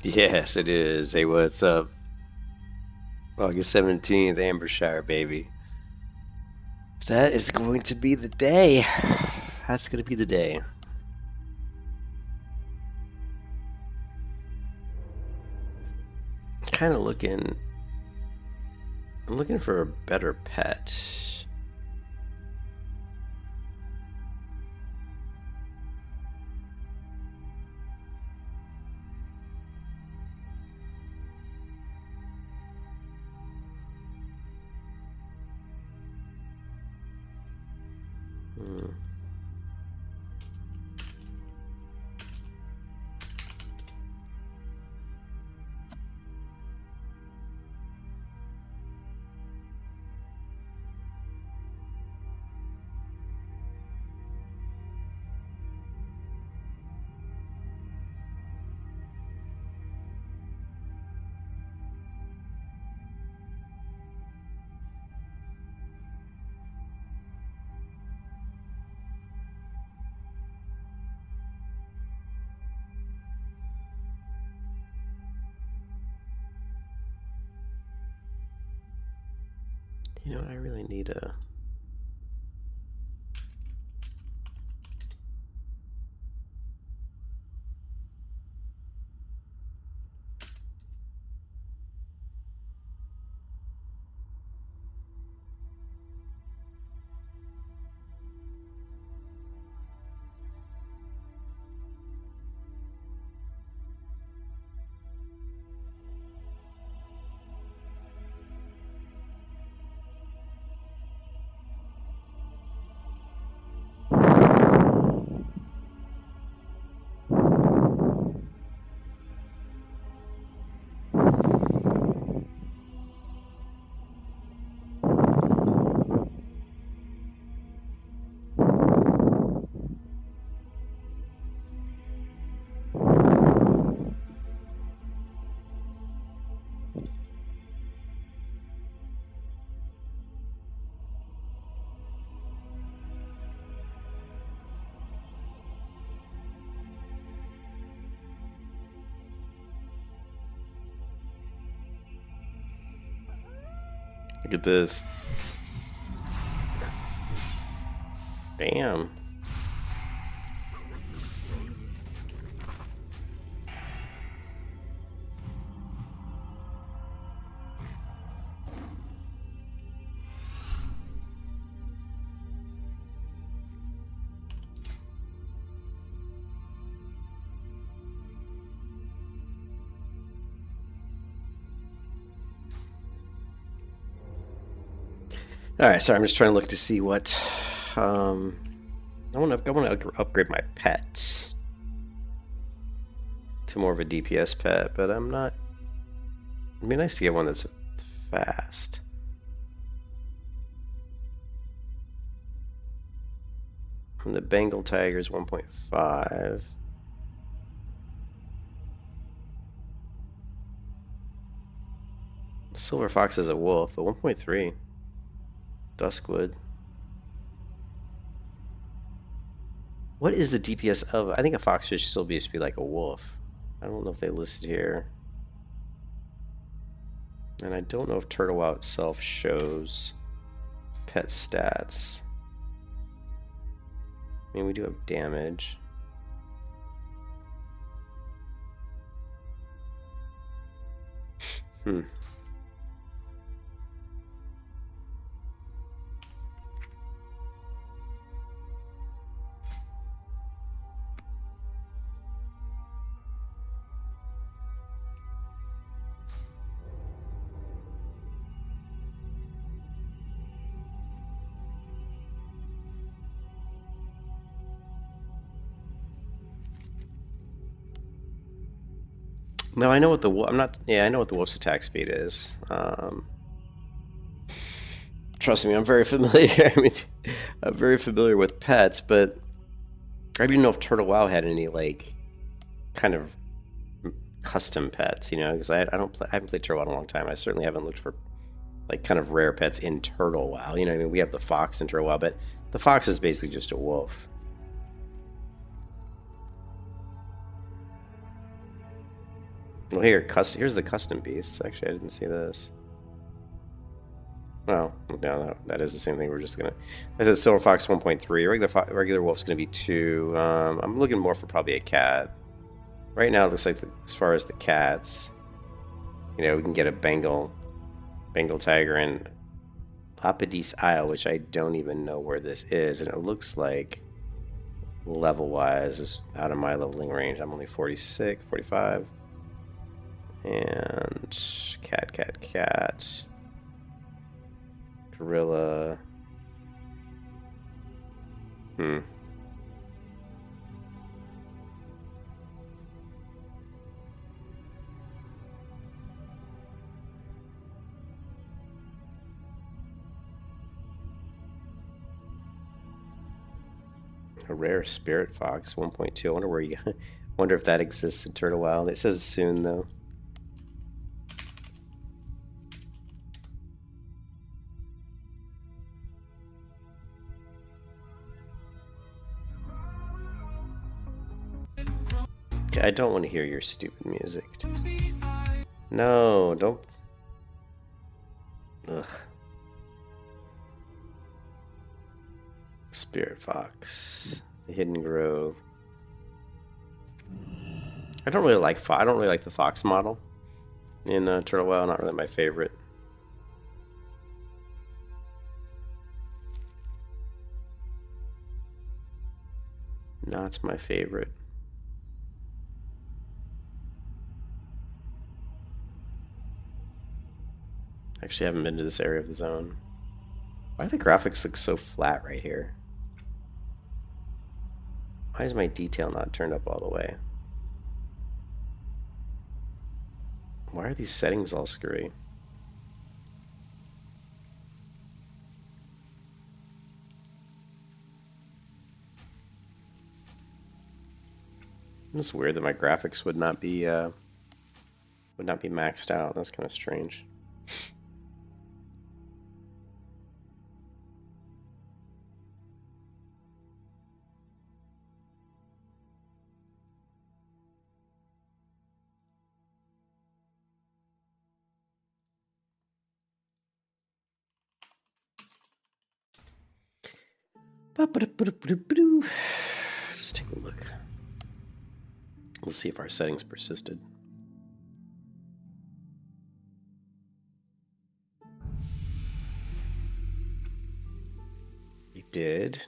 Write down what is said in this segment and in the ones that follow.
Yes, it is. Hey, what's up? August 17th, Ambershshire, baby. That is going to be the day. That's going to be the day. Kind of looking. I'm looking for a better pet. Hmm. You know, I really need a. Look at this. Damn. All right, sorry. I'm just trying to look to see what. I want to upgrade my pet to more of a DPS pet, but I'm not. It'd be nice to get one that's fast. And the Bengal Tiger is 1.5. Silver Fox is a wolf, but 1.3. Duskwood. What is the DPS of? I think a fox should still be like a wolf. I don't know if they listed here. And I don't know if Turtle WoW itself shows pet stats. I mean, we do have damage. Hmm. No, I know what the I'm not. Yeah, I know what the wolf's attack speed is. Trust me, I'm very familiar. I mean, I'm very familiar with pets, but I didn't know if Turtle WoW had any like kind of custom pets. You know, because I haven't played Turtle WoW in a long time. I certainly haven't looked for like kind of rare pets in Turtle WoW. You know, I mean, we have the fox in Turtle WoW, but the fox is basically just a wolf. Well, here's the custom beasts. Actually, I didn't see this. Well, no, that is the same thing. We're just gonna. I said silver fox 1.3. Regular wolf's gonna be 2. I'm looking more for probably a cat. Right now, it looks like as far as the cats, we can get a Bengal tiger and Lapidus Isle, which I don't even know where this is, and it looks like level-wise is out of my leveling range. I'm only 46, 45, and cat. Gorilla. A rare spirit fox, 1.2. I wonder where you. Wonder if that exists in Turtle Wild. It says soon though. I don't want to hear your stupid music. No, don't. Ugh. Spirit Fox, the Hidden Grove. I don't really like the fox model in Turtle Wild. Not really my favorite. Not my favorite. Actually, I haven't been to this area of the zone. Why do the graphics look so flat right here? Why is my detail not turned up all the way? Why are these settings all screwy? It's weird that my graphics would not be maxed out. That's kind of strange. Let's take a look. Let's see if our settings persisted. They did.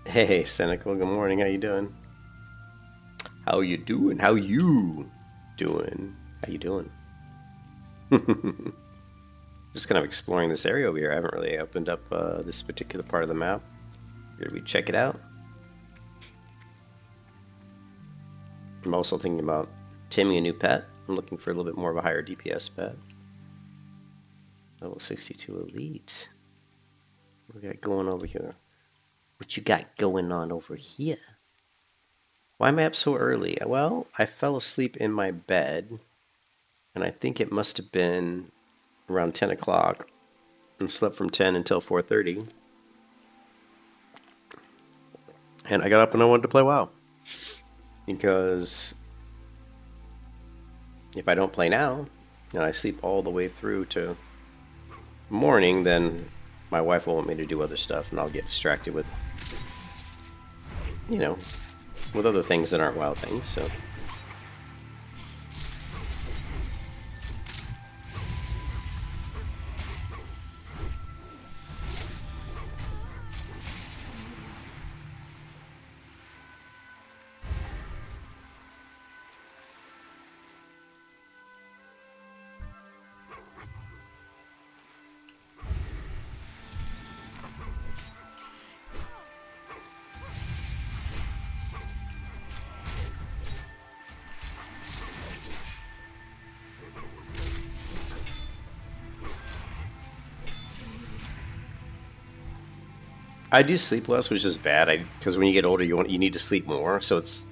Hey, Cynical, good morning. How you doing? How you doing? How you doing? How you doing? Just kind of exploring this area over here. I haven't really opened up this particular part of the map. Here we check it out. I'm also thinking about taming a new pet. I'm looking for a little bit more of a higher DPS pet. Level 62 Elite. What we got going over here? What you got going on over here? Why am I up so early? Well, I fell asleep in my bed, and I think it must have been around 10 o'clock, and slept from 10 until 4:30. And I got up and I wanted to play WoW. Because if I don't play now, and I sleep all the way through to morning, then my wife will want me to do other stuff, and I'll get distracted with, you know, with other things that aren't WoW things, so. I do sleep less, which is bad. Because when you get older, you need to sleep more. So it's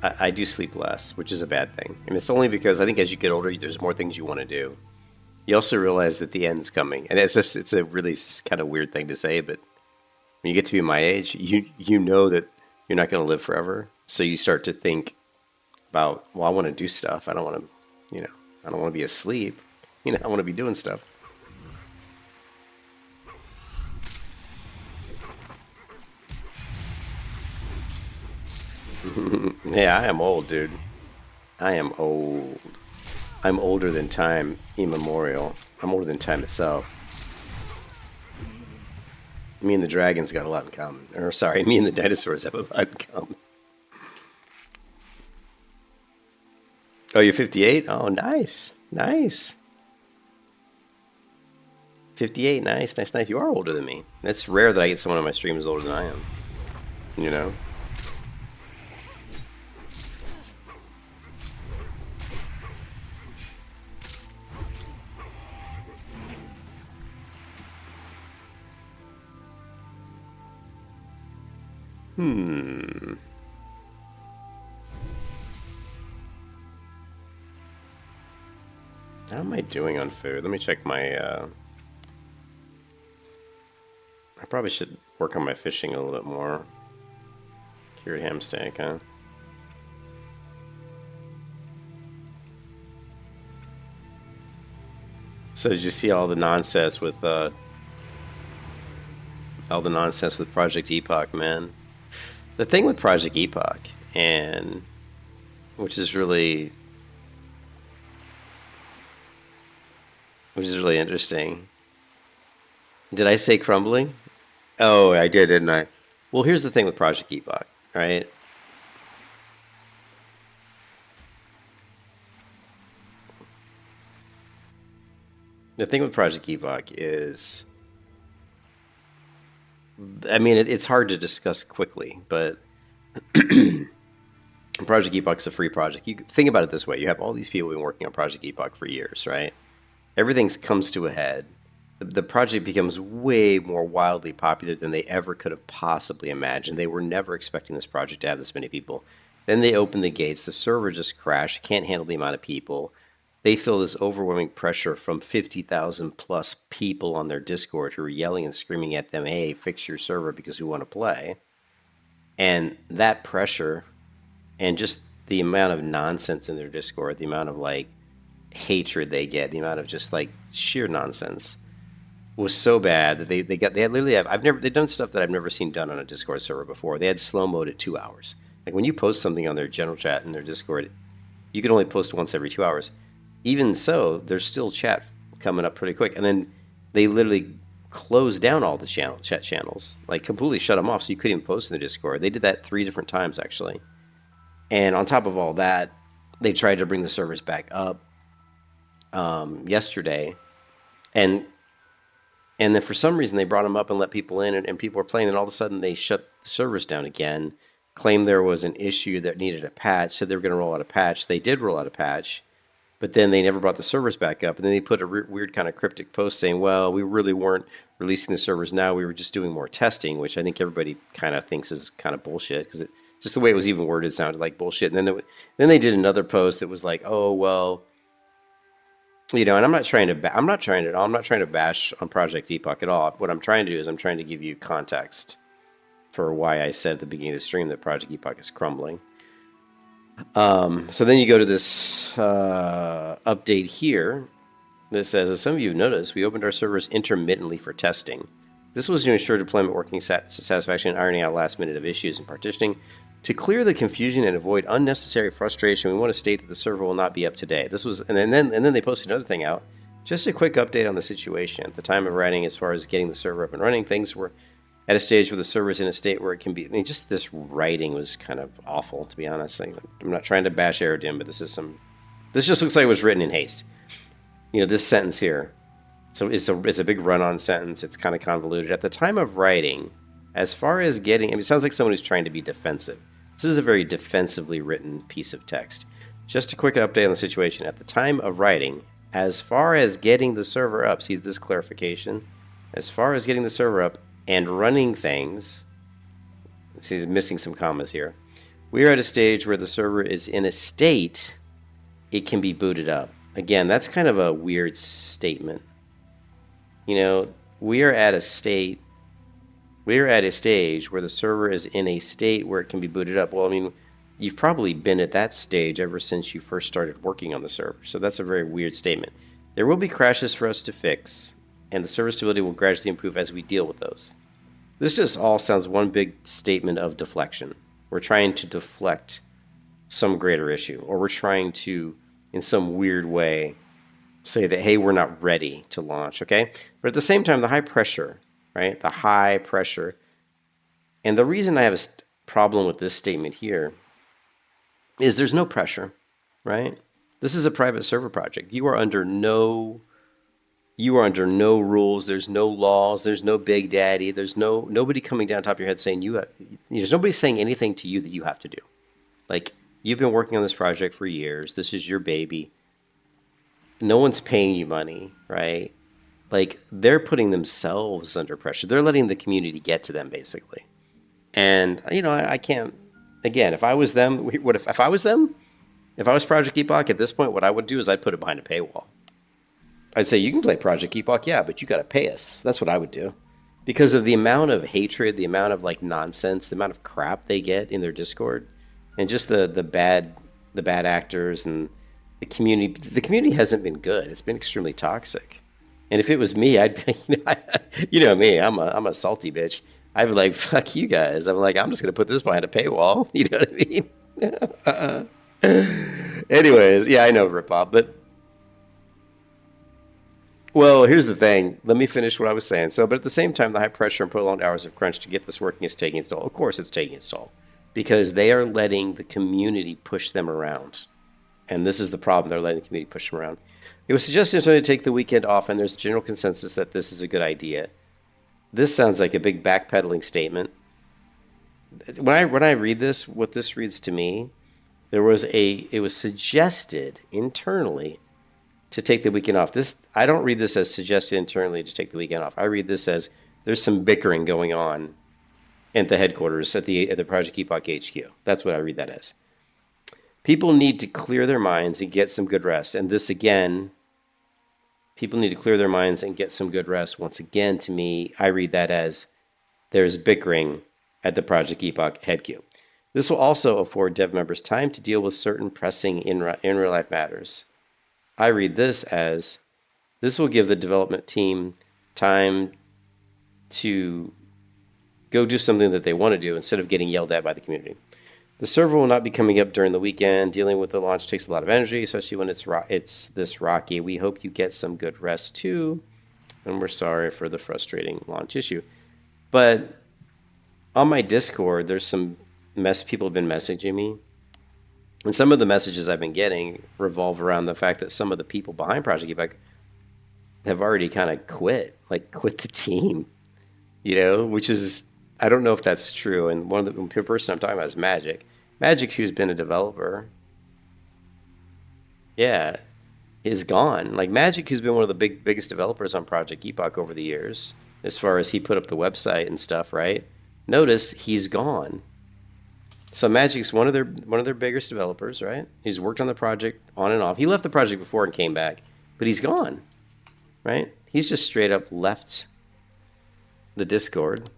I do sleep less, which is a bad thing. And it's only because I think as you get older, there's more things you want to do. You also realize that the end's coming, and it's a really kind of weird thing to say, but when you get to be my age, you know that you're not going to live forever. So you start to think about, well, I want to do stuff. I don't want to, I don't want to be asleep. I want to be doing stuff. Yeah, I am old, dude. I am old. I'm older than time immemorial. I'm older than time itself. Me and the dragons got a lot in common. Or, sorry, me and the dinosaurs have a lot in common. Oh, you're 58? Oh, nice. Nice. 58, nice, nice, nice. You are older than me. It's rare that I get someone on my stream who's older than I am. You know? How am I doing on food? Let me check my, I probably should work on my fishing a little bit more. Cured ham steak, huh? So did you see all the nonsense with, Project Epoch, man? The thing with Project Epoch, and which is really interesting. Did I say crumbling? Oh, I did, didn't I? Well, here's the thing with Project Epoch, right? The thing with Project Epoch is, I mean, it's hard to discuss quickly, but Project Epoch's a free project. You think about it this way. You have all these people who've been working on Project Epoch for years, right? Everything comes to a head. The project becomes way more wildly popular than they ever could have possibly imagined. They were never expecting this project to have this many people. Then they open the gates. The server just crashed. Can't handle the amount of people. They feel this overwhelming pressure from 50,000 plus people on their Discord who are yelling and screaming at them, hey, fix your server because we want to play. And that pressure and just the amount of nonsense in their Discord, the amount of like hatred they get, the amount of just like sheer nonsense was so bad that they've done stuff that I've never seen done on a Discord server before. They had slow mode at 2 hours. Like when you post something on their general chat in their Discord, you can only post once every 2 hours. Even so, there's still chat coming up pretty quick. And then they literally closed down all the chat channels, like completely shut them off so you couldn't even post in the Discord. They did that 3 different times, actually. And on top of all that, they tried to bring the servers back up. yesterday, and then for some reason they brought them up and let people in, and people were playing, and all of a sudden they shut the servers down again, claimed there was an issue that needed a patch, said they were going to roll out a patch. They did roll out a patch, but then they never brought the servers back up, and then they put a weird kind of cryptic post saying, well, we really weren't releasing the servers now, we were just doing more testing, which I think everybody kind of thinks is kind of bullshit, because just the way it was even worded sounded like bullshit. And then they did another post that was like, oh, well, and I'm not trying to bash on Project Epoch at all. What I'm trying to do is I'm trying to give you context for why I said at the beginning of the stream that Project Epoch is crumbling. So then you go to this update here that says, as some of you have noticed, we opened our servers intermittently for testing. This was to ensure deployment working satisfaction and ironing out last minute of issues and partitioning. To clear the confusion and avoid unnecessary frustration, we want to state that the server will not be up today. This was, and then they posted another thing out. Just a quick update on the situation. At the time of writing, as far as getting the server up and running, things were at a stage where the server is in a state where it can be. I mean, just this writing was kind of awful, to be honest. I'm not trying to bash Aerodym, but this just looks like it was written in haste. This sentence here. So it's a big run-on sentence. It's kind of convoluted. At the time of writing, as far as getting, it sounds like someone who's trying to be defensive. This is a very defensively written piece of text. Just a quick update on the situation. At the time of writing, as far as getting the server up, see this clarification? As far as getting the server up and running things, see, missing some commas here. We are at a stage where the server is in a state it can be booted up. Again, that's kind of a weird statement. We are at a stage where the server is in a state where it can be booted up. Well, I mean, you've probably been at that stage ever since you first started working on the server. So that's a very weird statement. There will be crashes for us to fix, and the server stability will gradually improve as we deal with those. This just all sounds one big statement of deflection. We're trying to deflect some greater issue, or we're trying to, in some weird way, say that, hey, we're not ready to launch, okay? But at the same time, the high pressure, right? The high pressure. And the reason I have a problem with this statement here is there's no pressure, right? This is a private server project. You are under no rules. There's no laws. There's no big daddy. There's nobody coming down top of your head saying there's nobody saying anything to you that you have to do. Like, you've been working on this project for years. This is your baby. No one's paying you money, right? Like, they're putting themselves under pressure. They're letting the community get to them, basically. And, I can't, again, if I was them, if I was Project Epoch at this point, what I would do is I'd put it behind a paywall. I'd say, you can play Project Epoch, yeah, but you got to pay us. That's what I would do. Because of the amount of hatred, the amount of, nonsense, the amount of crap they get in their Discord, and just the bad actors and the community. The community hasn't been good. It's been extremely toxic. And if it was me, I'd be, me, I'm a salty bitch. I'd be like, fuck you guys. I'm like, I'm just going to put this behind a paywall. You know what I mean? Anyways, yeah, I know, Rip-Off, but, well, here's the thing. Let me finish what I was saying. But at the same time, the high pressure and prolonged hours of crunch to get this working is taking its toll. Of course it's taking its toll. Because they are letting the community push them around. And this is the problem. They're letting the community push them around. It was suggested to take the weekend off, and there's general consensus that this is a good idea. This sounds like a big backpedaling statement. When I read this, what this reads to me, it was suggested internally to take the weekend off. I don't read this as suggested internally to take the weekend off. I read this as there's some bickering going on at the headquarters at the Project Epoch HQ. That's what I read that as. People need to clear their minds and get some good rest. And this again, people need to clear their minds and get some good rest. Once again, to me, I read that as there's bickering at the Project Epoch HQ. This will also afford dev members time to deal with certain pressing in real life matters. I read this as this will give the development team time to go do something that they want to do instead of getting yelled at by the community. The server will not be coming up during the weekend. Dealing with the launch takes a lot of energy, especially when it's this rocky. We hope you get some good rest too, and we're sorry for the frustrating launch issue. But on my Discord, there's some people have been messaging me, And some of the messages I've been getting revolve around the fact that some of the people behind Project Epoch have already kind of quit, like quit the team, which is, I don't know if that's true. And one of the person I'm talking about is Magic. Magic, who's been a developer, yeah, is gone. Like Magic, who's been one of the biggest developers on Project Epoch over the years, as far as he put up the website and stuff, right? Notice he's gone. So Magic's one of their biggest developers, right? He's worked on the project on and off. He left the project before and came back, but he's gone, right? He's just straight up left the Discord.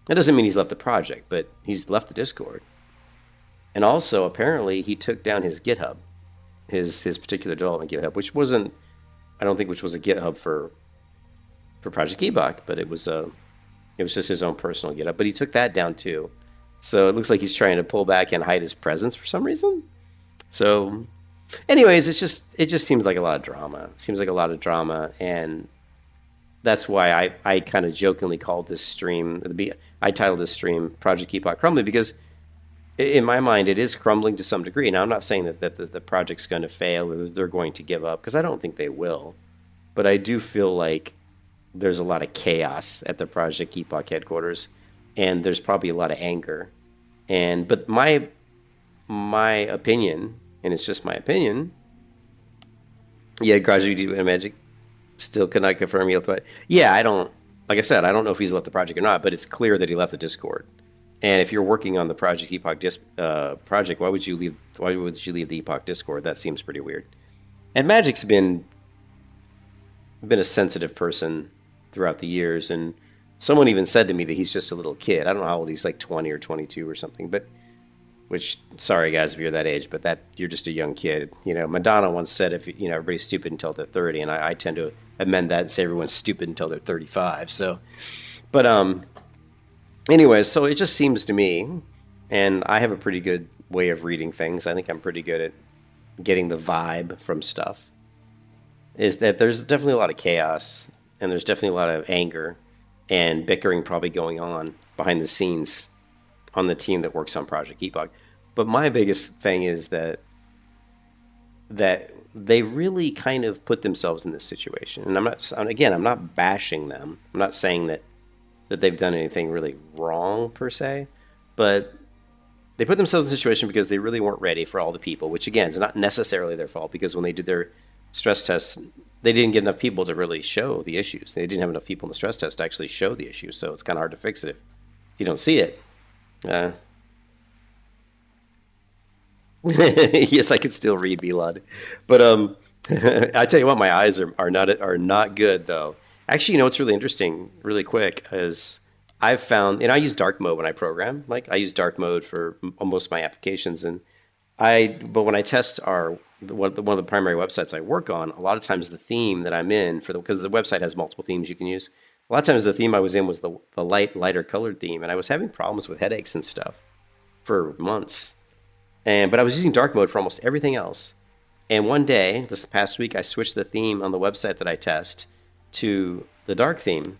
That doesn't mean he's left the project, but he's left the Discord. And also, apparently, he took down his GitHub, his particular development GitHub, which wasn't, I don't think, which was a GitHub for Project Epoch, but it was just his own personal GitHub. But he took that down too. So it looks like he's trying to pull back and hide his presence for some reason. So, anyways, it just seems like a lot of drama. It seems like a lot of drama, and that's why I kind of jokingly called this stream, I titled this stream Project Epoch Crumbling, because in my mind it is crumbling to some degree. Now I'm not saying that the project's going to fail or they're going to give up, because I don't think they will. But I do feel like there's a lot of chaos at the Project Epoch headquarters, and there's probably a lot of anger. But my opinion, and it's just my opinion. Yeah, gradually Magic still cannot confirm he left. Yeah, like I said, I don't know if he's left the project or not, but it's clear that he left the Discord. And if you're working on the Project Epoch project, why would you leave the Epoch Discord? That seems pretty weird. And Magic's been a sensitive person throughout the years, and someone even said to me that he's just a little kid. I don't know how old he's, like 20 or 22 or something, but sorry guys if you're that age, but that you're just a young kid. Madonna once said, if everybody's stupid until they're 30, and I tend to amend that and say everyone's stupid until they're 35. So, but anyways, so it just seems to me, and I have a pretty good way of reading things. I think I'm pretty good at getting the vibe from stuff. Is that there's definitely a lot of chaos, and there's definitely a lot of anger and bickering probably going on behind the scenes on the team that works on Project Epoch. But my biggest thing is that they really kind of put themselves in this situation. And I'm not bashing them. I'm not saying that they've done anything really wrong per se, but they put themselves in a situation because they really weren't ready for all the people, which again is not necessarily their fault, because when they did their stress tests, they didn't get enough people to really show the issues. They didn't have enough people in the stress test to actually show the issues, so it's kind of hard to fix it if you don't see it. Yes, I can still read Belad, but I tell you what, my eyes are not good though. Actually, what's really interesting, really quick, is I've found, and I use dark mode when I program. Like I use dark mode for most of my applications, but when I test one of the primary websites I work on, a lot of times the theme that I'm in because the website has multiple themes you can use. A lot of times the theme I was in was the lighter colored theme, and I was having problems with headaches and stuff for months. But I was using dark mode for almost everything else. And one day, this past week, I switched the theme on the website that I test to the dark theme,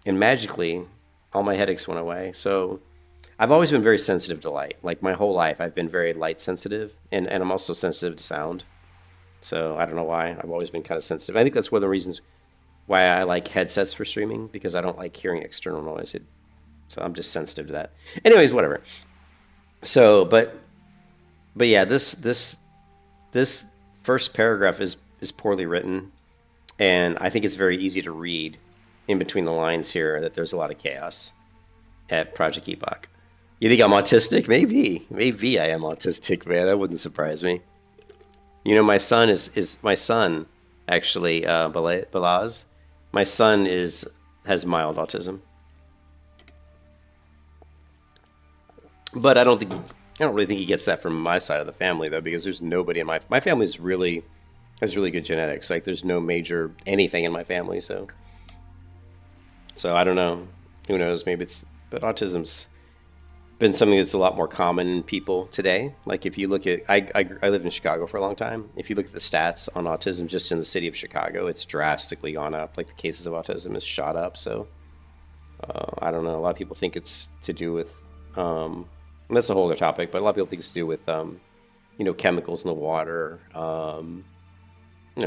and magically, all my headaches went away. So I've always been very sensitive to light. Like my whole life, I've been very light sensitive, and I'm also sensitive to sound. So I don't know why. I've always been kind of sensitive. I think that's one of the reasons why I like headsets for streaming, because I don't like hearing external noise. So I'm just sensitive to that. Anyways, whatever. So, but yeah, this first paragraph is poorly written, and I think it's very easy to read in between the lines here that there's a lot of chaos at Project Epoch. You think I'm autistic? Maybe I am autistic, man. That wouldn't surprise me. My son is my son actually, Balaz. My son has mild autism, but I don't really think he gets that from my side of the family though, because there's nobody in my family has really good genetics. Like there's no major anything in my family, so I don't know. Who knows? But autism's been something that's a lot more common in people today. Like if you look at, I lived in Chicago for a long time. If you look at the stats on autism just in the city of Chicago, it's drastically gone up. Like the cases of autism has shot up. So I don't know. A lot of people think it's to do with, and that's a whole other topic, but a lot of people think it's to do with chemicals in the water,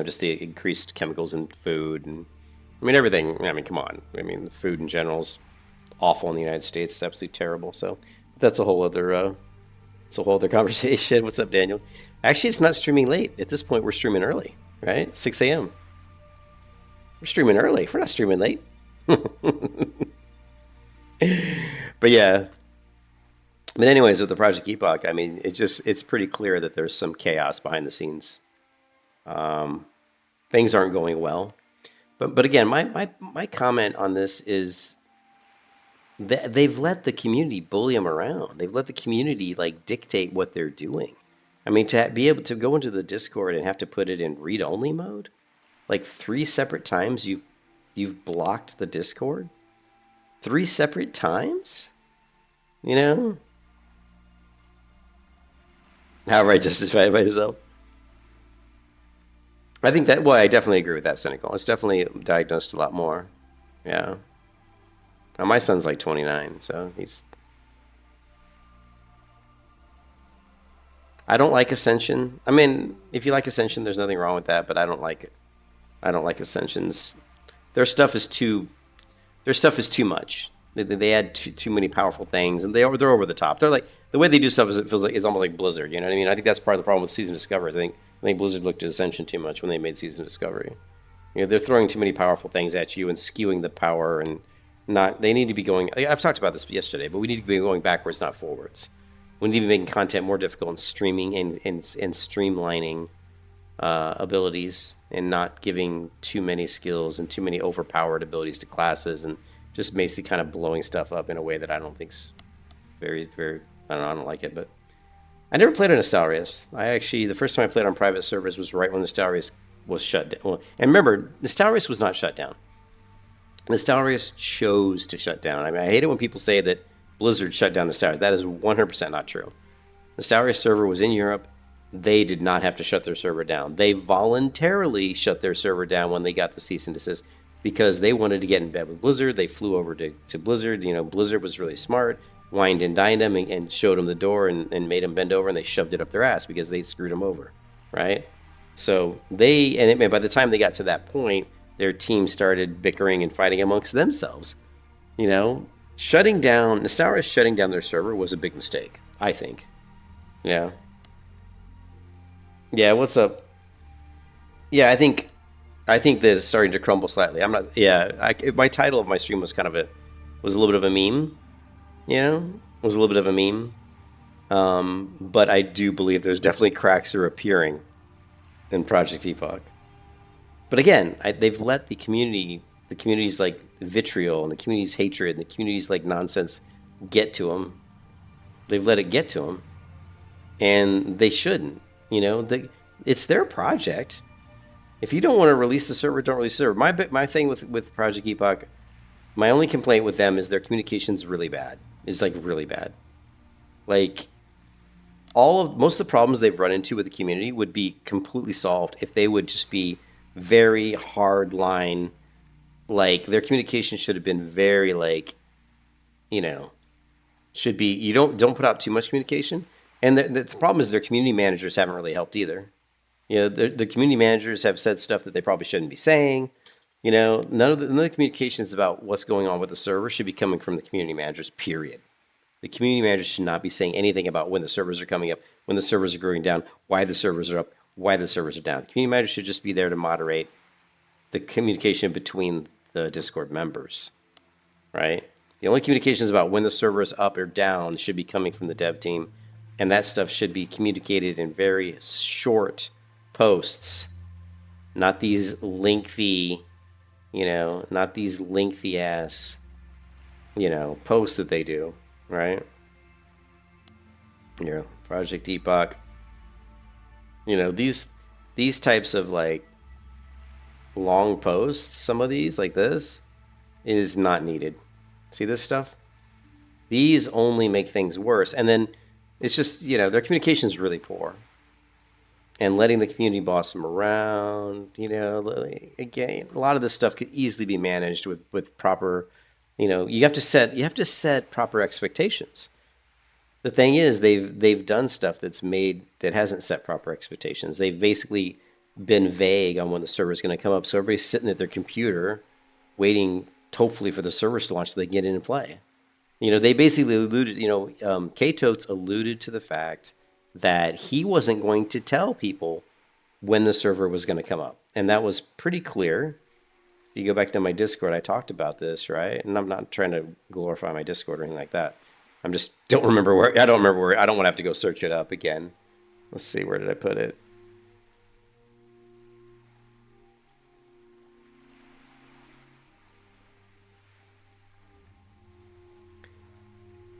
just the increased chemicals in food, and I mean everything. I mean, come on. I mean, the food in general is awful in the United States. It's absolutely terrible. So that's a whole other conversation. What's up, Daniel? Actually, it's not streaming late. At this point, we're streaming early, right? 6 a.m. We're streaming early. We're not streaming late. But yeah. But anyways, with the Project Epoch, I mean, it's pretty clear that there's some chaos behind the scenes. Things aren't going well. But again, my comment on this is they've let the community bully them around. They've let the community like dictate what they're doing. I mean, to be able to go into the Discord and have to put it in read-only mode, like 3 separate times you've blocked the Discord, 3 separate times, How have I justified by yourself? I think that, well, I definitely agree with that, Cynical. It's definitely diagnosed a lot more. Yeah. Now, my son's like 29, so he's... I don't like Ascension. I mean, if you like Ascension, there's nothing wrong with that, but I don't like it. I don't like Ascensions. Their stuff is too much. They add too many powerful things, and they're over the top. They're like, the way they do stuff is it feels like it's almost like Blizzard. You know what I mean? I think that's part of the problem with Season Discovery. I think Blizzard looked at Ascension too much when they made Season Discovery. They're throwing too many powerful things at you and skewing the power, and they need to be going. I've talked about this yesterday, but we need to be going backwards, not forwards. We need to be making content more difficult and streaming and streamlining abilities, and not giving too many skills and too many overpowered abilities to classes, and just basically kind of blowing stuff up in a way that I don't think's very, very. I don't like it, but I never played on Nostalrius. The first time I played on private servers was right when Nostalrius was shut down. Well, and remember, Nostalrius was not shut down. Nostalrius chose to shut down. I mean, I hate it when people say that Blizzard shut down Nostalrius. That is 100% not true. Nostalrius server was in Europe. They did not have to shut their server down. They voluntarily shut their server down when they got the cease and desist because they wanted to get in bed with Blizzard. They flew over to Blizzard. Blizzard was really smart. Wined and dined them and showed them the door and made them bend over, and they shoved it up their ass because they screwed them over, right? So by the time they got to that point, their team started bickering and fighting amongst themselves. Nostalrius shutting down their server was a big mistake, I think. Yeah. Yeah, what's up? Yeah, I think that it's starting to crumble slightly. I'm not. Yeah, my title of my stream was was a little bit of a meme. It was a little bit of a meme. But I do believe there's definitely cracks are appearing in Project Epoch. But again, they've let the community's like vitriol and the community's hatred and the community's like nonsense get to them. They've let it get to them, and they shouldn't. It's their project. If you don't want to release the server, don't release the server. My thing with Project Epoch, my only complaint with them is their communication's really bad. It's like really bad. Like most of the problems they've run into with the community would be completely solved if they would just be very hard line. Like their communication should have been very like, should be, you don't put out too much communication. And the problem is their community managers haven't really helped either. The community managers have said stuff that they probably shouldn't be saying. None of the communications about what's going on with the server should be coming from the community managers, period. The community managers should not be saying anything about when the servers are coming up, when the servers are going down, why the servers are up, why the servers are down. The community managers should just be there to moderate the communication between the Discord members, right? The only communications about when the server is up or down should be coming from the dev team, and that stuff should be communicated in very short posts, not these lengthy... not these lengthy ass, posts that they do, right? Project Epoch. These types of like long posts, some of these like this, is not needed. See this stuff? These only make things worse, and then it's just their communication is really poor. And letting the community boss them around, again, a lot of this stuff could easily be managed with proper, you have to set proper expectations. The thing is, they've done stuff that hasn't set proper expectations. They've basically been vague on when the server is going to come up, so everybody's sitting at their computer waiting, hopefully, for the servers to launch so they can get in and play. They basically alluded. K-Totes alluded to the fact that he wasn't going to tell people when the server was going to come up, and that was pretty clear. If you go back to my Discord, I talked about this, right? And I'm not trying to glorify my Discord or anything like that. I don't remember where. I don't remember where. I don't want to have to go search it up again. Let's see, where did I put it?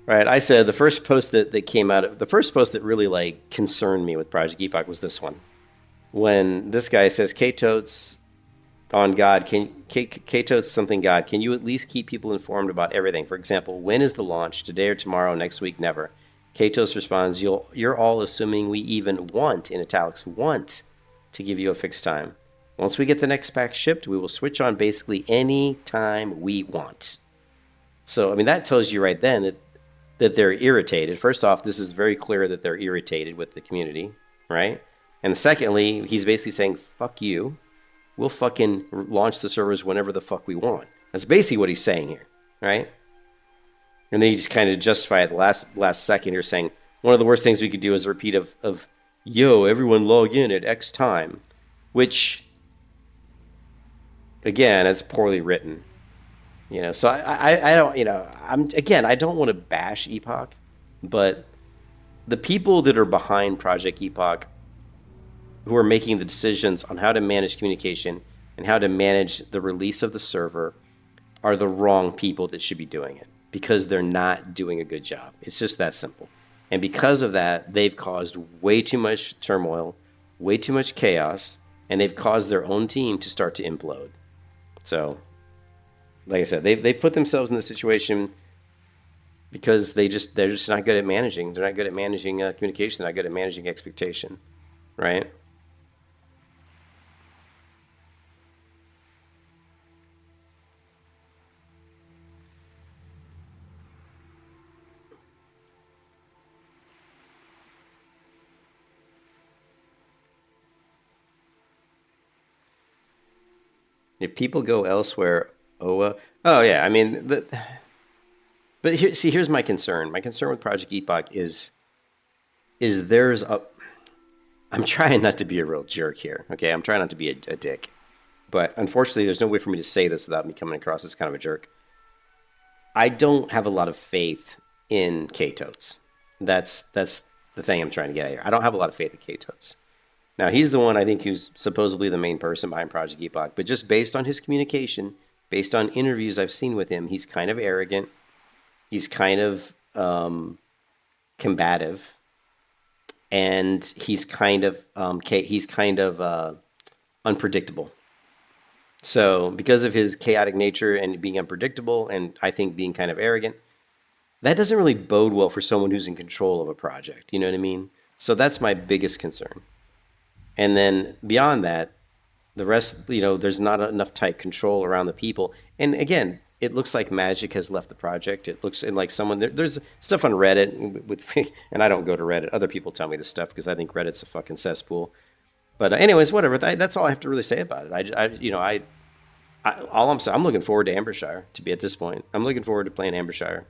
Right, I said the first post that came out of the first post that really like concerned me with Project Epoch was this one. When this guy says, K-Totes on God, K-Totes something God, can you at least keep people informed about everything? For example, when is the launch? Today or tomorrow? Next week? Never. K-Totes responds, you're all assuming we even want, in italics, want to give you a fixed time. Once we get the next pack shipped, we will switch on basically any time we want. So, I mean, that tells you right then that they're irritated. First off, this is very clear that they're irritated with the community, right? And secondly, he's basically saying, fuck you. We'll fucking launch the servers whenever the fuck we want. That's basically what he's saying here, right? And then he just kind of justify it the last second here, saying, one of the worst things we could do is a repeat of yo, everyone log in at X time, which, again, it's poorly written. So I don't, I don't want to bash Epoch, but the people that are behind Project Epoch, who are making the decisions on how to manage communication and how to manage the release of the server, are the wrong people that should be doing it, because they're not doing a good job. It's just that simple. And because of that, they've caused way too much turmoil, way too much chaos, and they've caused their own team to start to implode. So, like I said, they put themselves in this situation because they're just not good at managing. They're not good at managing communication. They're not good at managing expectation, right? If people go elsewhere, oh yeah, I mean, but here's my concern. My concern with Project Epoch is I'm trying not to be a real jerk here, okay? I'm trying not to be a dick. But unfortunately, there's no way for me to say this without me coming across as kind of a jerk. I don't have a lot of faith in K-Totes. That's the thing I'm trying to get at here. I don't have a lot of faith in K-Totes. Now, he's the one I think who's supposedly the main person behind Project Epoch, but just based on his communication, based on interviews I've seen with him, he's kind of arrogant. He's kind of combative, and he's kind of unpredictable. So, because of his chaotic nature and being unpredictable, and I think being kind of arrogant, that doesn't really bode well for someone who's in control of a project. You know what I mean? So that's my biggest concern. And then beyond that, the rest, there's not enough tight control around the people. And again, it looks like Magic has left the project. It looks like someone there's stuff on Reddit and I don't go to Reddit. Other people tell me this stuff because I think Reddit's a fucking cesspool. But anyways, whatever. That's all I have to really say about it. All I'm saying, I'm looking forward to Ambershshire. To be at this point, I'm looking forward to playing Ambershshire.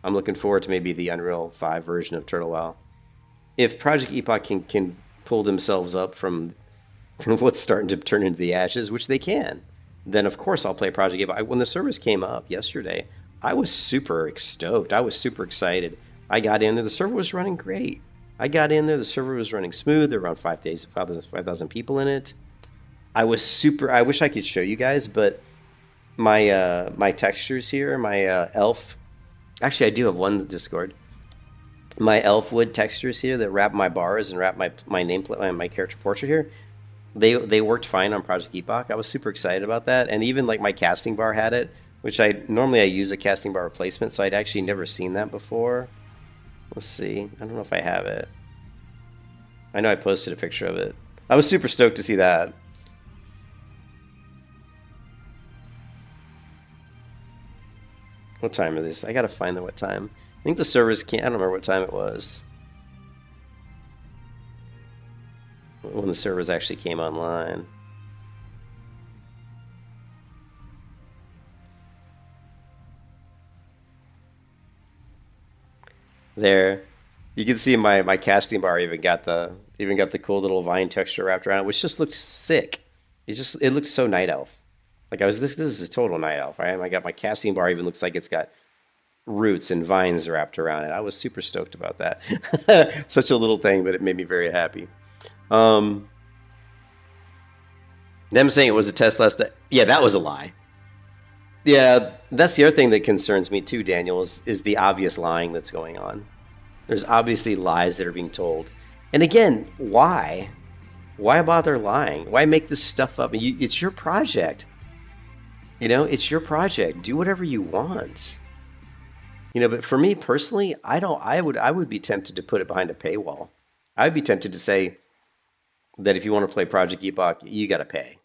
I'm looking forward to maybe the Unreal 5 version of Turtle WoW. If Project Epoch can pull themselves up from what's starting to turn into the ashes, which they can, then of course I'll play Project Epoch. When the servers came up yesterday, I was super stoked. I was super excited. I got in there. The server was running great. I got in there. The server was running smooth. There were around 5,000 people in it. I was super. I wish I could show you guys, but my textures here, my elf. Actually, I do have one Discord. My elf wood textures here that wrap my bars and wrap my nameplate, my character portrait here, they worked fine on Project Epoch. I was super excited about that, and even like my casting bar had it, which I use a casting bar replacement, so I'd actually never seen that before. Let's see. I don't know if I have it. I know I posted a picture of it. I was super stoked to see that. What time is this? I gotta find what time. I think the servers can't. I don't remember what time it was when the servers actually came online. There, you can see my casting bar even got the cool little vine texture wrapped around it, which just looks sick. It looks so night elf. Like I was this is a total night elf, right? I got my casting bar even looks like it's got roots and vines wrapped around it. I was super stoked about that. Such a little thing, but it made me very happy. Um, them saying it was a test last night, yeah, that was a lie. Yeah, that's the other thing that concerns me too, Daniel, is the obvious lying that's going on. There's obviously lies that are being told. And again, why? Why bother lying? Why make this stuff up? It's your project. It's your project. Do whatever you want. But for me personally, I don't. I would be tempted to put it behind a paywall. I'd be tempted to say that if you want to play Project Epoch, you got to pay.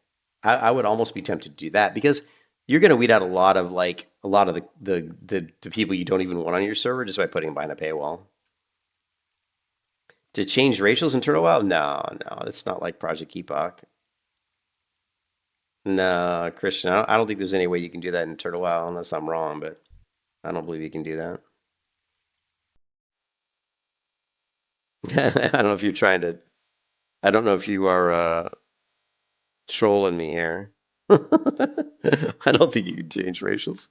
I would almost be tempted to do that because you're going to weed out a lot of the people you don't even want on your server just by putting them behind a paywall. To change racials in Turtle WoW? No, it's not like Project Epoch. No, Christian, I don't think there's any way you can do that in Turtle WoW unless I'm wrong, but I don't believe you can do that. I don't know if you're trying to. I don't know if you are trolling me here. I don't think you can change racials.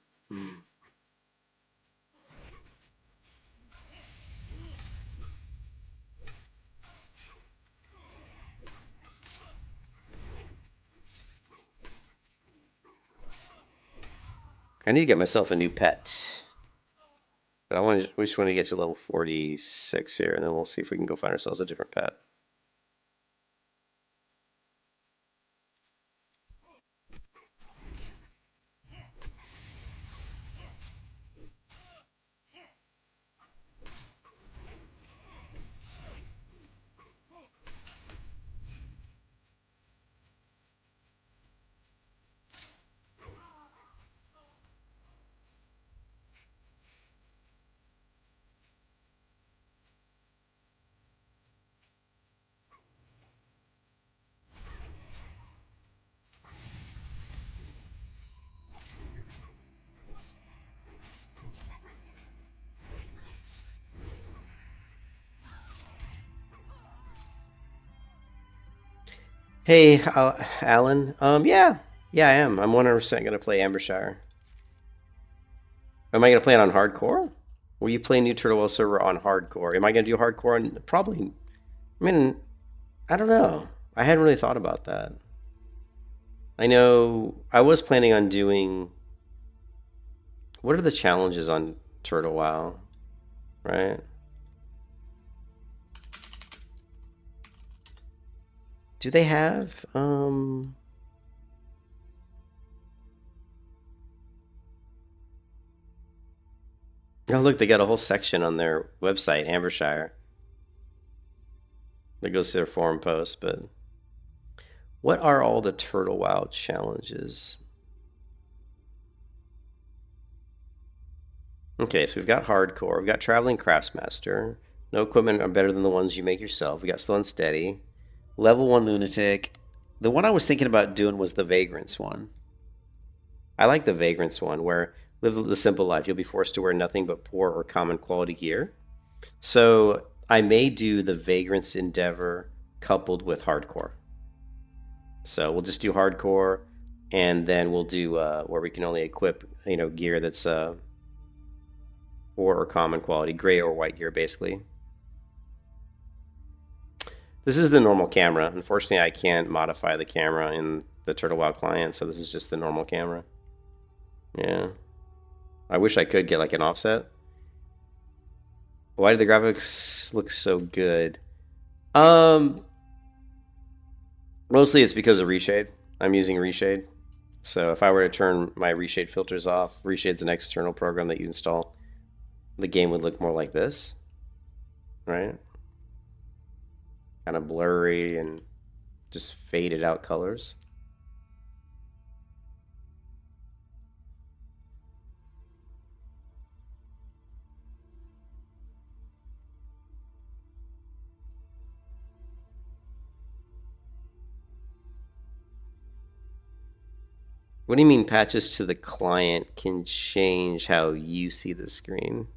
I need to get myself a new pet, but we just want to get to level 46 here, and then we'll see if we can go find ourselves a different pet. Hey, Alan. Yeah, I am. I'm 100% gonna play Ambershshire. Am I gonna play it on hardcore? Will you play New Turtle Well server on hardcore? Am I gonna do hardcore? Probably. I mean, I don't know. I hadn't really thought about that. I know I was planning on doing. What are the challenges on Turtle WoW? Right? Do they have? Oh, look, they got a whole section on their website, Ambershshire, that goes to their forum posts. But what are all the Turtle WoW challenges? Okay, so we've got hardcore, we've got traveling craftsmaster. No equipment are better than the ones you make yourself. We got slow and steady. Level 1 lunatic. The one I was thinking about doing was the vagrants one. I like the vagrants one where live the simple life. You'll be forced to wear nothing but poor or common quality gear. So I may do the vagrants endeavor coupled with hardcore. So we'll just do hardcore, and then we'll do where we can only equip gear that's poor or common quality, gray or white gear, basically. This is the normal camera. Unfortunately, I can't modify the camera in the Turtle WoW client, so this is just the normal camera. Yeah. I wish I could get like an offset. Why do the graphics look so good? Mostly it's because of reshade. I'm using reshade. So if I were to turn my reshade filters off, reshade's an external program that you install, the game would look more like this, right? Kind of blurry and just faded out colors. What do you mean patches to the client can change how you see the screen?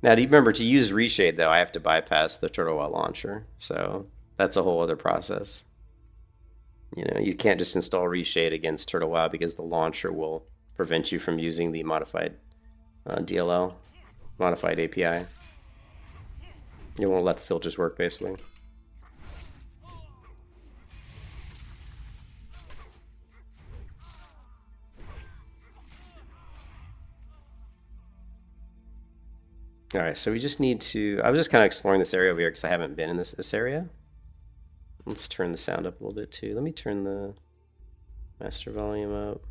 Now, do you remember to use Reshade, though, I have to bypass the TurtleWell launcher. So that's a whole other process. You know, you can't just install Reshade against TurtleWell because the launcher will prevent you from using the modified DLL, modified API. You won't let the filters work, basically. All right, so we just need to, I was just kind of exploring this area over here because I haven't been in this area. Let's turn the sound up a little bit too. Let me turn the master volume up.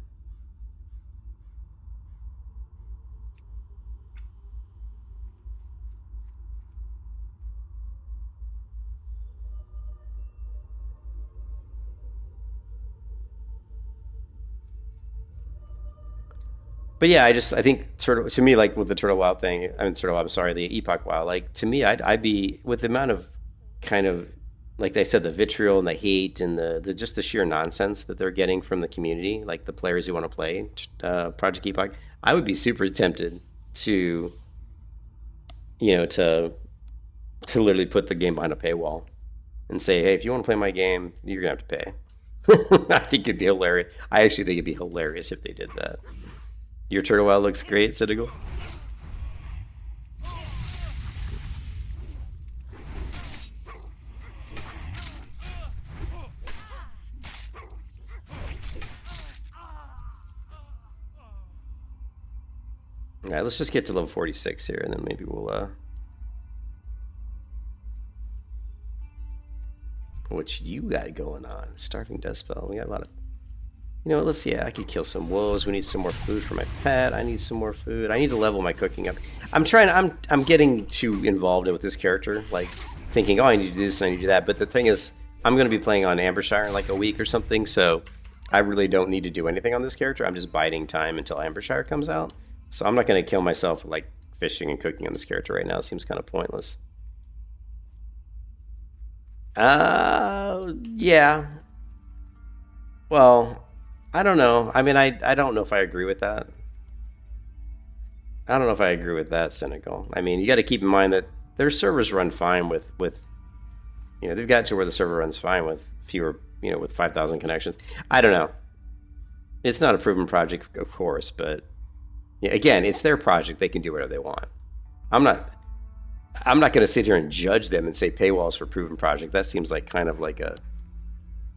But yeah, I think to me, like with the Turtle WoW thing, I mean Turtle WoW, I'm sorry, the Epoch WoW, like to me, I'd be with the amount of kind of like they said, the vitriol and the hate and the just the sheer nonsense that they're getting from the community, like the players who want to play Project Epoch, I would be super tempted to, you know, to literally put the game behind a paywall and say, hey, if you want to play my game, you're gonna have to pay. I think it'd be hilarious. I actually think it'd be hilarious if they did that. Your turtle well looks great, Citigal. All right, let's just get to level 46 here, and then maybe we'll what you got going on? Starving Death Spell. We got a lot of. You know what, let's see. I could kill some wolves. We need some more food for my pet. I need some more food. I need to level my cooking up. I'm getting too involved with this character, like thinking, oh, I need to do this and I need to do that. But the thing is, I'm going to be playing on Ambershshire in like a week or something, so I really don't need to do anything on this character. I'm just biding time until Ambershshire comes out. So I'm not going to kill myself like fishing and cooking on this character right now. It seems kind of pointless. Yeah. Well, I don't know. I mean, I don't know if I agree with that. I don't know if I agree with that, Cynical. I mean, you got to keep in mind that their servers run fine with you know, they've got to where the server runs fine with fewer, you know, with 5,000 connections. I don't know. It's not a proven project, of course, but yeah, again, it's their project. They can do whatever they want. I'm not going to sit here and judge them and say paywalls for proven project. That seems like kind of like a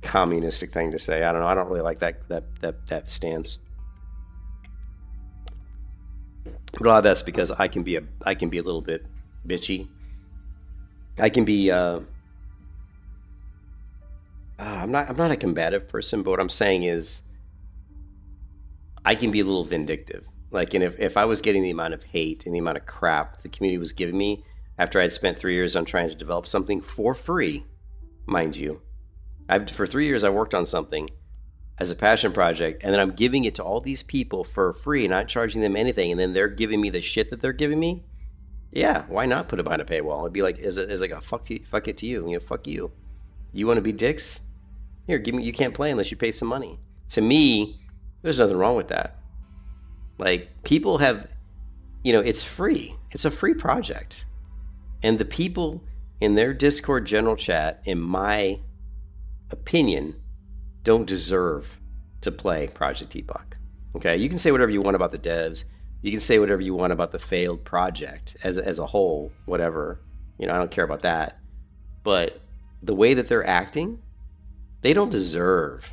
communistic thing to say. I don't know. I don't really like that stance. But a lot of that's because I can be a little bit bitchy. I can be I'm not a combative person, but what I'm saying is I can be a little vindictive. Like, and if I was getting the amount of hate and the amount of crap the community was giving me after I'd spent 3 years on trying to develop something for free, mind you. For 3 years, I worked on something as a passion project, and then I'm giving it to all these people for free, not charging them anything, and then they're giving me the shit that they're giving me. Yeah, why not put it behind a paywall? It'd be like, is like a fuck it to you. You know, fuck you. You want to be dicks? Here, give me. You can't play unless you pay some money. To me, there's nothing wrong with that. Like, people have, you know, it's free. It's a free project, and the people in their Discord general chat, in my opinion, don't deserve to play Project Epoch. Okay, you can say whatever you want about the devs. You can say whatever you want about the failed project as a whole, whatever. You know, I don't care about that. But the way that they're acting, they don't deserve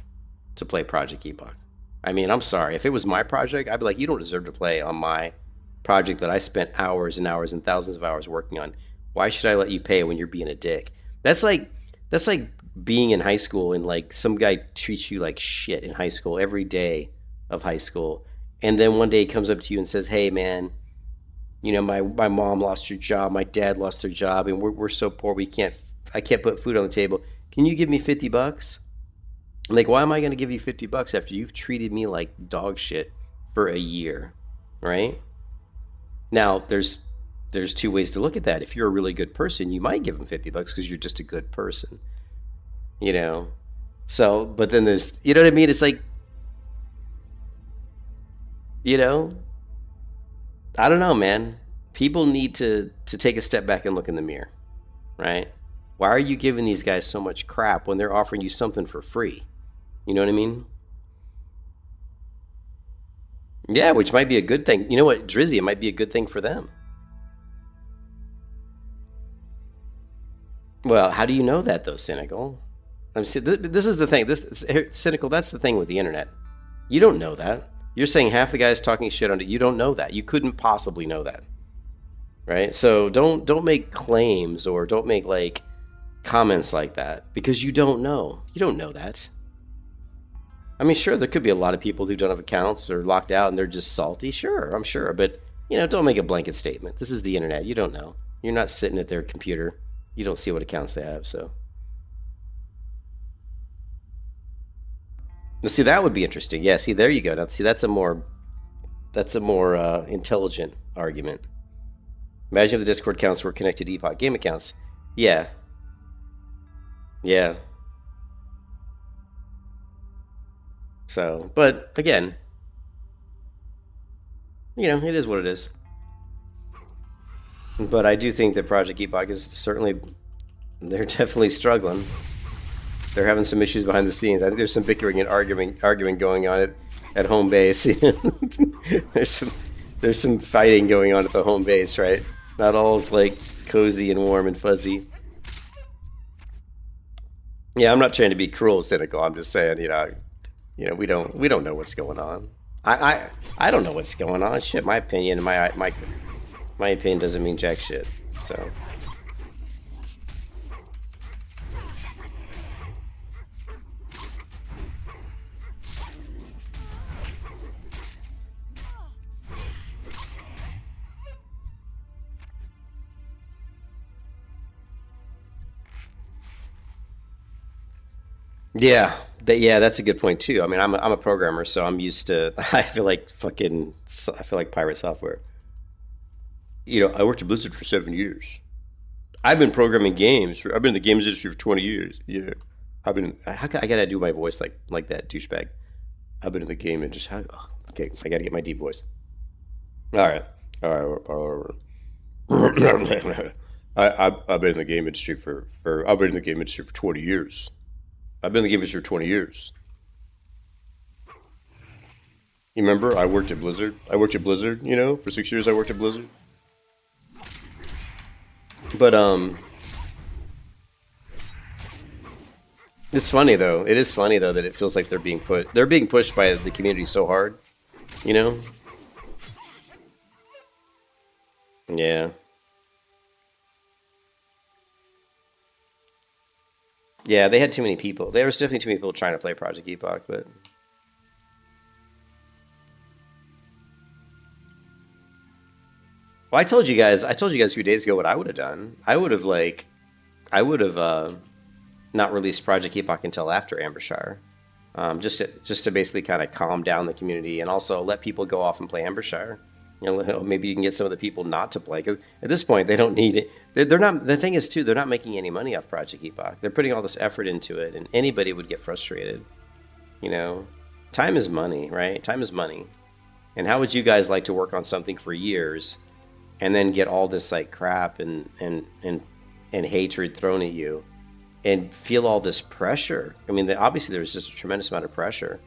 to play Project Epoch. I mean, I'm sorry. If it was my project, I'd be like, you don't deserve to play on my project that I spent hours and hours and thousands of hours working on. Why should I let you pay when you're being a dick? That's like being in high school and like some guy treats you like shit in high school every day of high school, and then one day he comes up to you and says, hey man, you know, my mom lost her job, my dad lost their job, and we're so poor I can't put food on the table. Can you give me $50? Like, why am I going to give you $50 after you've treated me like dog shit for a year, right? Now, there's two ways to look at that. If you're a really good person, you might give them $50 because you're just a good person, you know? So, but then there's, you know what I mean? It's like, You know, I don't know, man. People need to take a step back and look in the mirror, right? Why are you giving these guys so much crap when they're offering you something for free? You know what I mean? Yeah, which might be a good thing. You know what, Drizzy, it might be a good thing for them. Well, how do you know that though, Cynical? This is the thing. This Cynical. That's the thing with the internet. You don't know that. You're saying half the guys talking shit on it. You don't know that. You couldn't possibly know that, right? So don't make claims or don't make like comments like that because you don't know. You don't know that. I mean, sure, there could be a lot of people who don't have accounts or locked out and they're just salty. Sure, I'm sure, but don't make a blanket statement. This is the internet. You don't know. You're not sitting at their computer. You don't see what accounts they have, so. Now, see, that would be interesting. Yeah, see, there you go. Now, see, that's a more intelligent argument. Imagine if the Discord accounts were connected to Epoch game accounts. Yeah, yeah. So, but again, it is what it is. But I do think that Project Epoch is they're definitely struggling. They're having some issues behind the scenes. I think there's some bickering and arguing going on at home base. there's some fighting going on at the home base, right? Not all's like cozy and warm and fuzzy. Yeah, I'm not trying to be cruel, cynical. I'm just saying, we don't know what's going on. I don't know what's going on. Shit, my opinion, my opinion doesn't mean jack shit. So. Yeah, that's a good point too. I mean, I'm a programmer, so I'm used to. I feel like pirate software. I worked at Blizzard for 7 years. I've been programming games. I've been in the games industry for 20 years. Yeah, I've been. I gotta do my voice like that douchebag. I've been in the game industry. Okay, I gotta get my deep voice. All right, all right. I've been in the game industry for I've been in the game industry for 20 years. I've been in the game industry for 20 years. You remember? I worked at Blizzard. For 6 years. I worked at Blizzard. But it's funny though. It is funny though that it feels like they're being pushed by the community so hard. You know? Yeah. Yeah, they had too many people. There was definitely too many people trying to play Project Epoch, but well, I told you guys a few days ago what I would have done. I would have not released Project Epoch until after Ambershshire, just to basically kind of calm down the community and also let people go off and play Ambershire. Maybe you can get some of the people not to play because at this point they don't need it. They're not. The thing is too, they're not making any money off Project Epoch. They're putting all this effort into it, and anybody would get frustrated. You know, time is money, right? Time is money. And how would you guys like to work on something for years and then get all this like crap and hatred thrown at you and feel all this pressure? I mean, obviously there's just a tremendous amount of pressure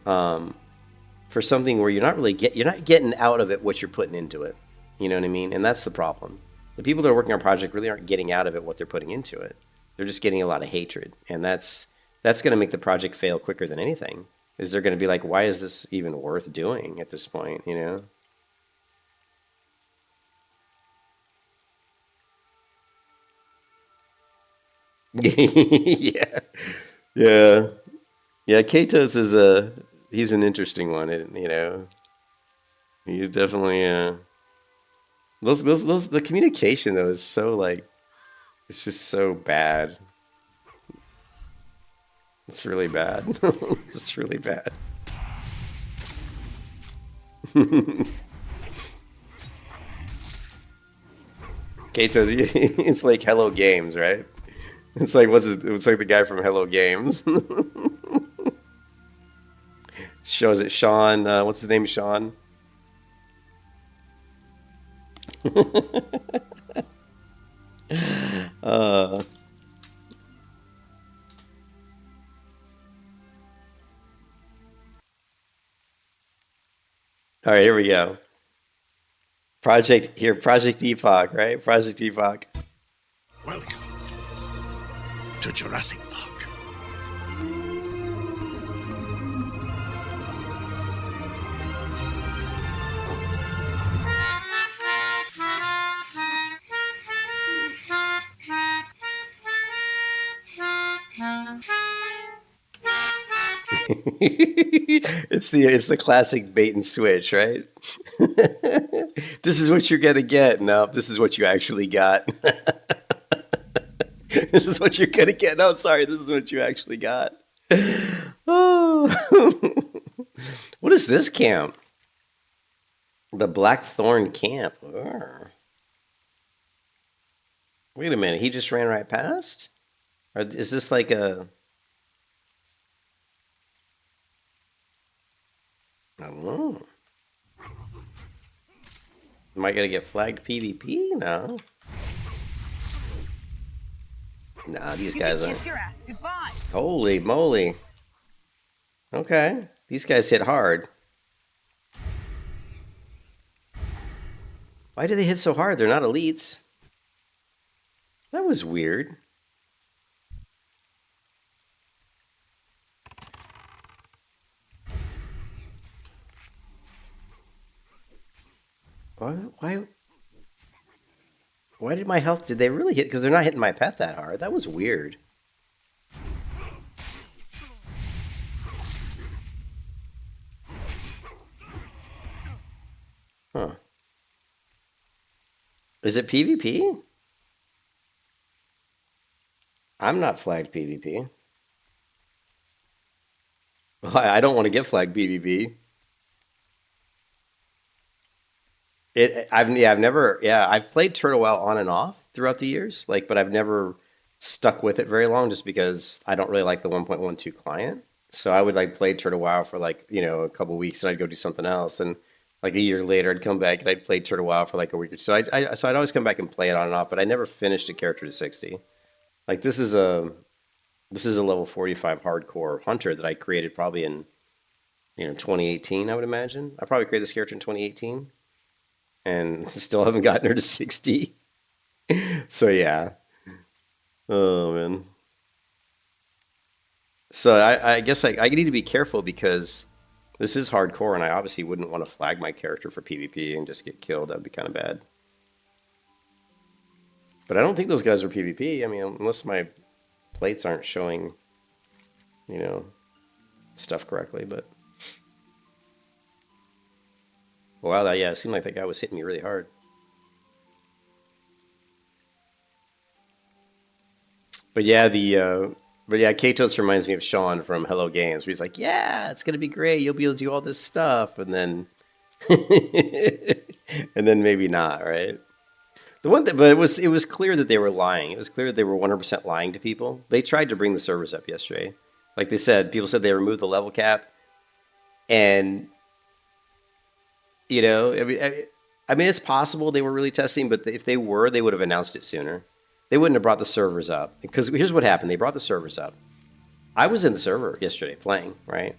for something where you're not getting out of it what you're putting into it. You know what I mean? And that's the problem. The people that are working on a project really aren't getting out of it what they're putting into it. They're just getting a lot of hatred, and that's going to make the project fail quicker than anything. Is they're going to be like, why is this even worth doing at this point? You know? Yeah, yeah, yeah. Kato's is he's an interesting one. He's definitely those the communication though is so like it's just so bad. It's really bad. It's really bad. Kato, it's like Hello Games, right? It's like it's like the guy from Hello Games. Shows it Sean. What's his name? Sean. uh, all right, here we go. Project Epoch, right? Project Epoch. Welcome to Jurassic Park. It's the classic bait and switch, right? This is what you're gonna get. No, this is what you actually got. This is what you're gonna get. No, sorry, this is what you actually got. Oh, what is this camp? The Blackthorn camp. Urgh. Wait a minute, he just ran right past? Or is this like a? I don't know. Am I gonna get flagged PvP? No. Nah, these guys aren't. Kiss your ass goodbye. Holy moly. Okay. These guys hit hard. Why do they hit so hard? They're not elites. That was weird. Why did my health, did they really hit? Because they're not hitting my pet that hard. That was weird. Huh. Is it PvP? I'm not flagged PvP. I don't want to get flagged PvP. I've played Turtle WoW on and off throughout the years, like, but I've never stuck with it very long just because I don't really like the 1.12 client. So I would like play Turtle WoW for like, a couple weeks and I'd go do something else. And like a year later, I'd come back and I'd play Turtle WoW for like a week or so. So I'd always come back and play it on and off, but I never finished a character to 60. Like this is a level 45 hardcore hunter that I created probably in 2018, I would imagine. I probably created this character in 2018 and still haven't gotten her to 60. So yeah. Oh man. So I guess I need to be careful because this is hardcore and I obviously wouldn't want to flag my character for PvP and just get killed. That'd be kind of bad. But I don't think those guys are PvP. I mean, unless my plates aren't showing, stuff correctly. But wow, it seemed like that guy was hitting me really hard. But yeah, Katos reminds me of Sean from Hello Games, where he's like, "Yeah, it's gonna be great. You'll be able to do all this stuff," and then, and then maybe not, right? But it was clear that they were lying. It was clear that they were 100% lying to people. They tried to bring the servers up yesterday, like they said. People said they removed the level cap, and I mean, it's possible they were really testing, but if they were, they would have announced it sooner. They wouldn't have brought the servers up because here's what happened. They brought the servers up. I was in the server yesterday playing, right?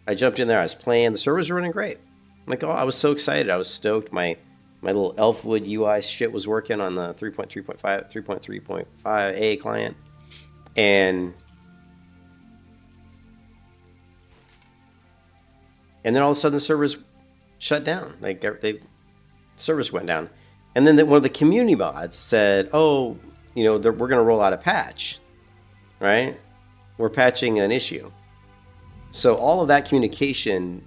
I jumped in there. I was playing. The servers were running great. I'm like, oh, I was so excited. I was stoked. My little Elfwood UI shit was working on the 3.3.5A client. And then all of a sudden the servers shut down. Like servers went down. And then one of the community mods said, oh, we're going to roll out a patch, right? We're patching an issue. So all of that communication,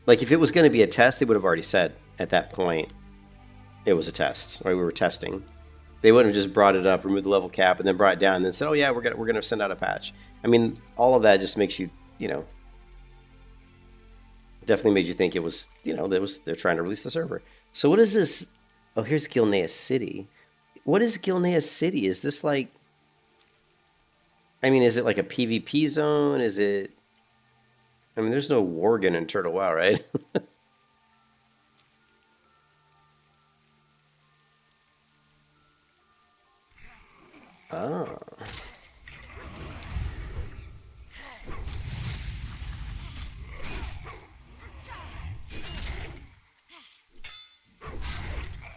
like if it was going to be a test, they would have already said at that point it was a test, or we were testing. They wouldn't have just brought it up, removed the level cap, and then brought it down, and then said, oh yeah, we're gonna send out a patch. I mean, all of that just makes you, definitely made you think it was, they're trying to release the server. So what is this? Oh, here's Gilneas City. What is Gilneas City? Is this like, I mean, is it like a PvP zone? Is it, I mean, there's no Worgen in Turtle WoW, right? Ah.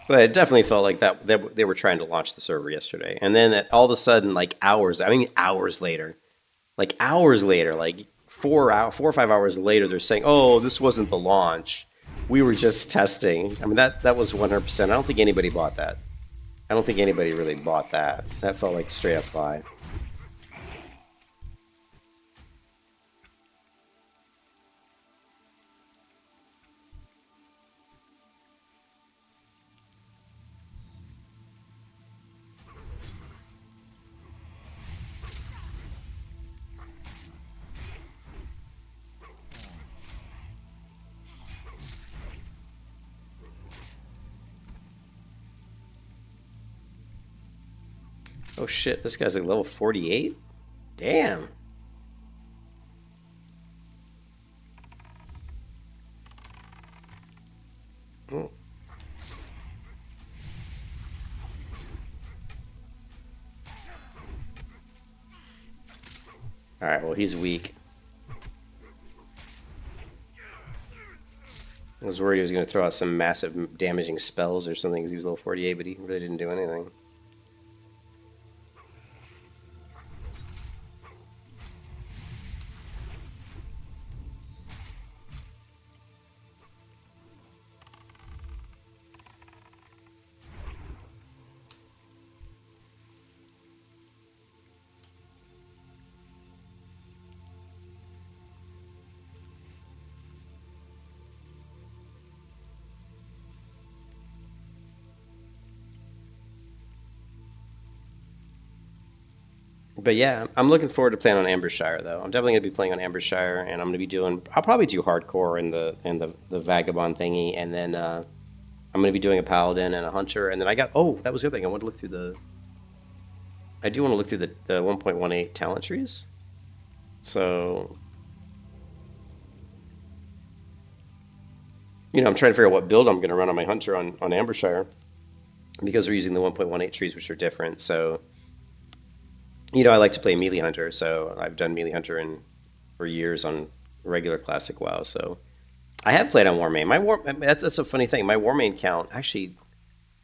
But it definitely felt like that they were trying to launch the server yesterday, and then all of a sudden, like hours later, like 4 or 5 hours later, they're saying, "Oh, this wasn't the launch. We were just testing." I mean, that was 100%. I don't think anybody bought that. I don't think anybody really bought that. That felt like straight up lie. Oh shit, this guy's like level 48? Damn. Oh. Alright, well, he's weak. I was worried he was going to throw out some massive damaging spells or something because he was level 48, but he really didn't do anything. But yeah, I'm looking forward to playing on Ambershshire though. I'm definitely gonna be playing on Ambershshire, and I'm gonna be doing. I'll probably do hardcore and the vagabond thingy, and then I'm gonna be doing a paladin and a hunter, and then I got. Oh, that was the other thing. I want to look through the. I do want to look through the 1.18 talent trees. So, I'm trying to figure out what build I'm gonna run on my hunter on Ambershire because we're using the 1.18 trees, which are different. So, I like to play melee hunter, so I've done melee hunter for years on regular classic WoW. So I have played on Warmane. That's a funny thing. My Warmane count actually,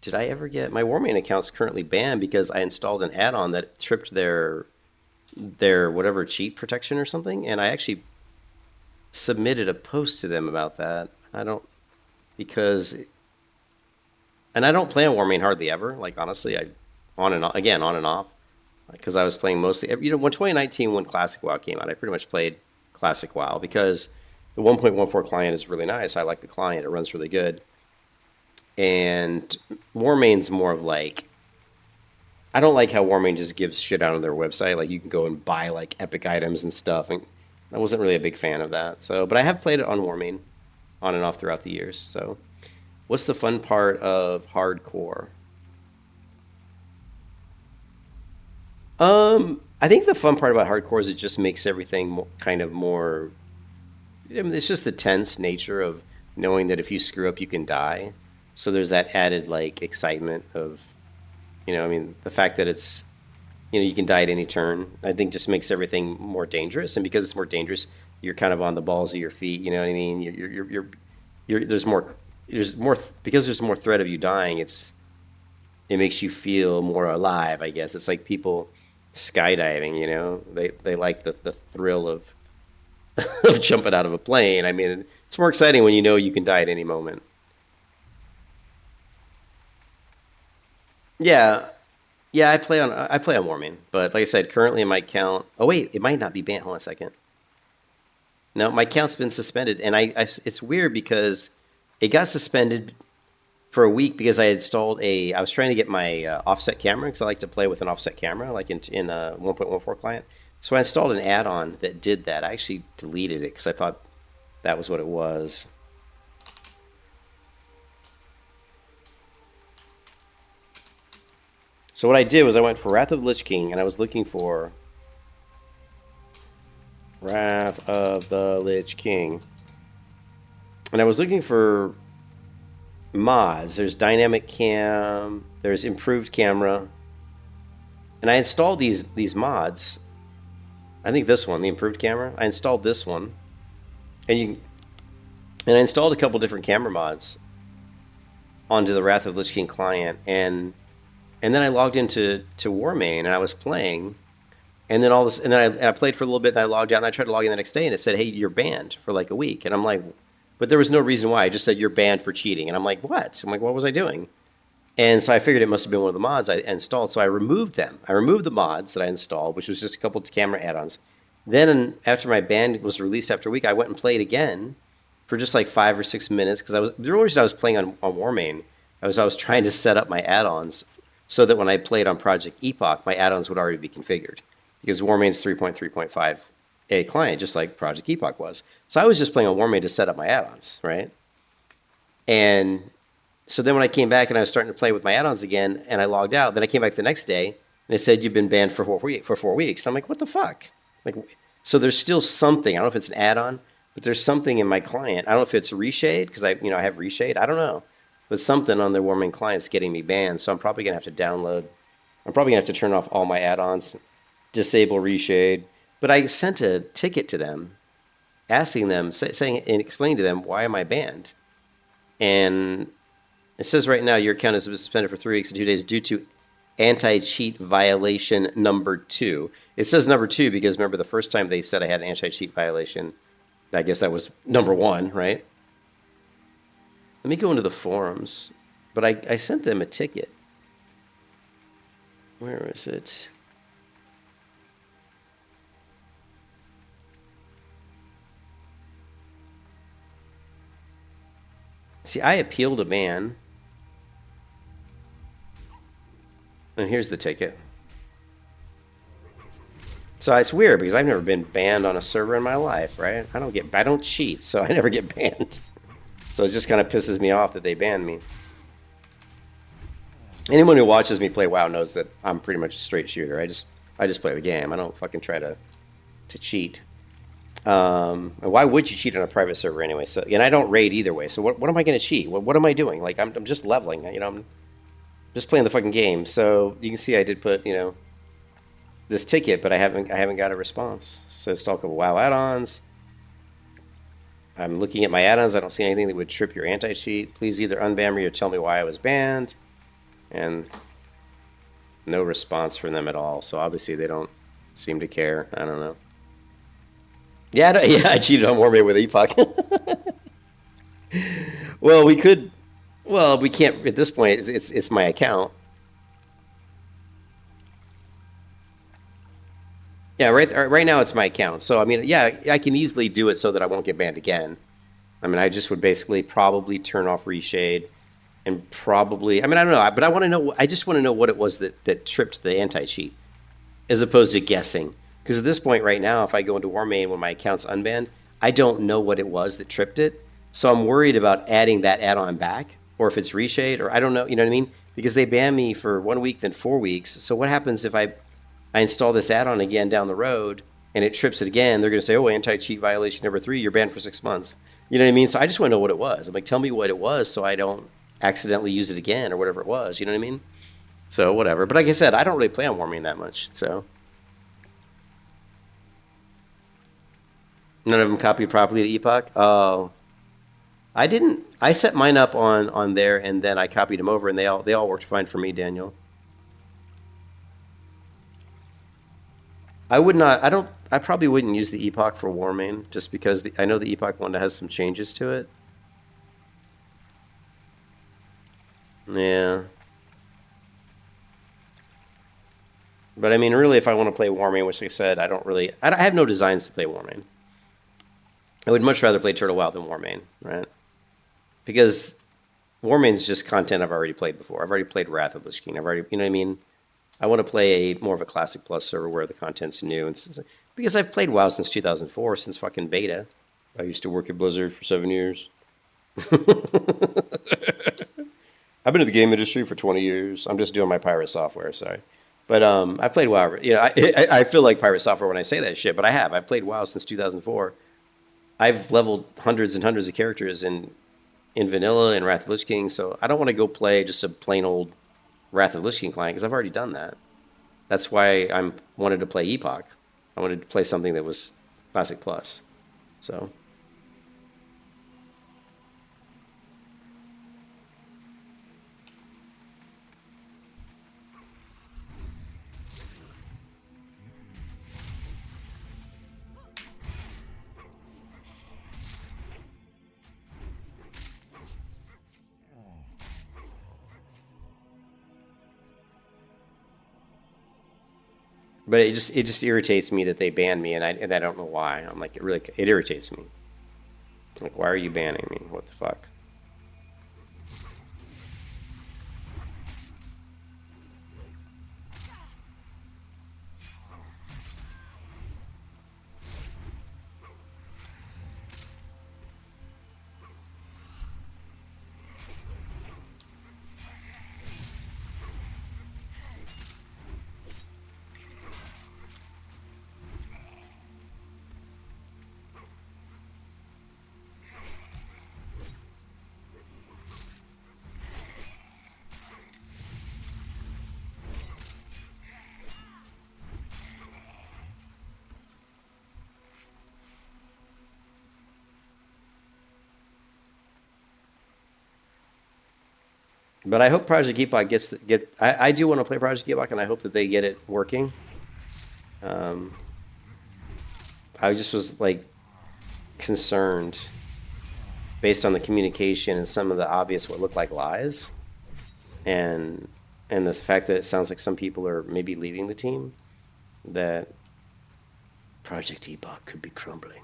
did I ever get my Warmane account's currently banned because I installed an add-on that tripped their whatever cheat protection or something, and I actually submitted a post to them about that. I don't because and I don't play on Warmane hardly ever. Like honestly, I on and off, again on and off because I was playing mostly. When 2019 when Classic WoW came out, I pretty much played Classic WoW because the 1.14 client is really nice. I like the client; it runs really good. And Warmane's more of like I don't like how Warmane just gives shit out on their website. Like you can go and buy like epic items and stuff, and I wasn't really a big fan of that. So, but I have played it on Warmane, on and off throughout the years. So, what's the fun part of hardcore? I think the fun part about hardcore is it just makes everything kind of more. I mean, it's just the tense nature of knowing that if you screw up, you can die. So there's that added like excitement of, I mean, the fact that it's, you can die at any turn. I think just makes everything more dangerous, and because it's more dangerous, you're kind of on the balls of your feet. You know what I mean? There's more because there's more threat of you dying. It makes you feel more alive. I guess it's like people skydiving. They like the thrill of of jumping out of a plane. I mean, it's more exciting when you know you can die at any moment. Yeah, yeah. I play on Warming, but like I said, currently my count. Oh wait, it might not be banned. Hold on a second. No, my count's been suspended, and it's weird because it got suspended for a week because I installed a. I was trying to get my offset camera because I like to play with an offset camera, like in a 1.14 client. So I installed an add-on that did that. I actually deleted it because I thought that was what it was. So what I did was I went for Wrath of the Lich King, and I was looking for. Wrath of the Lich King. And I was looking for mods. There's dynamic cam, there's improved camera. And I installed these mods. I think this one, the improved camera. I installed this one. And I installed a couple different camera mods onto the Wrath of the Lich King client, and then I logged into Warmane and I was playing, and then I played for a little bit and I logged out and I tried to log in the next day and it said, hey, you're banned for like a week. And I'm like, but there was no reason why. I just said you're banned for cheating. And I'm like, what? I'm like, what was I doing? And so I figured it must have been one of the mods I installed. So I removed them. I removed the mods that I installed, which was just a couple of camera add-ons. Then after my ban was released after a week, I went and played again for just like 5 or 6 minutes, because the real reason I was playing on Warmane, I was trying to set up my add-ons so that when I played on Project Epoch, my add-ons would already be configured, because Warmane's 3.3.5 a client, just like Project Epoch was. So I was just playing on Warmane to set up my add-ons, right? And so then when I came back and I was starting to play with my add-ons again, and I logged out, then I came back the next day and it said you've been banned for 4 weeks. And I'm like, what the fuck? Like, so there's still something. I don't know if it's an add-on, but there's something in my client. I don't know if it's reshade, because I have reshade. I don't know, but something on the Warmane client's getting me banned. So I'm probably gonna have to download. I'm probably gonna have to turn off all my add-ons, disable reshade. But I sent a ticket to them, asking them, saying and explaining to them why am I banned, and it says right now your account is suspended for 3 weeks and 2 days due to anti-cheat violation number 2. It says number 2 because remember the first time they said I had an anti-cheat violation, I guess that was number 1, right? Let me go into the forums. But I sent them a ticket. Where is it? See, I appealed a ban. And here's the ticket. So it's weird because I've never been banned on a server in my life, right? I don't cheat, so I never get banned. So it just kind of pisses me off that they banned me. Anyone who watches me play WoW knows that I'm pretty much a straight shooter. I just play the game. I don't fucking try to cheat. Why would you cheat on a private server anyway? So, and I don't raid either way. So what am I going to cheat? What am I doing? Like I'm just leveling. I'm just playing the fucking game. So you can see I did put this ticket, but I haven't got a response. So it's talk of WoW add-ons. I'm looking at my add-ons. I don't see anything that would trip your anti-cheat. Please either unban me or tell me why I was banned. And no response from them at all. So obviously they don't seem to care. I don't know. Yeah, I cheated on Warmane with Epoch. Well, we could. Well, we can't at this point. It's my account. Yeah, right now it's my account. So I mean, yeah, I can easily do it so that I won't get banned again. I mean, I just would basically probably turn off reshade, and probably. I mean, I don't know, but I want to know. I just want to know what it was that tripped the anti-cheat, as opposed to guessing. Because at this point right now, if I go into Warmane when my account's unbanned, I don't know what it was that tripped it. So I'm worried about adding that add-on back, or if it's reshade, or I don't know, you know what I mean? Because they banned me for 1 week, then 4 weeks. So what happens if I install this add-on again down the road, and it trips it again? They're going to say, oh, anti-cheat violation number 3, you're banned for 6 months. You know what I mean? So I just want to know what it was. I'm like, tell me what it was so I don't accidentally use it again, or whatever it was. You know what I mean? So whatever. But like I said, I don't really play on Warmane that much, so... None of them copied properly to Epoch? Oh. I didn't. I set mine up on there, and then I copied them over, and they all worked fine for me, Daniel. I would not. I probably wouldn't use the Epoch for Warmane, just because I know the Epoch one has some changes to it. Yeah. But I mean, really, if I want to play Warmane, which like I said, I have no designs to play Warmane. I would much rather play Turtle WoW than Warmane, right? Because Warmane's just content I've already played before. I've already played Wrath of the Lich King. You know what I mean? I want to play more of a Classic Plus server where the content's new. And because I've played WoW since 2004, since fucking beta. I used to work at Blizzard for 7 years. I've been in the game industry for 20 years. I'm just doing my pirate software, sorry. But I played WoW. You know, I feel like pirate software when I say that shit, but I have. I've played WoW since 2004. I've leveled hundreds and hundreds of characters in vanilla and Wrath of Lich King, so I don't want to go play just a plain old Wrath of Lich King client because I've already done that. That's why I wanted to play Epoch. I wanted to play something that was Classic Plus. So. But it just irritates me that they banned me, and I don't know why. I'm like, it irritates me. Like, why are you banning me? What the fuck? But I hope Project Epoch I do want to play Project Epoch, and I hope that they get it working. Um, I just was like concerned based on the communication and some of the obvious what looked like lies, and the fact that it sounds like some people are maybe leaving the team, that Project Epoch could be crumbling.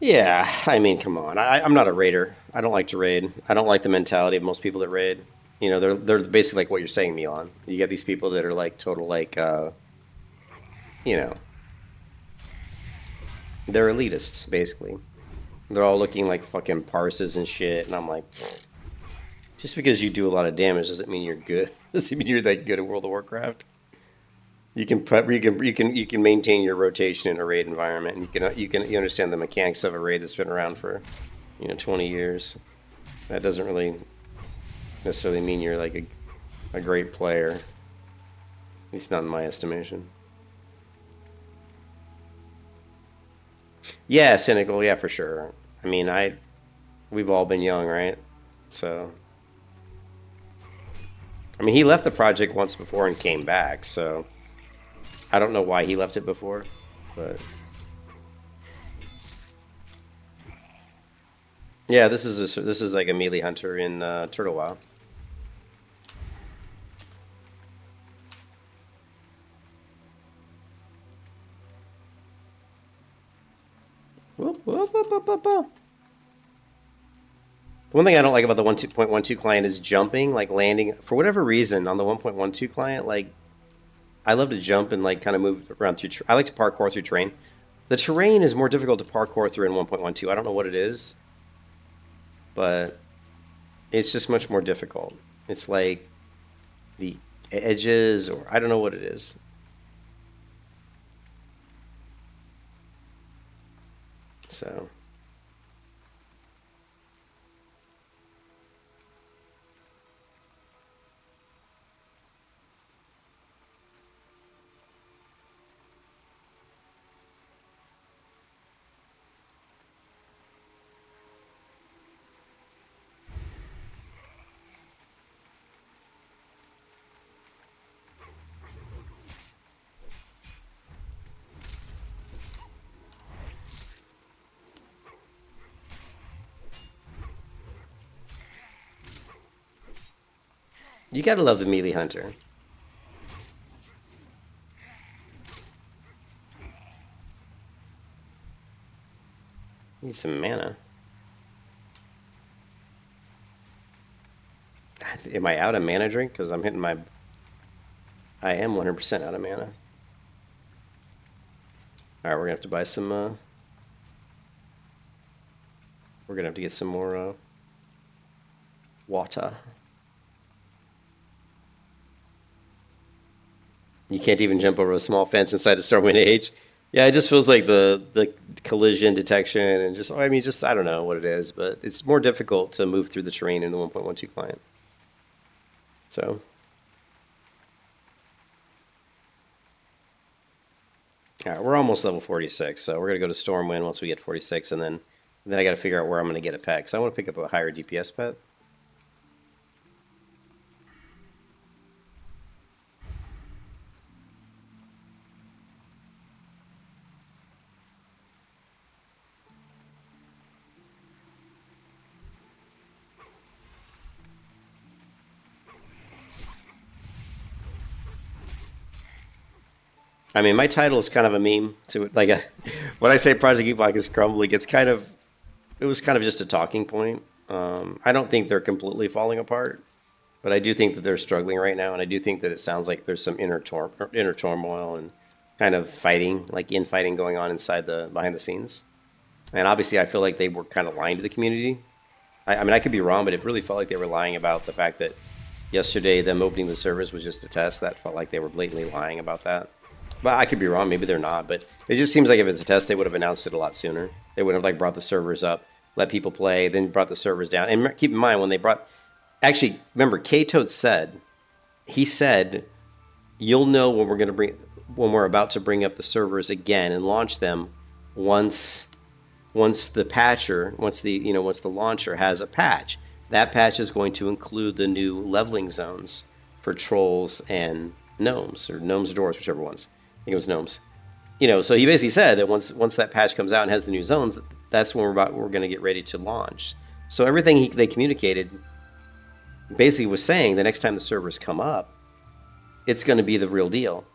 Yeah, I mean, come on. I'm not a raider. I don't like to raid. I don't like the mentality of most people that raid. You know, they're basically like what you're saying, Milan. You get these people that are like total like you know, they're elitists basically. They're all looking like fucking parses and shit, and I'm like, just because you do a lot of damage doesn't mean you're good. Doesn't mean you're that good at World of Warcraft. You can maintain your rotation in a raid environment, and you understand the mechanics of a raid that's been around for 20 years. That doesn't really necessarily mean you're like a great player, at least not in my estimation. Yeah, cynical, yeah, for sure. I mean, we've all been young, right? So, I mean, he left the project once before and came back, so I don't know why he left it before, but yeah, this is like a melee hunter in Turtle WoW. Whoop, whoop, whoop, whoop, whoop, whoop. The one thing I don't like about the 1.12 client is jumping, like landing. For whatever reason, on the 1.12 client, like I love to jump and like kind of move around through. I like to parkour through terrain. The terrain is more difficult to parkour through in 1.12. I don't know what it is, but it's just much more difficult. It's like the edges, or I don't know what it is. So. You gotta love the melee hunter. Need some mana. Am I out of mana drink? Because I'm hitting my... I am 100% out of mana. Alright, we're gonna have to buy some... We're gonna have to get some more water. You can't even jump over a small fence inside the Stormwind Age. Yeah, it just feels like the collision detection and just, I mean, just, I don't know what it is, but it's more difficult to move through the terrain in the 1.12 client. So. All right, we're almost level 46, so we're going to go to Stormwind once we get 46, and then I got to figure out where I'm going to get a pet, because I want to pick up a higher DPS pet. I mean, my title is kind of a meme to like when I say Project Epoch is crumbling, it was kind of just a talking point. I don't think they're completely falling apart, but I do think that they're struggling right now, and I do think that it sounds like there's some inner turmoil and kind of fighting, like infighting going on inside behind the scenes. And obviously, I feel like they were kind of lying to the community. I mean, I could be wrong, but it really felt like they were lying about the fact that yesterday them opening the servers was just a test. That felt like they were blatantly lying about that. But I could be wrong. Maybe they're not. But it just seems like if it's a test, they would have announced it a lot sooner. They would have like brought the servers up, let people play, then brought the servers down. And keep in mind when they brought, actually, remember K-Toad said, you'll know when we're about to bring up the servers again and launch them once the launcher has a patch. That patch is going to include the new leveling zones for trolls and gnomes, or gnomes or dwarves, whichever ones. I think it was gnomes. So he basically said that once that patch comes out and has the new zones, that's when we're going to get ready to launch. So everything they communicated basically was saying the next time the servers come up, it's going to be the real deal.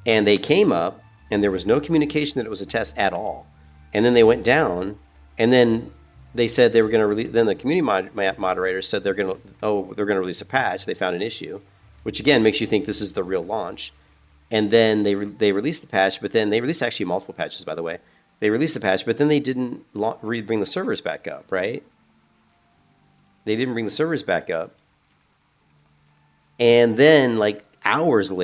And they came up, and there was no communication that it was a test at all. And then they went down, and then they said they were going to release. Then the community moderators said they're going to release a patch. They found an issue, which again makes you think this is the real launch. And then they released the patch, but then they released actually multiple patches, by the way. They released the patch, but then they didn't bring the servers back up, right? They didn't bring the servers back up. And then, like, hours and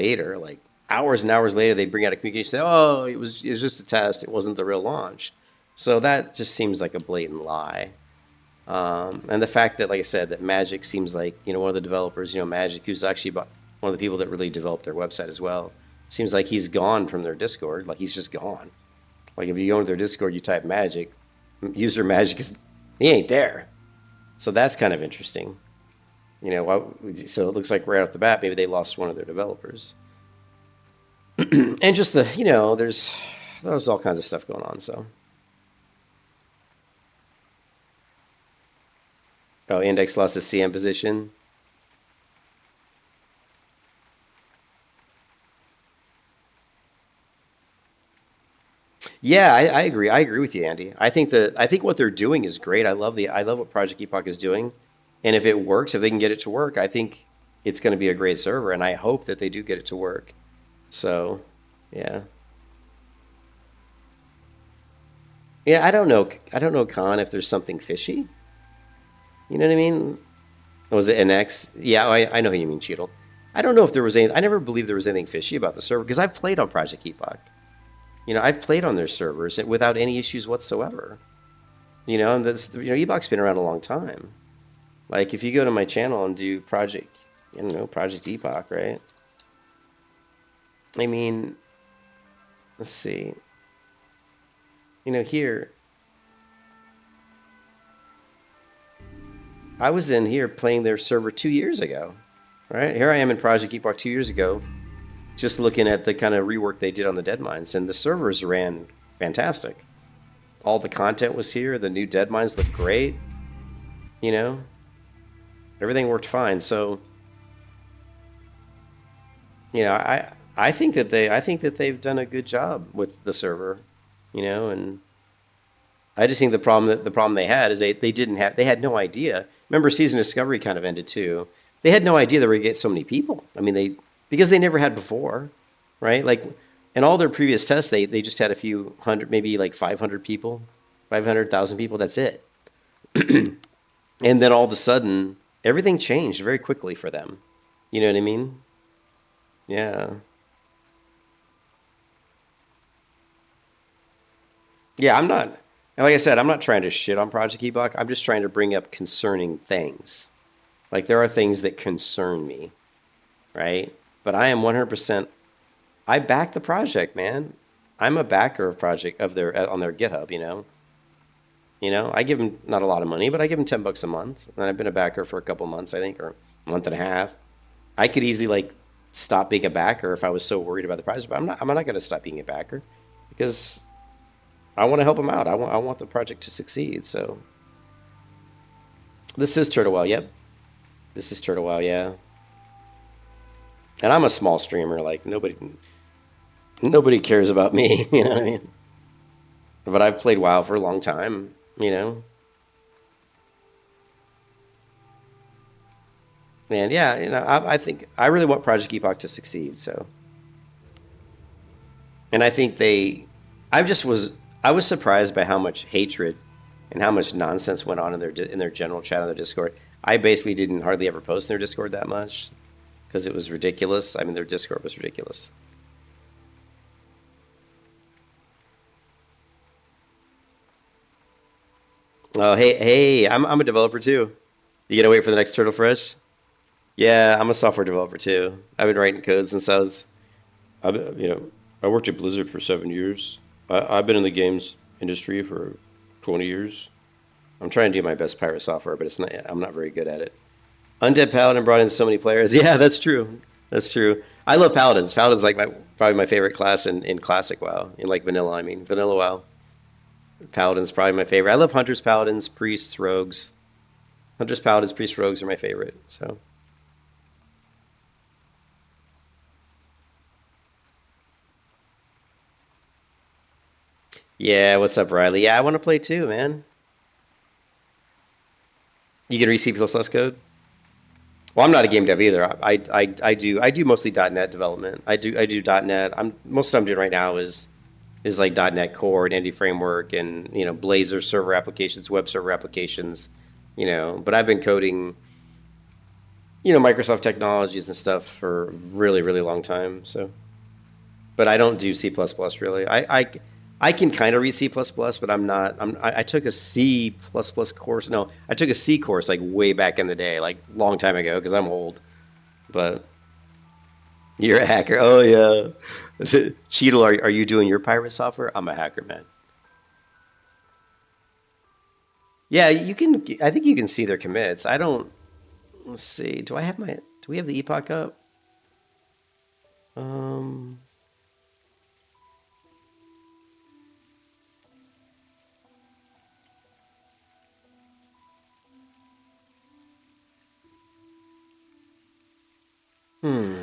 hours later, they bring out a communication, say, oh, it was just a test. It wasn't the real launch. So that just seems like a blatant lie. And the fact that, like I said, that Magic seems like, one of the developers, Magic, who's actually one of the people that really developed their website as well, seems like he's gone from their Discord. Like, he's just gone. Like, if you go into their Discord, you type Magic, user Magic, he ain't there. So that's kind of interesting. So it looks like right off the bat, maybe they lost one of their developers. And just there's all kinds of stuff going on, so. Oh, Index lost his CM position. Yeah, I agree. I agree with you, Andy. I think what they're doing is great. I love what Project Epoch is doing. And if it works, if they can get it to work, I think it's going to be a great server, and I hope that they do get it to work. So, yeah. Yeah, I don't know, Khan, if there's something fishy. You know what I mean? Was it an X? Yeah, I know who you mean, Cheadle. I don't know if there was anything. I never believed there was anything fishy about the server, because I've played on Project Epoch. I've played on their servers without any issues whatsoever. And Epoch's been around a long time. Like, if you go to my channel and do Project Epoch, right? I mean, let's see. Here, I was in here playing their server 2 years ago, right? Here I am in Project Epoch 2 years ago, just looking at the kind of rework they did on the Deadmines, and the servers ran fantastic. All the content was here. The new Deadmines looked great. Everything worked fine. So I think that they've done a good job with the server, and I just think the problem they had is they had no idea. Remember, season discovery kind of ended too. They had no idea they were going to get so many people. I mean, because they never had before, right? Like in all their previous tests, they just had a few hundred, maybe like 500 people, 500,000 people. That's it. And then all of a sudden, everything changed very quickly for them. You know what I mean? Yeah. Yeah, I'm not, and like I said, I'm not trying to shit on Project Ebok. I'm just trying to bring up concerning things. Like there are things that concern me, right? But I am 100%, I back the project, man. I'm a backer of project of their on their GitHub. I give them not a lot of money, but I give them $10 a month. And I've been a backer for a couple months, I think, or a month and a half. I could easily like stop being a backer if I was so worried about the project, but I'm not going to stop being a backer because I want to help them out. I want the project to succeed. So this is Turtle Wow. Yep. This is Turtle Wow, yeah. And I'm a small streamer, like nobody cares about me, you know what I mean? But I've played WoW for a long time. And yeah, I think I really want Project Epoch to succeed. So, and I think I was surprised by how much hatred and how much nonsense went on in their general chat on their Discord. I basically didn't hardly ever post in their Discord that much because it was ridiculous. I mean, their Discord was ridiculous. Oh, hey, I'm a developer too. You gonna wait for the next Turtle Fresh? Yeah, I'm a software developer too. I've been writing code since I worked at Blizzard for 7 years. I've been in the games industry for 20 years. I'm trying to do my best pirate software, but I'm not very good at it. Undead Paladin brought in so many players. Yeah, that's true. That's true. I love Paladins. Paladins like probably my favorite class in classic WoW. In like vanilla, I mean vanilla WoW. Paladins probably my favorite. I love Hunters, Paladins, Priests, Rogues. Hunters, Paladins, Priests, Rogues are my favorite. So yeah, what's up, Riley? Yeah, I want to play too, man. You can read C++ code? Well, I'm not a game dev either. I do mostly .NET development. I do .NET. Most of what I'm doing right now is like .NET Core and Indie Framework and Blazor server applications, web server applications. But I've been coding Microsoft technologies and stuff for a really really long time. So, but I don't do C++ really. I can kind of read C++, but I'm not. I took a C++ course. No, I took a C course like way back in the day, like long time ago, because I'm old. But you're a hacker. Oh yeah, Cheadle, are you doing your pirate software? I'm a hacker, man. Yeah, you can. I think you can see their commits. I don't. Let's see. Do we have the Epoch up? Um. Hmm.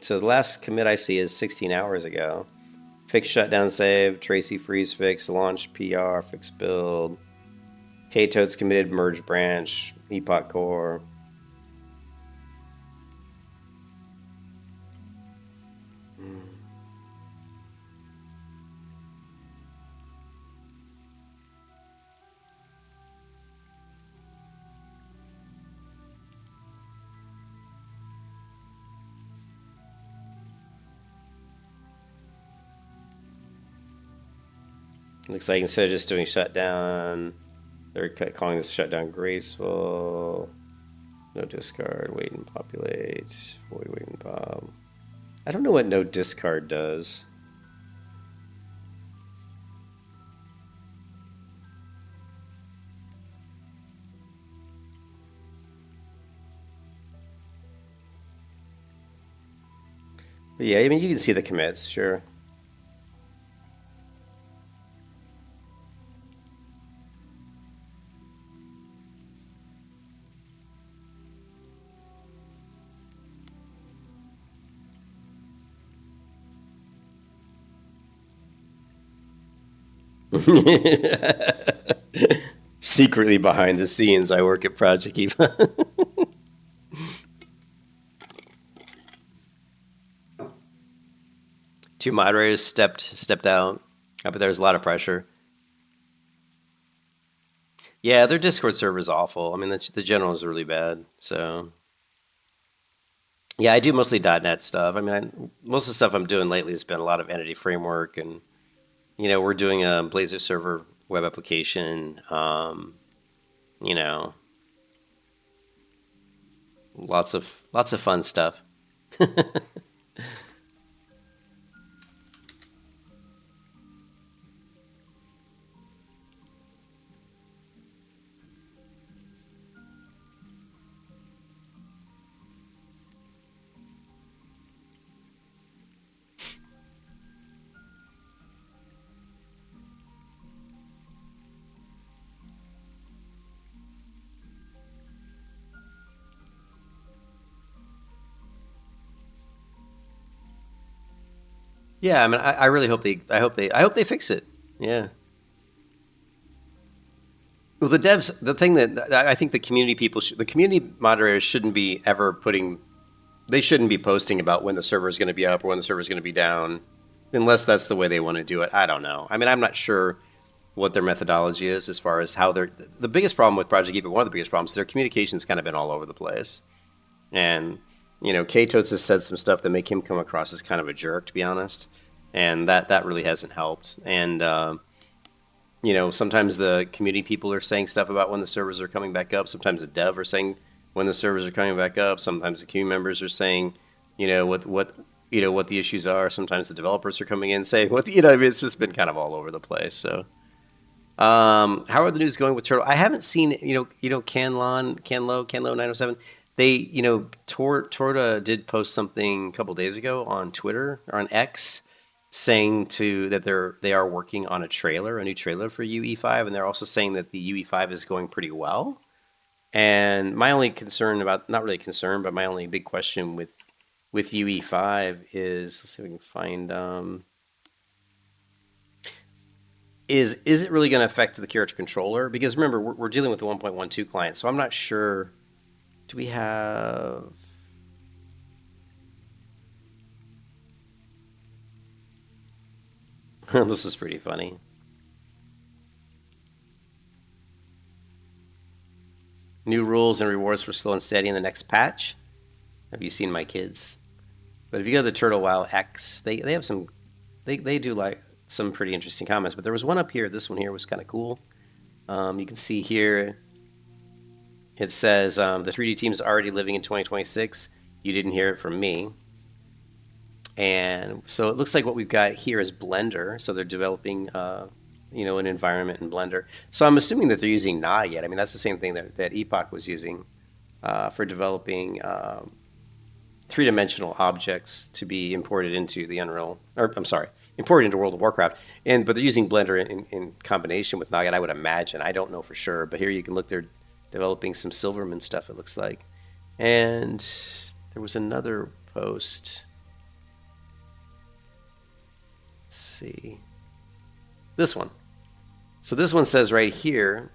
So the last commit I see is 16 hours ago. Fix shutdown save, Tracy freeze fix, launch PR, fix build. K-Toad's committed merge branch, Epoch core. Looks like instead of just doing shutdown, they're calling this shutdown graceful. No discard, wait and populate. Void wait and pop. I don't know what no discard does. Yeah, I mean, you can see the commits, sure. Secretly behind the scenes, I work at Project Eva. Two moderators stepped out, but there's a lot of pressure. Yeah, their Discord server is awful. I mean, the general is really bad. So yeah, I do mostly .NET stuff. I mean, most of the stuff I'm doing lately has been a lot of Entity Framework, and we're doing a Blazor server web application. You know, lots of fun stuff. Yeah, I mean, I really hope I hope they fix it. Yeah. Well, the devs, the thing that I think the community people, the community moderators shouldn't be ever putting, they shouldn't be posting about when the server is going to be up or when the server is going to be down, unless that's the way they want to do it. I don't know. I mean, I'm not sure what their methodology is as far as how they're. The biggest problem with Project Eva, one of the biggest problems, is their communication's kind of been all over the place, and Katos has said some stuff that make him come across as kind of a jerk, to be honest, and that really hasn't helped. And sometimes the community people are saying stuff about when the servers are coming back up. Sometimes the dev are saying when the servers are coming back up. Sometimes the community members are saying, what the issues are. Sometimes the developers are coming in saying what I mean. It's just been kind of all over the place. So, how are the news going with Turtle? I haven't seen Canlo 907. They Torta did post something a couple days ago on Twitter or on X saying that they are working on a new trailer for UE5, and they're also saying that the UE5 is going pretty well. And my only concern not really concern, but my only big question with UE5 is, let's see if we can find, is it really going to affect the character controller? Because remember, we're dealing with the 1.12 client, so I'm not sure. Do we have... This is pretty funny. New rules and rewards for slow and steady in the next patch. Have you seen my kids? But if you go to the Turtle WoW X, they have some, they do like some pretty interesting comments. But there was one up here. This one here was kind of cool. You can see here, it says the 3D team is already living in 2026. You didn't hear it from me. And so it looks like what we've got here is Blender. So they're developing, an environment in Blender. So I'm assuming that they're using Nauget. I mean, that's the same thing that Epoch was using for developing three-dimensional objects to be imported into the imported into World of Warcraft. But they're using Blender in combination with Nauget, I would imagine. I don't know for sure. But here you can look, they're developing some Silverman stuff, it looks like. And there was another post... see this one. So this one says right here,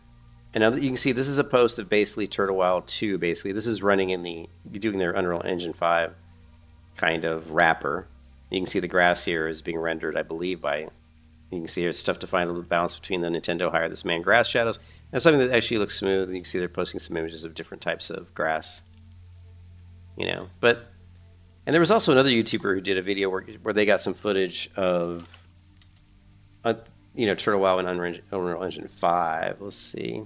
and now you can see this is a post of basically Turtle WoW 2. Basically, this is running in doing their Unreal Engine 5 kind of wrapper. You can see the grass here is being rendered, I believe, you can see here it's tough to find a balance between the Nintendo Hire This Man grass shadows and something that actually looks smooth. You can see they're posting some images of different types of grass. And there was also another YouTuber who did a video where they got some footage of, Turtle WoW and Unreal Engine 5. Let's see.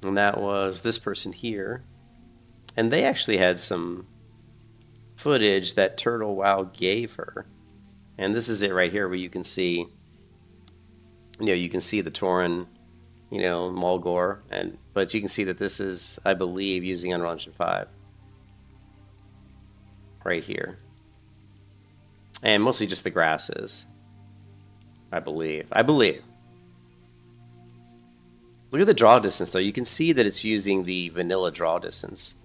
And that was this person here. And they actually had some footage that Turtle WoW gave her. And this is it right here where you can see, you can see the Tauren, Mulgore, but you can see that this is, I believe, using Unreal Engine 5. right here. And mostly just the grasses, I believe. Look at the draw distance, though. You can see that it's using the vanilla draw distance.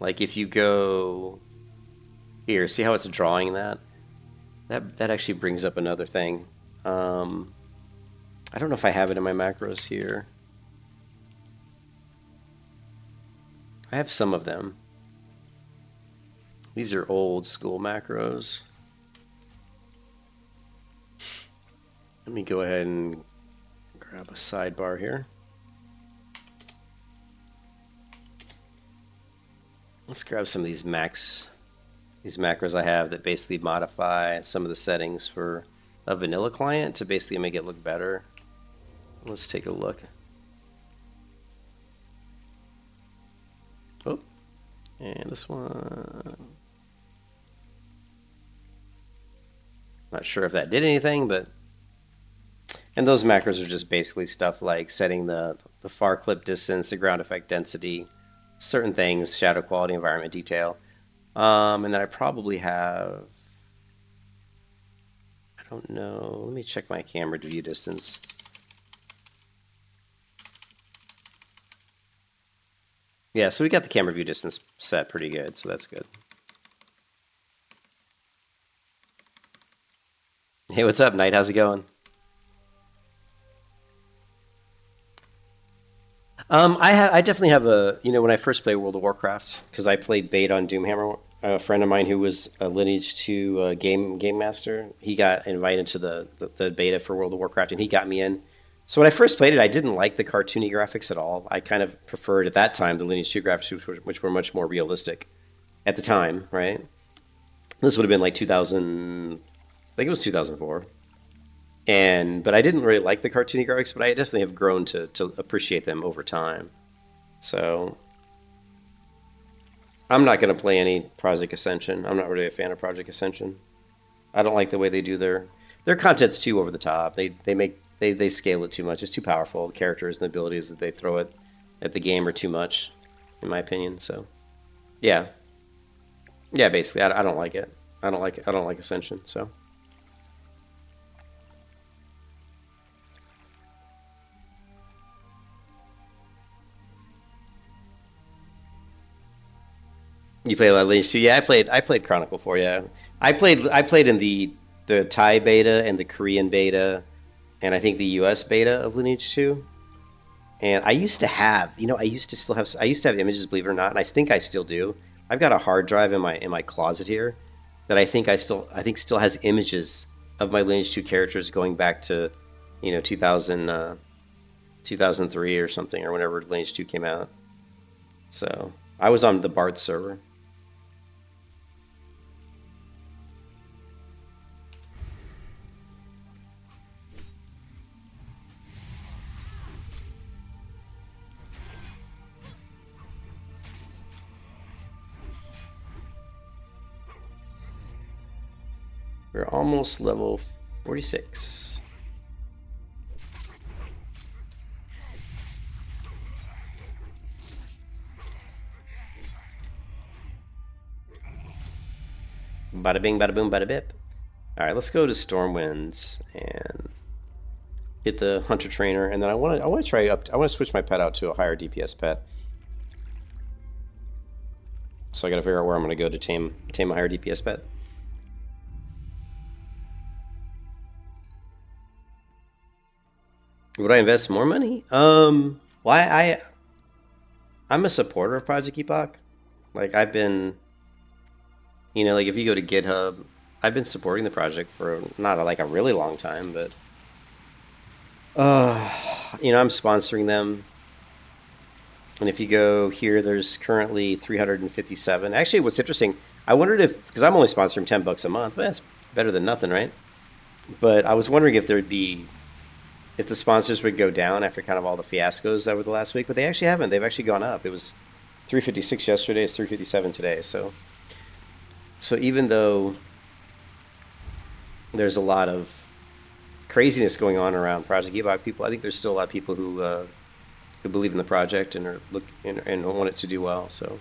Like if you go here, see how it's drawing that? That actually brings up another thing. I don't know if I have it in my macros here. I have some of them. These are old school macros. Let me go ahead and grab a sidebar here. Let's grab some of these macros I have that basically modify some of the settings for a vanilla client to basically make it look better. Let's take a look. Oh, and this one. Not sure if that did anything, but... And those macros are just basically stuff like setting the far clip distance, the ground effect density, certain things, shadow quality, environment detail. And then I probably have... I don't know. Let me check my camera view distance. Yeah, so we got the camera view distance set pretty good, so that's good. Hey, what's up, Knight? How's it going? I definitely have a, when I first played World of Warcraft, because I played beta on Doomhammer, a friend of mine who was a Lineage 2 game master, he got invited to the beta for World of Warcraft, and he got me in. So when I first played it, I didn't like the cartoony graphics at all. I kind of preferred, at that time, the Lineage 2 graphics, which were much more realistic at the time, right? This would have been like 2000, I think it was 2004. But I didn't really like the cartoony graphics, but I definitely have grown to appreciate them over time. So I'm not going to play any Project Ascension. I'm not really a fan of Project Ascension. I don't like the way they do their content's too over the top. They scale it too much. It's too powerful. The characters and the abilities that they throw at the game are too much, in my opinion. So yeah, basically I don't like it. I don't like Ascension. So. You play a lot of Lineage 2? Yeah, I played Chronicle 4, yeah. I played in the Thai beta and the Korean beta and I think the US beta of Lineage 2. And I used to have, I used to have images, believe it or not, and I think I still do. I've got a hard drive in my closet here that I think still has images of my Lineage 2 characters going back to, 2003 or something, or whenever Lineage 2 came out. So I was on the Bard server. We're almost level 46. Bada bing, bada boom, bada bip. All right, let's go to Stormwind and get the Hunter Trainer, and then I want to switch my pet out to a higher DPS pet. So I got to figure out where I'm going to go to tame a higher DPS pet. Would I invest more money? Well, I'm a supporter of Project Epoch. Like I've been, like if you go to GitHub, I've been supporting the project for not like a really long time, but I'm sponsoring them. And if you go here, there's currently 357. Actually, what's interesting, I wondered because I'm only sponsoring $10 a month, but that's better than nothing, right? But I was wondering if the sponsors would go down after kind of all the fiascos over the last week, but they actually haven't. They've actually gone up. It was 356 yesterday, it's 357 today. So even though there's a lot of craziness going on around Project Epoch people, I think there's still a lot of people who believe in the project and and want it to do well. So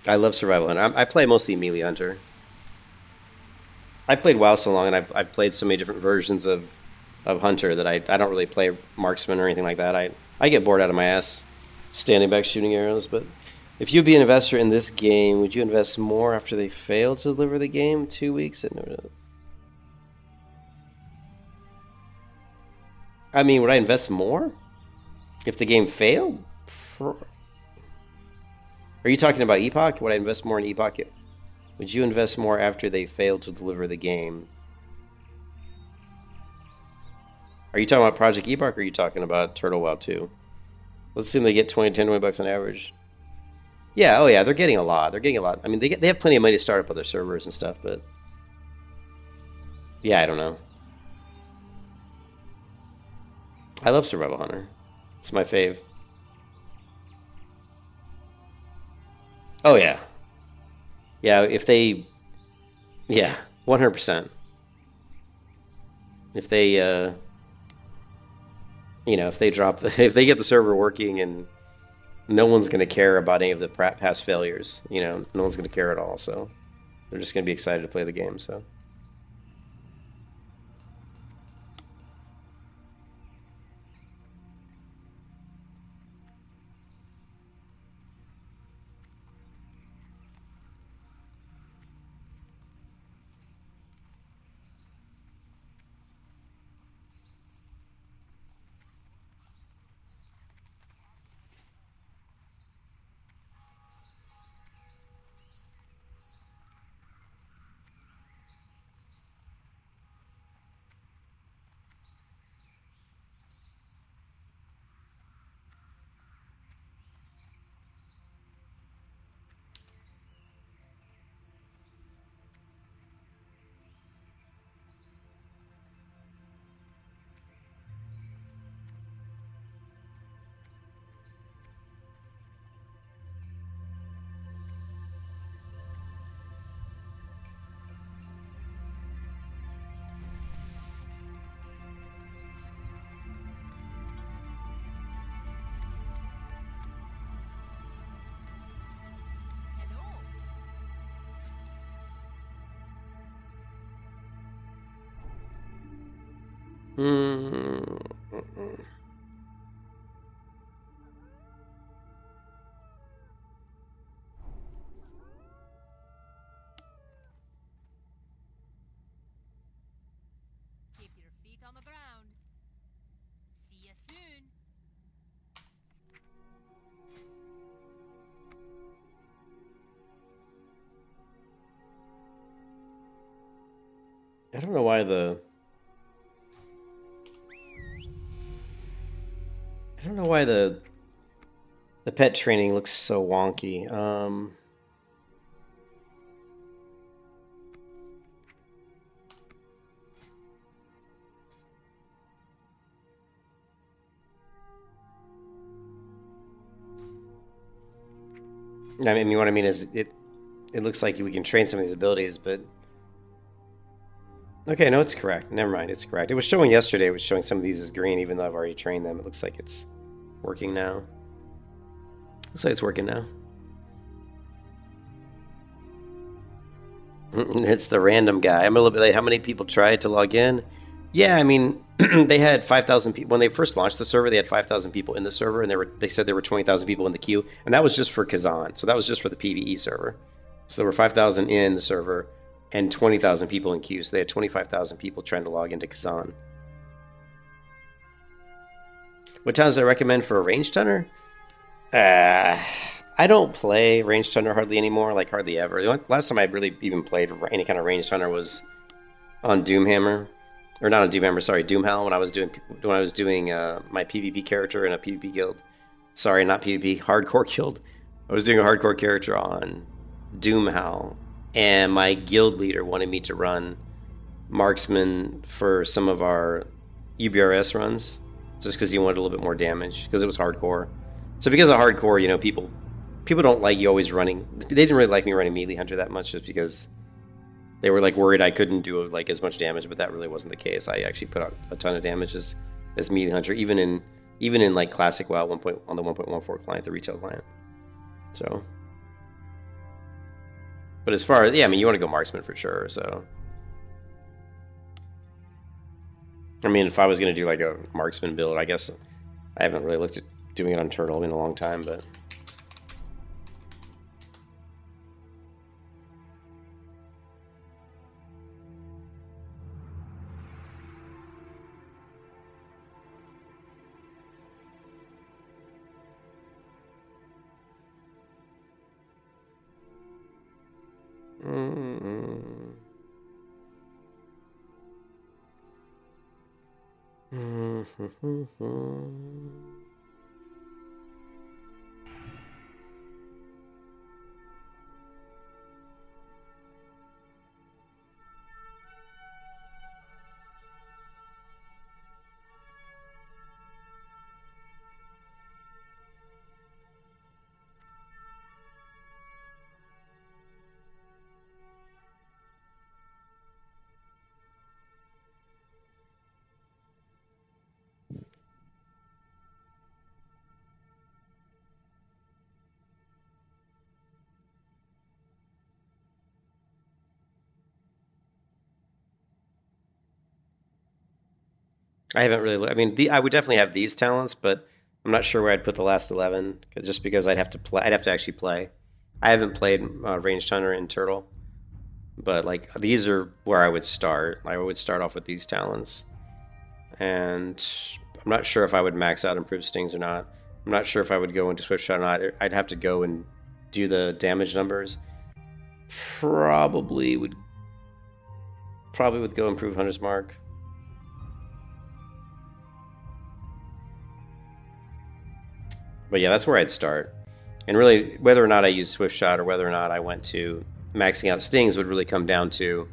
I love Survival Hunter. I play mostly Melee Hunter. I played WoW so long, and I've played so many different versions of Hunter that I don't really play Marksman or anything like that. I get bored out of my ass standing back shooting arrows. But if you'd be an investor in this game, would you invest more after they fail to deliver the game 2 weeks? I mean, would I invest more if the game failed? Are you talking about Epoch? Would I invest more in Epoch? Would you invest more after they failed to deliver the game? Are you talking about Project Epoch or are you talking about Turtle WoW 2? Let's assume they get 20 bucks on average. Yeah, oh yeah, they're getting a lot. They're getting a lot. I mean, they have plenty of money to start up other servers and stuff, but yeah, I don't know. I love Survival Hunter. It's my fave. Oh yeah. Yeah, if they... Yeah, 100%. If they, you know, if they drop the... If they get the server working and no one's going to care about any of the past failures, you know, no one's going to care at all, so they're just going to be excited to play the game, so... Hmm. Keep your feet on the ground. See you soon. I don't know why the... I don't know why the pet training looks so wonky. I mean, what I mean is it looks like we can train some of these abilities, but okay, no, it's correct. Never mind, it's correct. It was showing yesterday. It was showing some of these as green, even though I've already trained them. It looks like it's working now. Looks like it's working now. It's the random guy. I'm a little bit late. How many people tried to log in? Yeah, I mean, they had 5,000 people when they first launched the server. They had 5,000 people in the server, and they said there were 20,000 people in the queue, and that was just for Kazan. So that was just for the PvE server. So there were 5,000 in the server and 20,000 people in queue. So they had 25,000 people trying to log into Kazan. What towns do I recommend for a ranged hunter? I don't play ranged hunter hardly anymore, like hardly ever. The last time I really even played any kind of ranged hunter was on Doomhammer. Or not on Doomhammer, sorry, Doomhell, when I was doing my PvP character in a PvP guild. Sorry, not PvP, hardcore guild. I was doing a hardcore character on Doomhell, and my guild leader wanted me to run marksman for some of our UBRS runs, just because he wanted a little bit more damage, because it was hardcore. So because of hardcore, you know, people don't like you always running. They didn't really like me running melee hunter that much, just because they were like worried I couldn't do like as much damage, but that really wasn't the case. I actually put out a ton of damages as melee hunter, even in like classic WoW on the 1.14 client, the retail client. So, but as far as yeah, I mean, you want to go marksman for sure. So, I mean, if I was gonna do like a marksman build, I guess I haven't really looked at doing it on Turtle in a long time, but. I haven't really. I mean, I would definitely have these talents, but I'm not sure where I'd put the last 11, just because I'd have to play. I'd have to actually play. I haven't played ranged hunter and turtle, but like these are where I would start. I would start off with these talents, and I'm not sure if I would max out improved stings or not. I'm not sure if I would go into swift shot or not. I'd have to go and do the damage numbers. Probably would go improve hunter's mark. But yeah, that's where I'd start. And really, whether or not I use swift shot or whether or not I went to maxing out stings would really come down to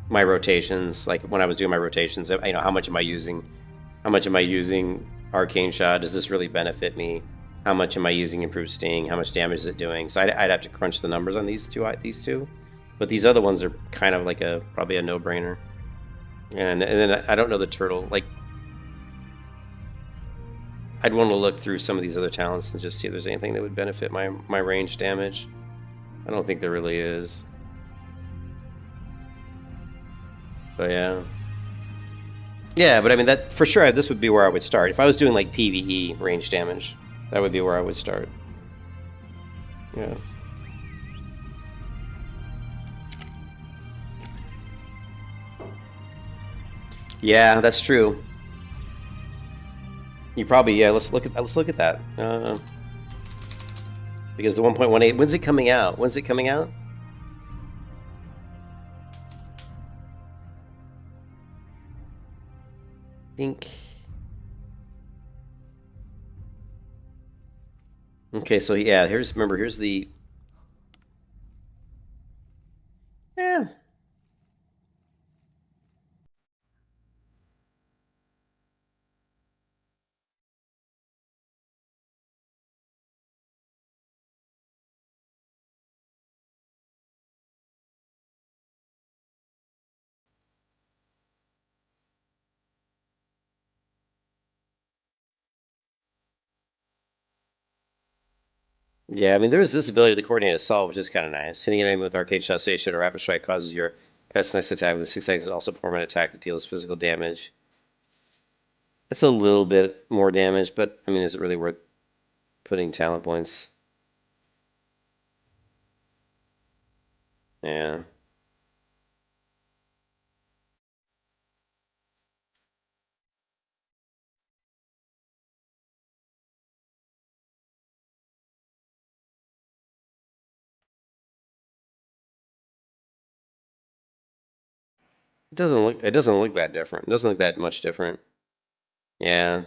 my rotations. Like when I was doing my rotations, how much am I using? How much am I using arcane shot? Does this really benefit me? How much am I using improved sting? How much damage is it doing? So I'd have to crunch the numbers on these two. But these other ones are kind of like probably a no-brainer. And then I don't know the turtle. Like, I'd want to look through some of these other talents and just see if there's anything that would benefit my range damage. I don't think there really is. But yeah. Yeah, but I mean, that for sure, this would be where I would start. If I was doing like PvE range damage, that would be where I would start. Yeah. Yeah, that's true. You probably let's look at that. Because the 1.18, when's it coming out? When's it coming out? I think. Okay, so yeah, here's the. Yeah. Yeah, I mean, there is this ability to coordinate assault, which is kind of nice. Hitting an enemy with arcade shot station or rapid strike causes your pet's next attack with a 6 seconds also perform an attack that deals physical damage. That's a little bit more damage, but I mean, is it really worth putting talent points? Yeah. It doesn't look that different. It doesn't look that much different. Yeah.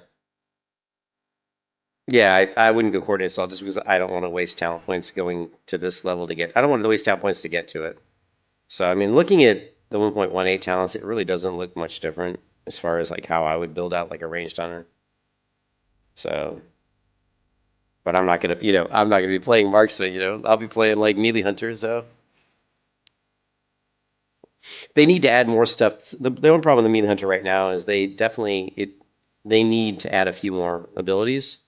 Yeah, I wouldn't go coordinate assault just because I don't want to waste talent points going to this level to get. I don't want to waste talent points to get to it. So I mean, looking at the 1.18 talents, it really doesn't look much different as far as like how I would build out like a ranged hunter. So, but I'm not gonna be playing marksman. I'll be playing like melee hunter. So they need to add more stuff. The one problem with the melee hunter right now is they definitely they need to add a few more abilities.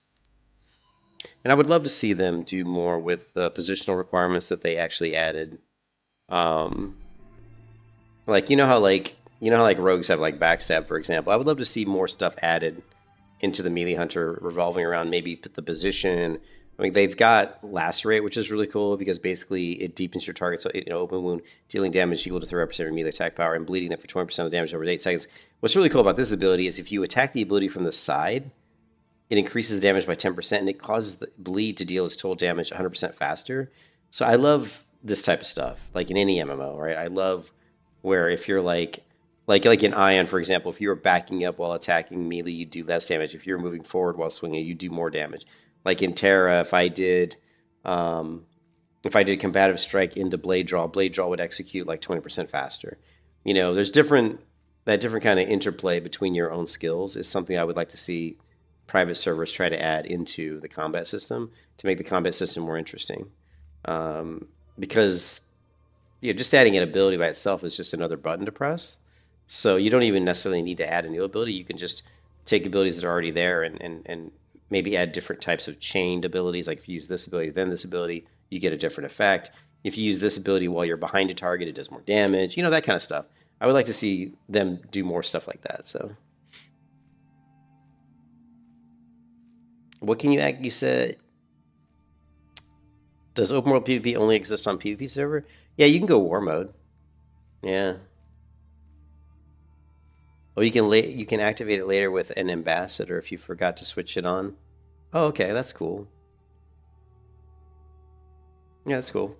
And I would love to see them do more with the positional requirements that they actually added. Um, like you know how like rogues have like backstab, for example. I would love to see more stuff added into the melee hunter revolving around maybe the position. I mean, they've got lacerate, which is really cool because basically it deepens your target. So, open wound, dealing damage equal to 30% of melee attack power, and bleeding that for 20% of the damage over 8 seconds. What's really cool about this ability is if you attack the ability from the side, it increases damage by 10%, and it causes the bleed to deal its total damage 100% faster. So I love this type of stuff, like in any MMO, right? I love where if you're like in Ion, for example, if you were backing up while attacking melee, you do less damage. If you're moving forward while swinging, you do more damage. Like in Terra, if I did combative strike into blade draw would execute like 20% faster. There's different kind of interplay between your own skills is something I would like to see private servers try to add into the combat system to make the combat system more interesting. Because just adding an ability by itself is just another button to press. So you don't even necessarily need to add a new ability. You can just take abilities that are already there and maybe add different types of chained abilities. Like if you use this ability, then this ability, you get a different effect. If you use this ability while you're behind a target, it does more damage. That kind of stuff. I would like to see them do more stuff like that. So, what can you add? You said, does open world PvP only exist on PvP server? Yeah, you can go war mode. Yeah. Oh, you can activate it later with an ambassador if you forgot to switch it on. Oh, okay, that's cool. Yeah, that's cool.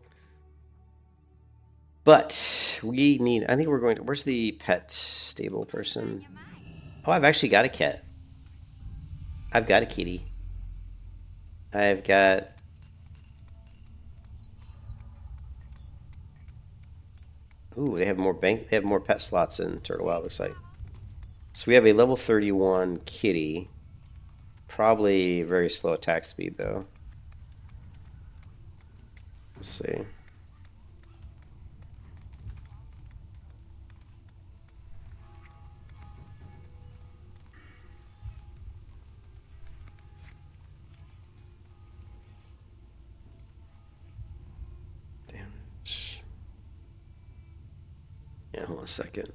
But we need. I think we're going to. Where's the pet stable person? Oh, I've actually got a cat. I've got a kitty. I've got. Ooh, they have more bank. They have more pet slots in Turtle Wow. Looks like. So we have a level 31 kitty. Probably very slow attack speed though. Let's see. Damage. Yeah, hold on a second.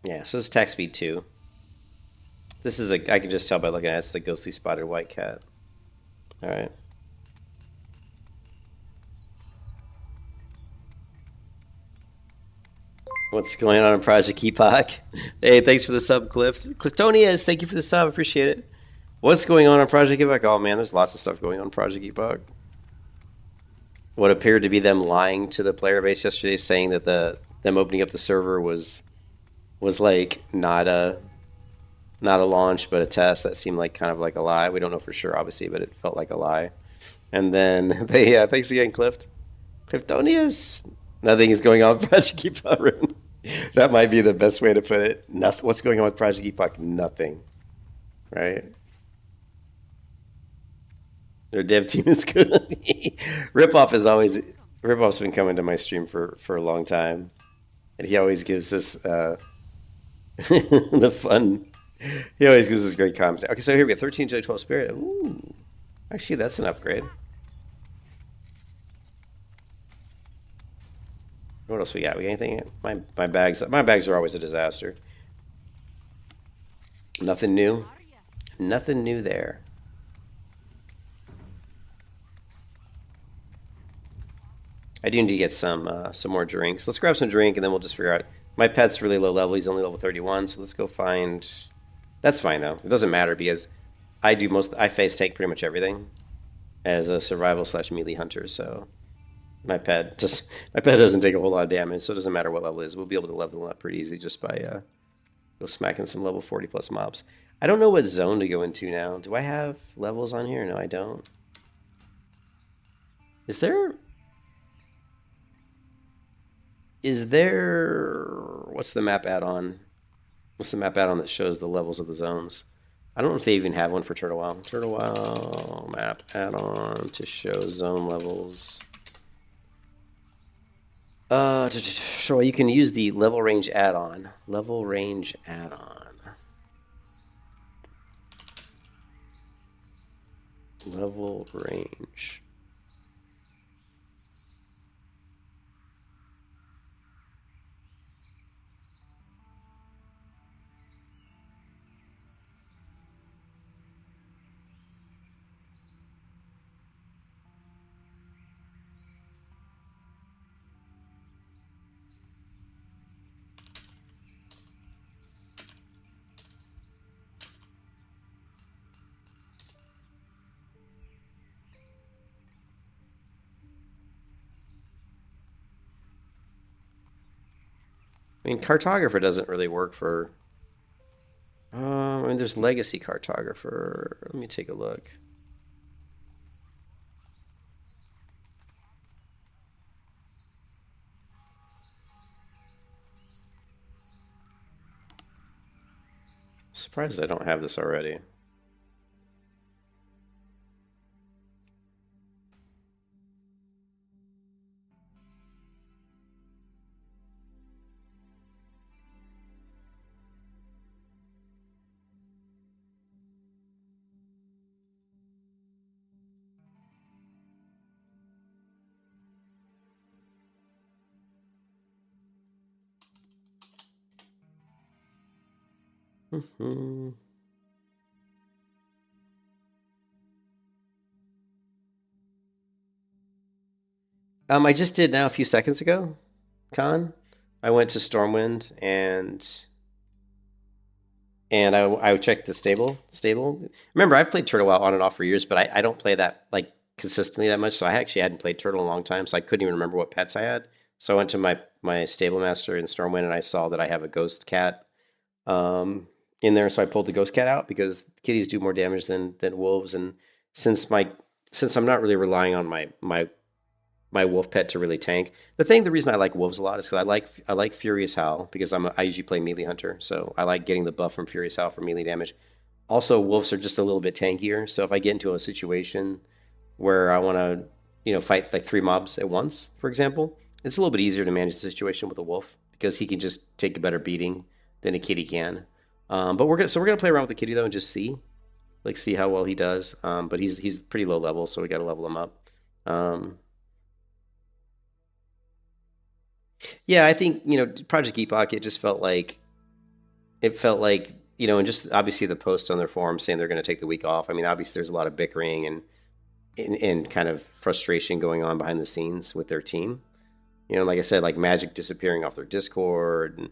Yeah, so this is attack speed 2. This is I can just tell by looking at it, it's the ghostly spotted white cat. Alright. What's going on in Project Epoch? Hey, thanks for the sub, Cliftonius, thank you for the sub, appreciate it. What's going on in Project Epoch? Oh man, there's lots of stuff going on in Project Epoch. What appeared to be them lying to the player base yesterday, saying that them opening up the server was like not a launch but a test. That seemed like kind of like a lie. We don't know for sure, obviously, but it felt like a lie. And then they thanks again, Cliftonius. Nothing is going on with Project Epoch. That might be the best way to put it. Nothing. What's going on with Project Epoch? Nothing. Right? Their dev team is good. Ripoff's been coming to my stream for a long time, and he always gives us the fun. He always gives us great comments. Okay, so here we got 13 Joy 12 Spirit. Ooh, actually, that's an upgrade. What else we got? We got anything? My bags are always a disaster. Nothing new. Nothing new there. I do need to get some more drinks. Let's grab some drink and then we'll just figure out. My pet's really low level. He's only level 31, so let's go find. That's fine though. It doesn't matter because I face tank pretty much everything as a survival / melee hunter. So my pet doesn't take a whole lot of damage, so it doesn't matter what level it is. We'll be able to level him up pretty easy just by go smacking some level 40 plus mobs. I don't know what zone to go into now. Do I have levels on here? No, I don't. Is there? What's the map add-on? What's the map add-on that shows the levels of the zones? I don't know if they even have one for Turtle WoW. Turtle WoW map add-on to show zone levels. So you can use the level range add-on. Level range add-on. Level range. I mean, cartographer doesn't really work for. I mean, there's legacy cartographer. Let me take a look. I'm surprised I don't have this already. I just did now a few seconds ago, Con. I went to Stormwind and I checked the stable. Remember, I've played Turtle WoW on and off for years, but I don't play that like consistently that much. So I actually hadn't played Turtle in a long time, so I couldn't even remember what pets I had. So I went to my stable master in Stormwind and I saw that I have a ghost cat in there. So I pulled the ghost cat out because kitties do more damage than wolves. And since I'm not really relying on my wolf pet to really tank. The reason I like wolves a lot is because I like Furious Howl because I usually play melee hunter, so I like getting the buff from Furious Howl for melee damage. Also, wolves are just a little bit tankier, so if I get into a situation where I want to, fight like 3 mobs at once, for example, it's a little bit easier to manage the situation with a wolf because he can just take a better beating than a kitty can. But we're gonna play around with the kitty though and just see how well he does. But he's pretty low level, so we got to level him up. Yeah, I think, Project Epoch, it just felt like, and just obviously the post on their forum saying they're going to take the week off. I mean, obviously there's a lot of bickering and kind of frustration going on behind the scenes with their team. Like I said, like Magic disappearing off their Discord and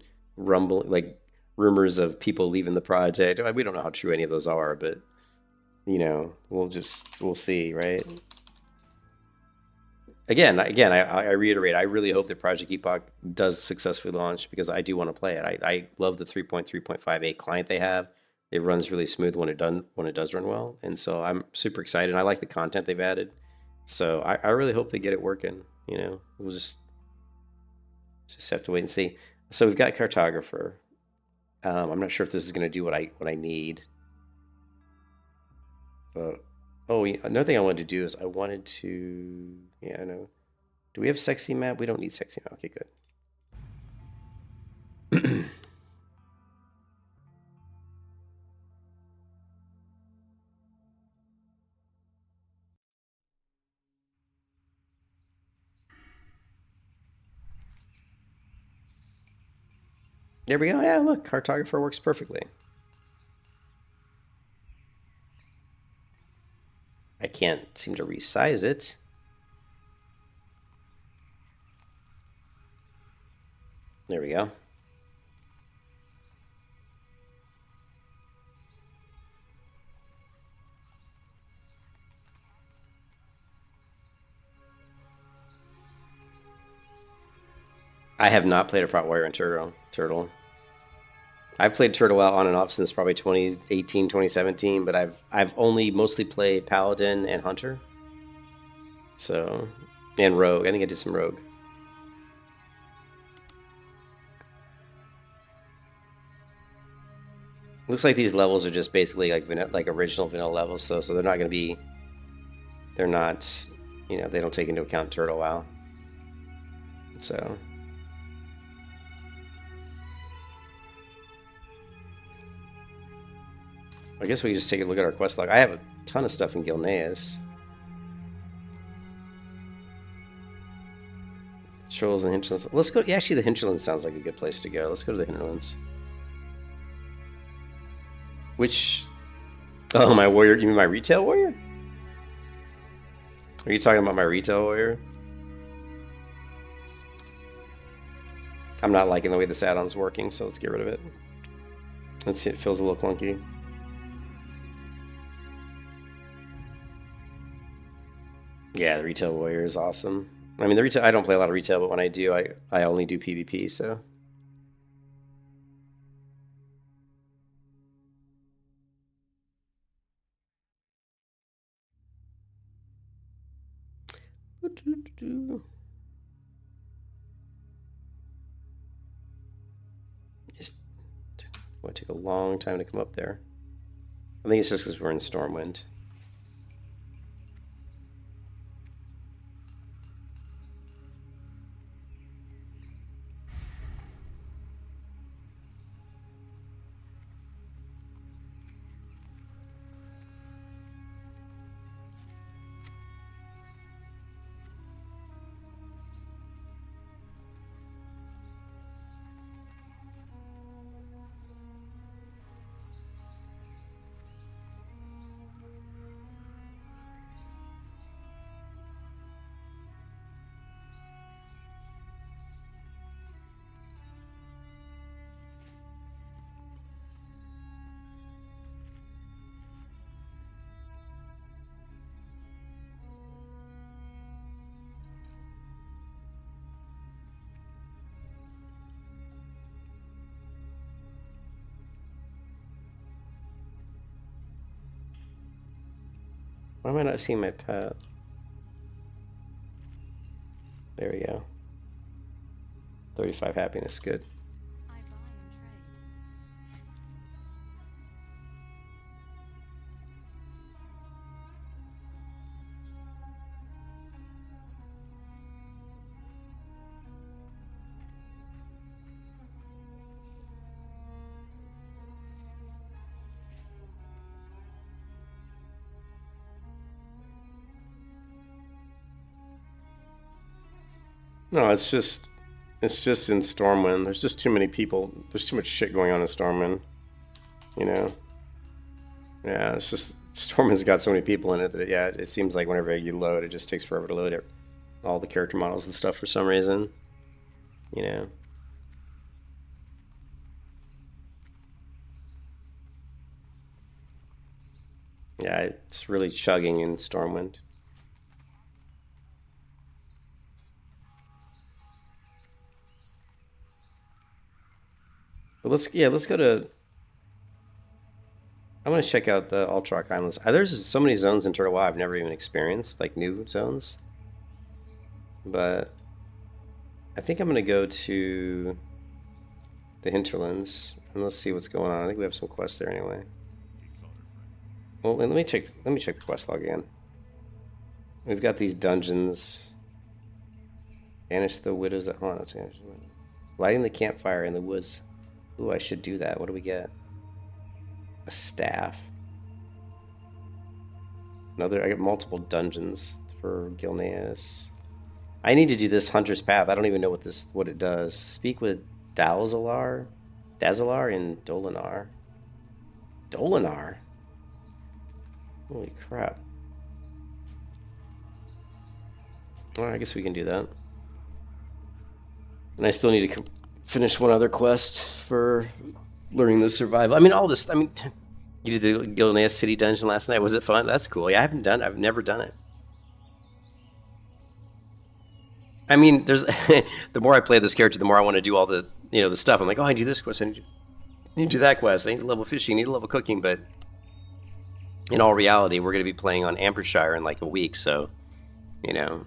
like rumors of people leaving the project. We don't know how true any of those are, but, we'll see, right? Again, I reiterate, I really hope that Project Epoch does successfully launch because I do want to play it. I love the 3.3.58 client they have. It runs really smooth when it does run well, and so I'm super excited. I like the content they've added, so I really hope they get it working. We'll just have to wait and see. So we've got cartographer. I'm not sure if this is going to do what I need. Oh, another thing I wanted to do is I wanted to. Yeah, I know. Do we have sexy map? We don't need sexy map. Okay, good. There we go. Yeah, look, cartographer works perfectly. I can't seem to resize it. There we go. I have not played a Prot Warrior in Turtle. I've played Turtle out on and off since probably 2018, 2017, but I've only mostly played Paladin and Hunter. So, and Rogue. I think I did some Rogue. Looks like these levels are just basically like original vanilla levels, so they're not going to be. They're not, you know, they don't take into account Turtle WoW. So. I guess we can just take a look at our quest log. I have a ton of stuff in Gilneas. Trolls and hinterlands. Let's go. Yeah, actually, the hinterlands sounds like a good place to go. Let's go to the hinterlands. Which? Oh, my warrior. You mean my retail warrior? Are you talking about my retail warrior? I'm not liking the way this add-on's working, so let's get rid of it. Let's see. It feels a little clunky. Yeah, the retail warrior is awesome. I mean, the retail. I don't play a lot of retail, but when I do, I only do PvP. So. Just would take a long time to come up there. I think it's just because we're in Stormwind. Why am I not seeing my pet? There we go. 35 happiness, good. I buy and No, it's just in Stormwind. There's just too many people. There's too much shit going on in Stormwind. You know. Yeah, it's just Stormwind's got so many people in it that it seems like whenever you load, it just takes forever to load it. All the character models and stuff for some reason. You know. Yeah, it's really chugging in Stormwind. But let's go to. I want to check out the Ultrock Islands. There's so many zones in Turtle WoW I've never even experienced, like new zones. But I think I'm gonna go to the hinterlands and let's see what's going on. I think we have some quests there anyway. Well, let me check the quest log again. We've got these dungeons. Banish the widows that haunt. Lighting the campfire in the woods. Ooh, I should do that. What do we get? A staff. I got multiple dungeons for Gilneas. I need to do this Hunter's Path. I don't even know what it does. Speak with Dazalar and Dolinar. Dolinar? Holy crap. Well, I guess we can do that. And I still need to finish one other quest for learning the survival. I mean, all this. I mean, you did the Gilneas City Dungeon last night. Was it fun? That's cool. Yeah, I've never done it. I mean, there's the more I play this character, the more I want to do all the the stuff. I'm like, oh, I do this quest. I need to do that quest. I need to level fishing. I need to level cooking. But in all reality, we're going to be playing on Ambershshire in like a week. So,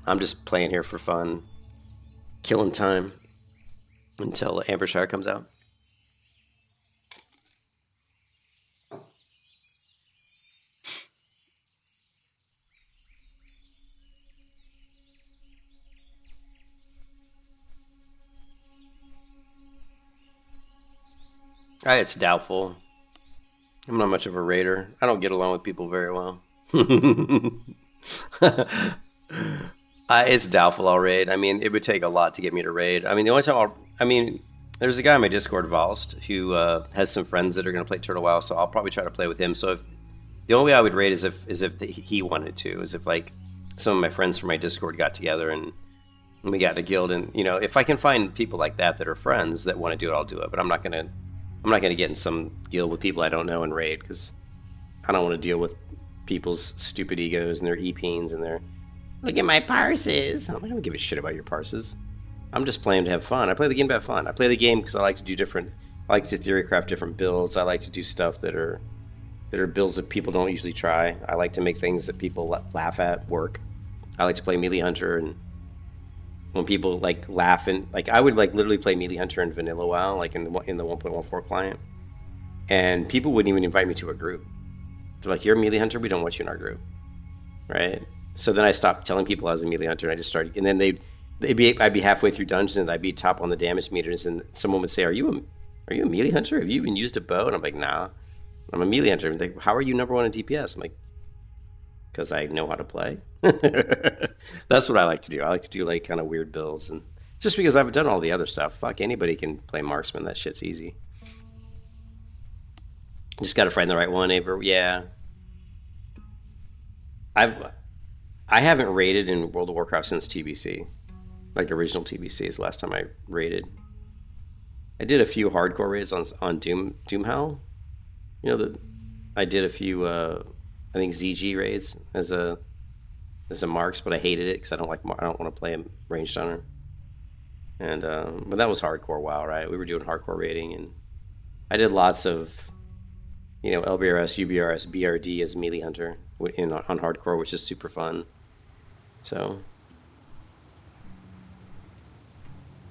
I'm just playing here for fun, killing time until Ambershshire comes out. It's doubtful. I'm not much of a raider. I don't get along with people very well. It's doubtful I'll raid. I mean, it would take a lot to get me to raid. I mean, the only time there's a guy on my Discord, Valst, who has some friends that are going to play Turtle WoW, so I'll probably try to play with him. So if the only way I would raid is if he wanted to, is if like some of my friends from my Discord got together and we got in a guild, and you know, if I can find people like that that are friends that want to do it, I'll do it. But I'm not gonna get in some guild with people I don't know and raid, because I don't want to deal with people's stupid egos and their e-peens and their look at my parses. I'm not gonna give a shit about your parses. I'm just playing to have fun. I play the game to have fun. I play the game because I like to do different. I like to theorycraft different builds. I like to do stuff that are builds that people don't usually try. I like to make things that people laugh at work. I like to play Melee Hunter, and when people like laugh, and like I would like literally play Melee Hunter in vanilla WoW, like in the 1.14 client, and people wouldn't even invite me to a group. They're like, "You're a Melee Hunter, we don't want you in our group," right? So then I stopped telling people I was a Melee Hunter, and I just started, and then I'd be halfway through dungeons, and I'd be top on the damage meters, and someone would say, "Are you a Melee Hunter? Have you even used a bow?" And I'm like, "Nah, I'm a Melee Hunter." And they're like, "How are you number 1 in DPS?" I'm like, "Because I know how to play." That's what I like to do. I like to do like kind of weird builds, and just because I've done all the other stuff. Fuck, anybody can play marksman. That shit's easy. You just gotta find the right one, Aver. Yeah. I haven't raided in World of Warcraft since TBC. Like original TBC is the last time I raided. I did a few hardcore raids on Doomhell. You know, I did a few I think ZG raids as a marks, but I hated it because I don't want to play a ranged hunter. And but that was hardcore WoW, right? We were doing hardcore raiding, and I did lots of, you know, LBRS, UBRS, BRD as Melee Hunter on hardcore, which is super fun. So,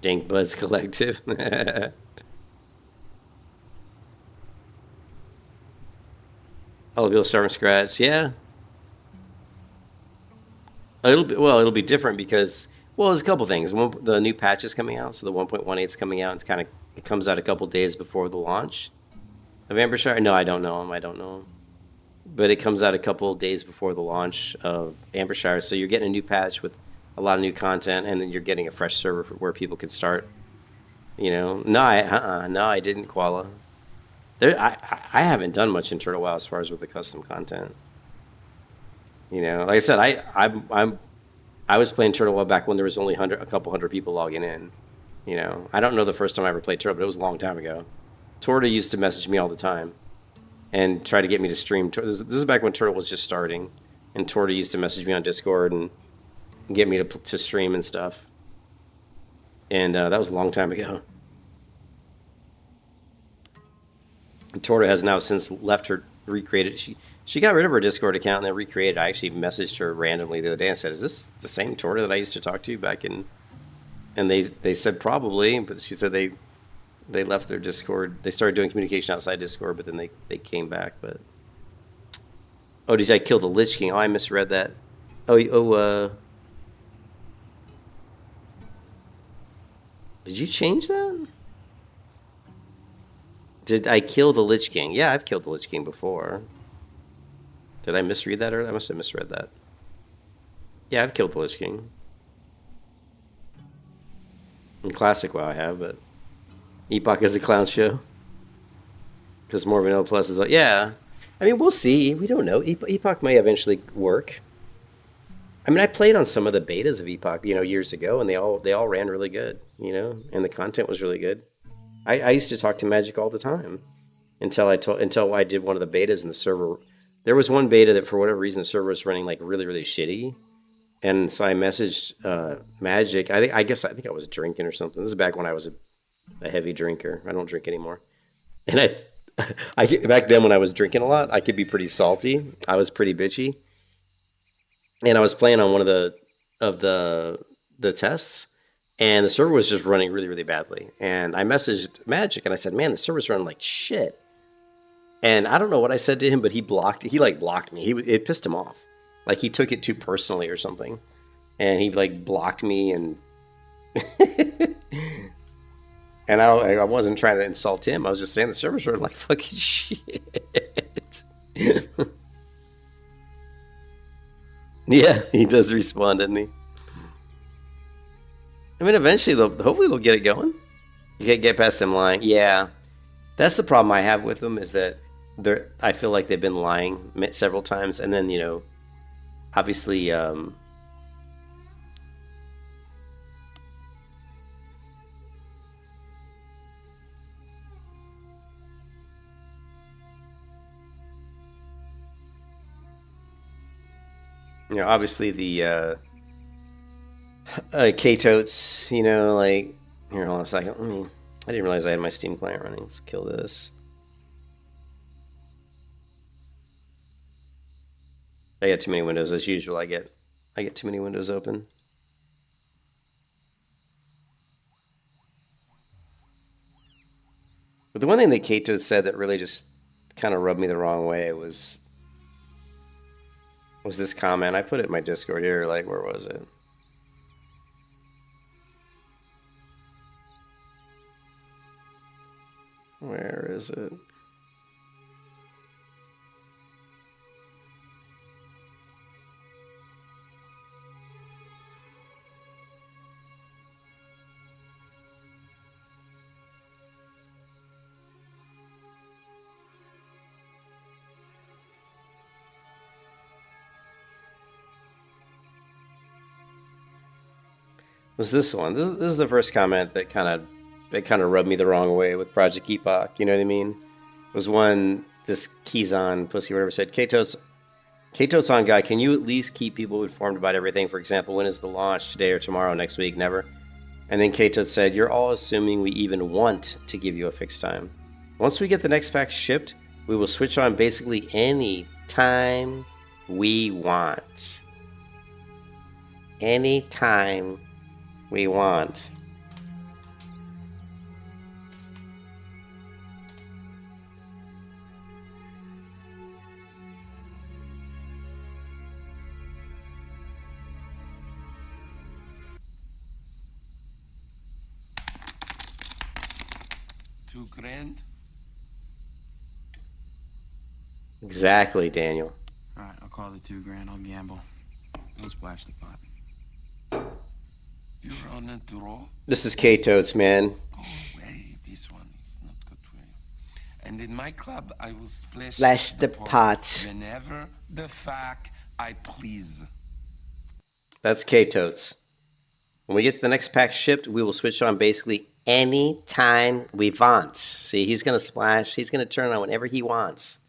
Dank Buds Collective. I'll be able to start from scratch. Yeah. It'll be different because, well, there's a couple things. The new patch is coming out, so the 1.18 is coming out. It comes out a couple days before the launch of Ambershshire. No, I don't know him. But it comes out a couple days before the launch of Ambershshire, so you're getting a new patch with a lot of new content, and then you're getting a fresh server where people can start. You know, no, I didn't, Koala. I haven't done much in Turtle WoW as far as with the custom content. You know, like I said, I was playing Turtle WoW back when there was only a couple hundred people logging in. You know, I don't know the first time I ever played Turtle, but it was a long time ago. Torta used to message me all the time and try to get me to stream. This is back when Turtle was just starting, and Torta used to message me on Discord and get me to stream and stuff. And that was a long time ago. And Torta has now since left her, recreated. She got rid of her Discord account and then recreated. I actually messaged her randomly the other day and said, "Is this the same Torta that I used to talk to back in?" And they said probably, but she said they left their Discord. They started doing communication outside Discord, but then they came back. But oh, did I kill the Lich King? Oh, I misread that. Did you change that? Did I kill the Lich King? Yeah, I've killed the Lich King before. Did I misread that, or I must have misread that? Yeah, I've killed the Lich King. In Classic WoW I have, but Epoch is a clown show. Because more of an L plus is like, yeah. I mean, we'll see. We don't know. Epoch may eventually work. I mean, I played on some of the betas of Epoch, you know, years ago, and they all ran really good, you know, and the content was really good. I used to talk to Magic all the time until I did one of the betas in the server. There was one beta that for whatever reason the server was running like really, really shitty. And so I messaged Magic. I think I was drinking or something. This is back when I was a heavy drinker. I don't drink anymore. And I back then when I was drinking a lot, I could be pretty salty. I was pretty bitchy. And I was playing on one of the tests, and the server was just running really, really badly. And I messaged Magic and I said, "Man, the server's running like shit." And I don't know what I said to him, but he blocked me. It pissed him off. Like he took it too personally or something. And he like blocked me, and And I wasn't trying to insult him. I was just saying the servers are like fucking shit. Yeah, he does respond, doesn't he? I mean, eventually, hopefully they'll get it going. You can't get past them lying. Yeah, that's the problem I have with them is that I feel like they've been lying several times, and then obviously, obviously the K-totes, like here, hold on a second. I didn't realize I had my Steam client running. Let's kill this. I get too many windows as usual. I get too many windows open. But the one thing that Kato said that really just kind of rubbed me the wrong way was this comment. I put it in my Discord here. Like, where was it? Where is it? Was this one? This is the first comment that kind of rubbed me the wrong way with Project Epoch. You know what I mean? It was one this Keyzon pussy whatever said, K-totes on guy, can you at least keep people informed about everything? For example, when is the launch? Today or tomorrow? Next week? Never. And then K-totes said, you're all assuming we even want to give you a fixed time. Once we get the next pack shipped, we will switch on basically any time we want. Any time we want. $2,000. Exactly, Daniel. All right, I'll call it $2,000. I'll gamble. We'll splash the pot. You're on a draw. This is K-totes, man. Go away. This one is not good for you. And in my club, I will splash the pot whenever the fuck I please. That's K-totes. When we get to the next pack shipped, we will switch on basically any time we want. See, he's going to splash. He's going to turn on whenever he wants.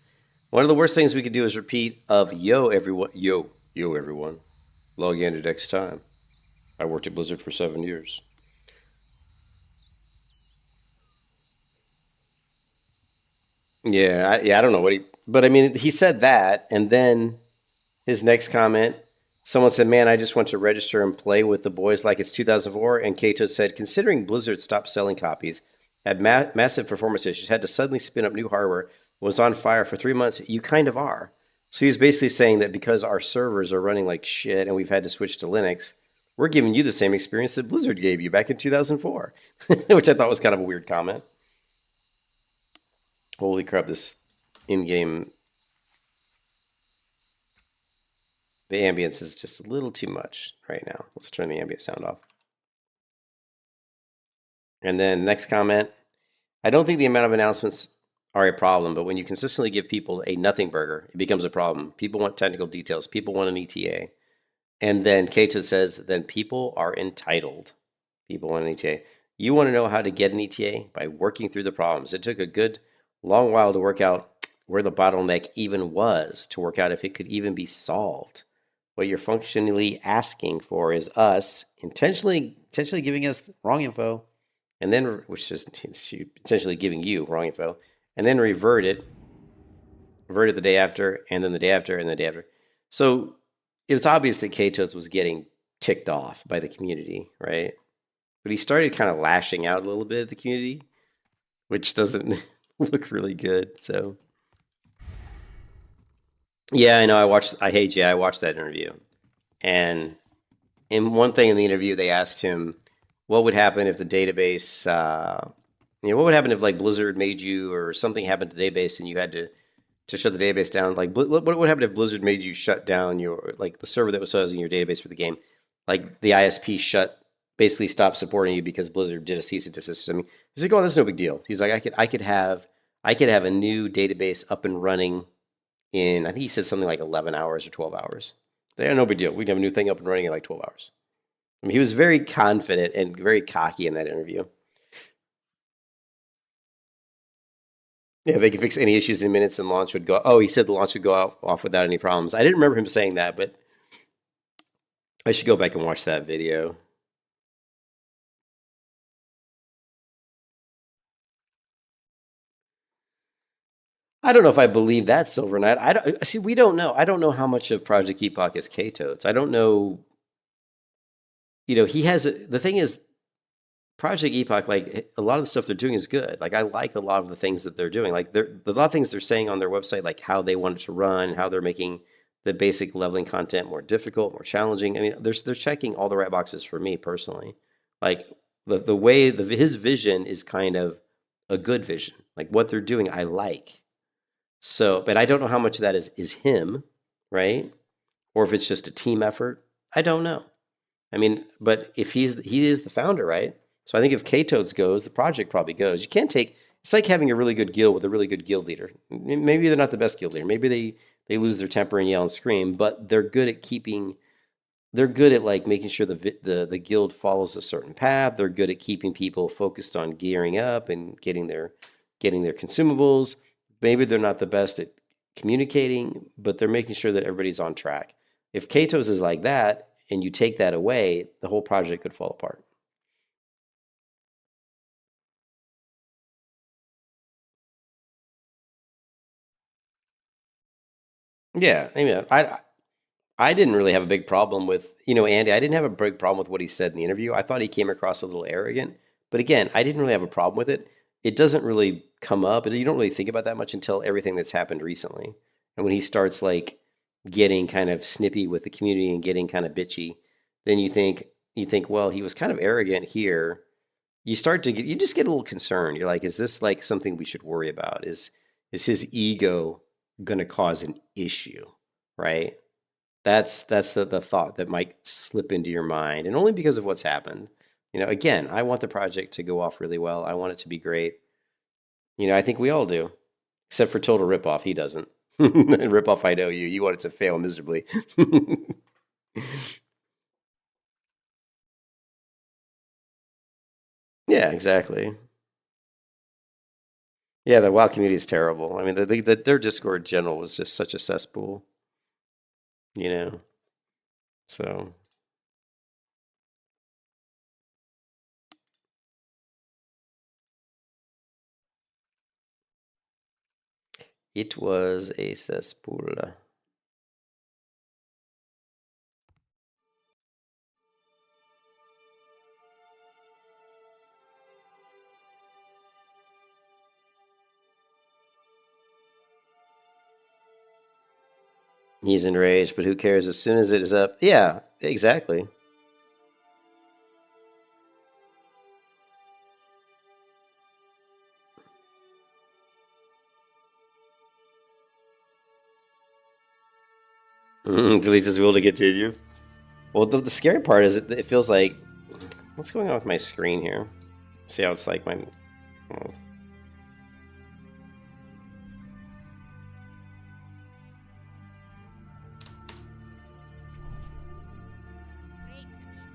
One of the worst things we could do is repeat of yo, everyone. Yo, everyone. Log in at X time. I worked at Blizzard for 7 years. Yeah, I don't know what but I mean, he said that, and then his next comment, someone said, man, I just want to register and play with the boys like it's 2004, and Kato said, considering Blizzard stopped selling copies, had massive performance issues, had to suddenly spin up new hardware, was on fire for 3 months, you kind of are. So he's basically saying that because our servers are running like shit and we've had to switch to Linux, we're giving you the same experience that Blizzard gave you back in 2004, which I thought was kind of a weird comment. Holy crap, this in-game, the ambience is just a little too much right now. Let's turn the ambient sound off. And then next comment, I don't think the amount of announcements are a problem, but when you consistently give people a nothing burger, it becomes a problem. People want technical details. People want an ETA. And then Kato says, then people are entitled. People want an ETA. You want to know how to get an ETA? By working through the problems. It took a good long while to work out where the bottleneck even was, to work out if it could even be solved. What you're functionally asking for is us intentionally giving us wrong info, and then, which is essentially giving you wrong info, and then revert it the day after, and then the day after, and the day after. So it was obvious that Katos was getting ticked off by the community, right? But he started kind of lashing out a little bit at the community, which doesn't look really good. So yeah, I know. I watched that interview, and in one thing in the interview, they asked him what would happen if the database You know, what would happen if like Blizzard made you or something happened to the database and you had to shut the database down? Like, what would happen if Blizzard made you shut down your like the server that was housing your database for the game? Like the ISP basically stopped supporting you because Blizzard did a cease and desist. I mean, he's like, oh, that's no big deal. He's like, I could have a new database up and running in, I think he said something like 11 hours or 12 hours. Yeah, no big deal. We'd have a new thing up and running in like 12 hours. I mean, he was very confident and very cocky in that interview. Yeah, they could fix any issues in minutes and launch would go. Oh, he said the launch would go off without any problems. I didn't remember him saying that, but I should go back and watch that video. I don't know if I believe that Silver Knight. I don't see. We don't know. I don't know how much of Project Epoch is K-Totes. I don't know. You know, he has the thing is Project Epoch. Like a lot of the stuff they're doing is good. Like I like a lot of the things that they're doing. Like a lot of things they're saying on their website, like how they want it to run, how they're making the basic leveling content more difficult, more challenging. I mean, they're checking all the right boxes for me personally. Like the way his vision is kind of a good vision. Like what they're doing, I like. So, but I don't know how much of that is him, right? Or if it's just a team effort. I don't know. I mean, but if he is the founder, right? So I think if K-Toads goes, the project probably goes. You can't take. It's like having a really good guild with a really good guild leader. Maybe they're not the best guild leader. Maybe they lose their temper and yell and scream, but they're good at keeping. They're good at like making sure the guild follows a certain path. They're good at keeping people focused on gearing up and getting their consumables. Maybe they're not the best at communicating, but they're making sure that everybody's on track. If Kato's is like that and you take that away, the whole project could fall apart. Yeah, I mean, I didn't really have a big problem with, Andy, I didn't have a big problem with what he said in the interview. I thought he came across a little arrogant, but again, I didn't really have a problem with it. It doesn't really come up, you don't really think about that much until everything that's happened recently. And when he starts like getting kind of snippy with the community and getting kind of bitchy, then you think, well, he was kind of arrogant here. You just get a little concerned. You're like, is this like something we should worry about? Is his ego going to cause an issue, right? That's the thought that might slip into your mind, and only because of what's happened. Again, I want the project to go off really well. I want it to be great. I think we all do, except for Total Ripoff. He doesn't. Ripoff, I know you. You want it to fail miserably. Yeah, exactly. Yeah, the WoW community is terrible. I mean, their Discord general was just such a cesspool, you know. So it was a cesspool. He's enraged, but who cares? As soon as it is up, yeah, exactly. Deletes his will to continue. Well, the scary part is it feels like what's going on with my screen here? See how it's like my. Oh. Great to meet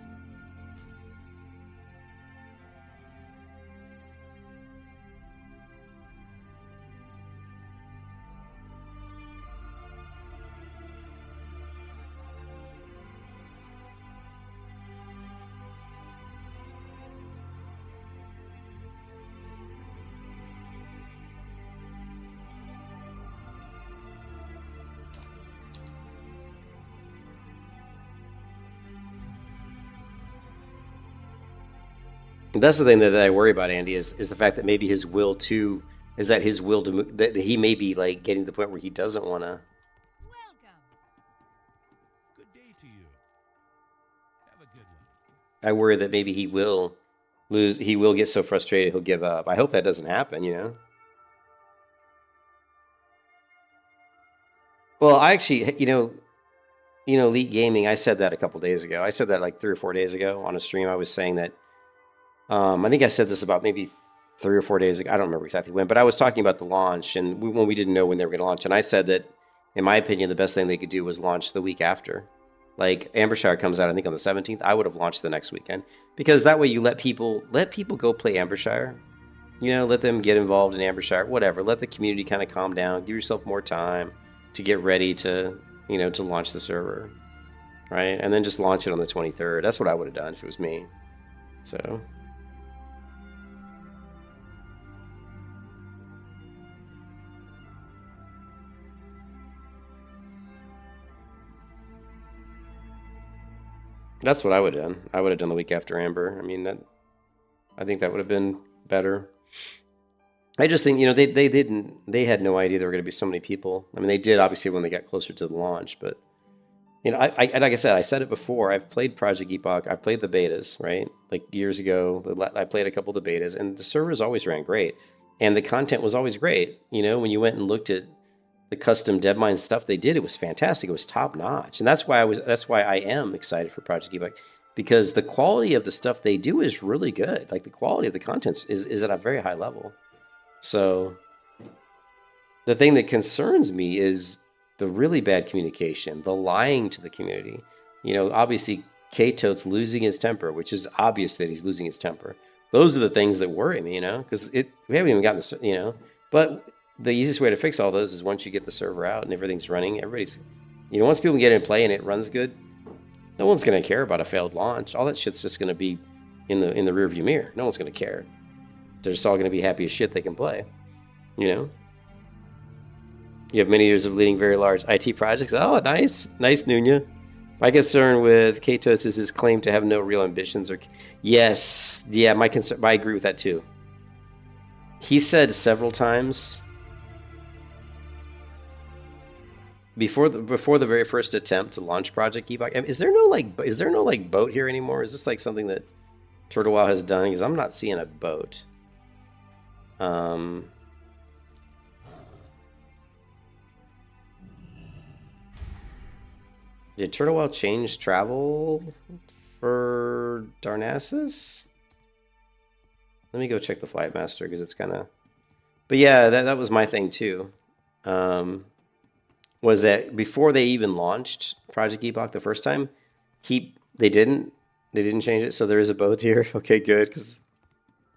you. That's the thing that I worry about, Andy, is the fact that maybe his will to is that his will to that he may be like getting to the point where he doesn't want to. Welcome. Good day to you. Have a good one. I worry that maybe he will lose. He will get so frustrated he'll give up. I hope that doesn't happen. Well, I actually, Elite Gaming. I said that a couple days ago. I said that like 3 or 4 days ago on a stream. I was saying that. I think I said this about maybe 3 or 4 days ago. I don't remember exactly when, but I was talking about the launch and when we didn't know when they were going to launch. And I said that, in my opinion, the best thing they could do was launch the week after. Like Ambershshire comes out, I think on the 17th. I would have launched the next weekend because that way you let people go play Ambershshire. Let them get involved in Ambershshire, whatever. Let the community kind of calm down. Give yourself more time to get ready to launch the server, right? And then just launch it on the 23rd. That's what I would have done if it was me. So. That's what I would have done. I would have done the week after Amber. I mean, I think that would have been better. I just think, they had no idea there were going to be so many people. I mean, they did obviously when they got closer to the launch, but like I said it before. I've played Project Epoch. I played the betas, right? Like years ago, I played a couple of the betas, and the servers always ran great, and the content was always great. When you went and looked at the custom DevMine stuff they did, it was fantastic. It was top notch, and that's why I am excited for Project Epoch, because the quality of the stuff they do is really good. Like the quality of the content is at a very high level. So the thing that concerns me is the really bad communication, the lying to the community. Obviously K-Tote's losing his temper, which is obvious that he's losing his temper. Those are the things that worry me, because we haven't even gotten this, but the easiest way to fix all those is once you get the server out and everything's running, everybody's, once people get in play and it runs good, no one's going to care about a failed launch. All that shit's just going to be in the rearview mirror. No one's going to care. They're just all going to be happy as shit they can play. You have many years of leading very large IT projects. Oh, nice Nunya. My concern with Katos is his claim to have no real ambitions. Yes, yeah, my concern. I agree with that too. He said several times before the very first attempt to launch Project Epoch. Is there no boat here anymore? Is this like something that Turtle WoW has done? Because I'm not seeing a boat. Did Turtle WoW change travel for Darnassus? Let me go check the Flight Master because it's kind of. But yeah, that was my thing too. Was that before they even launched Project Epoch the first time, they didn't change it. So there is a boat here. Okay, good. Because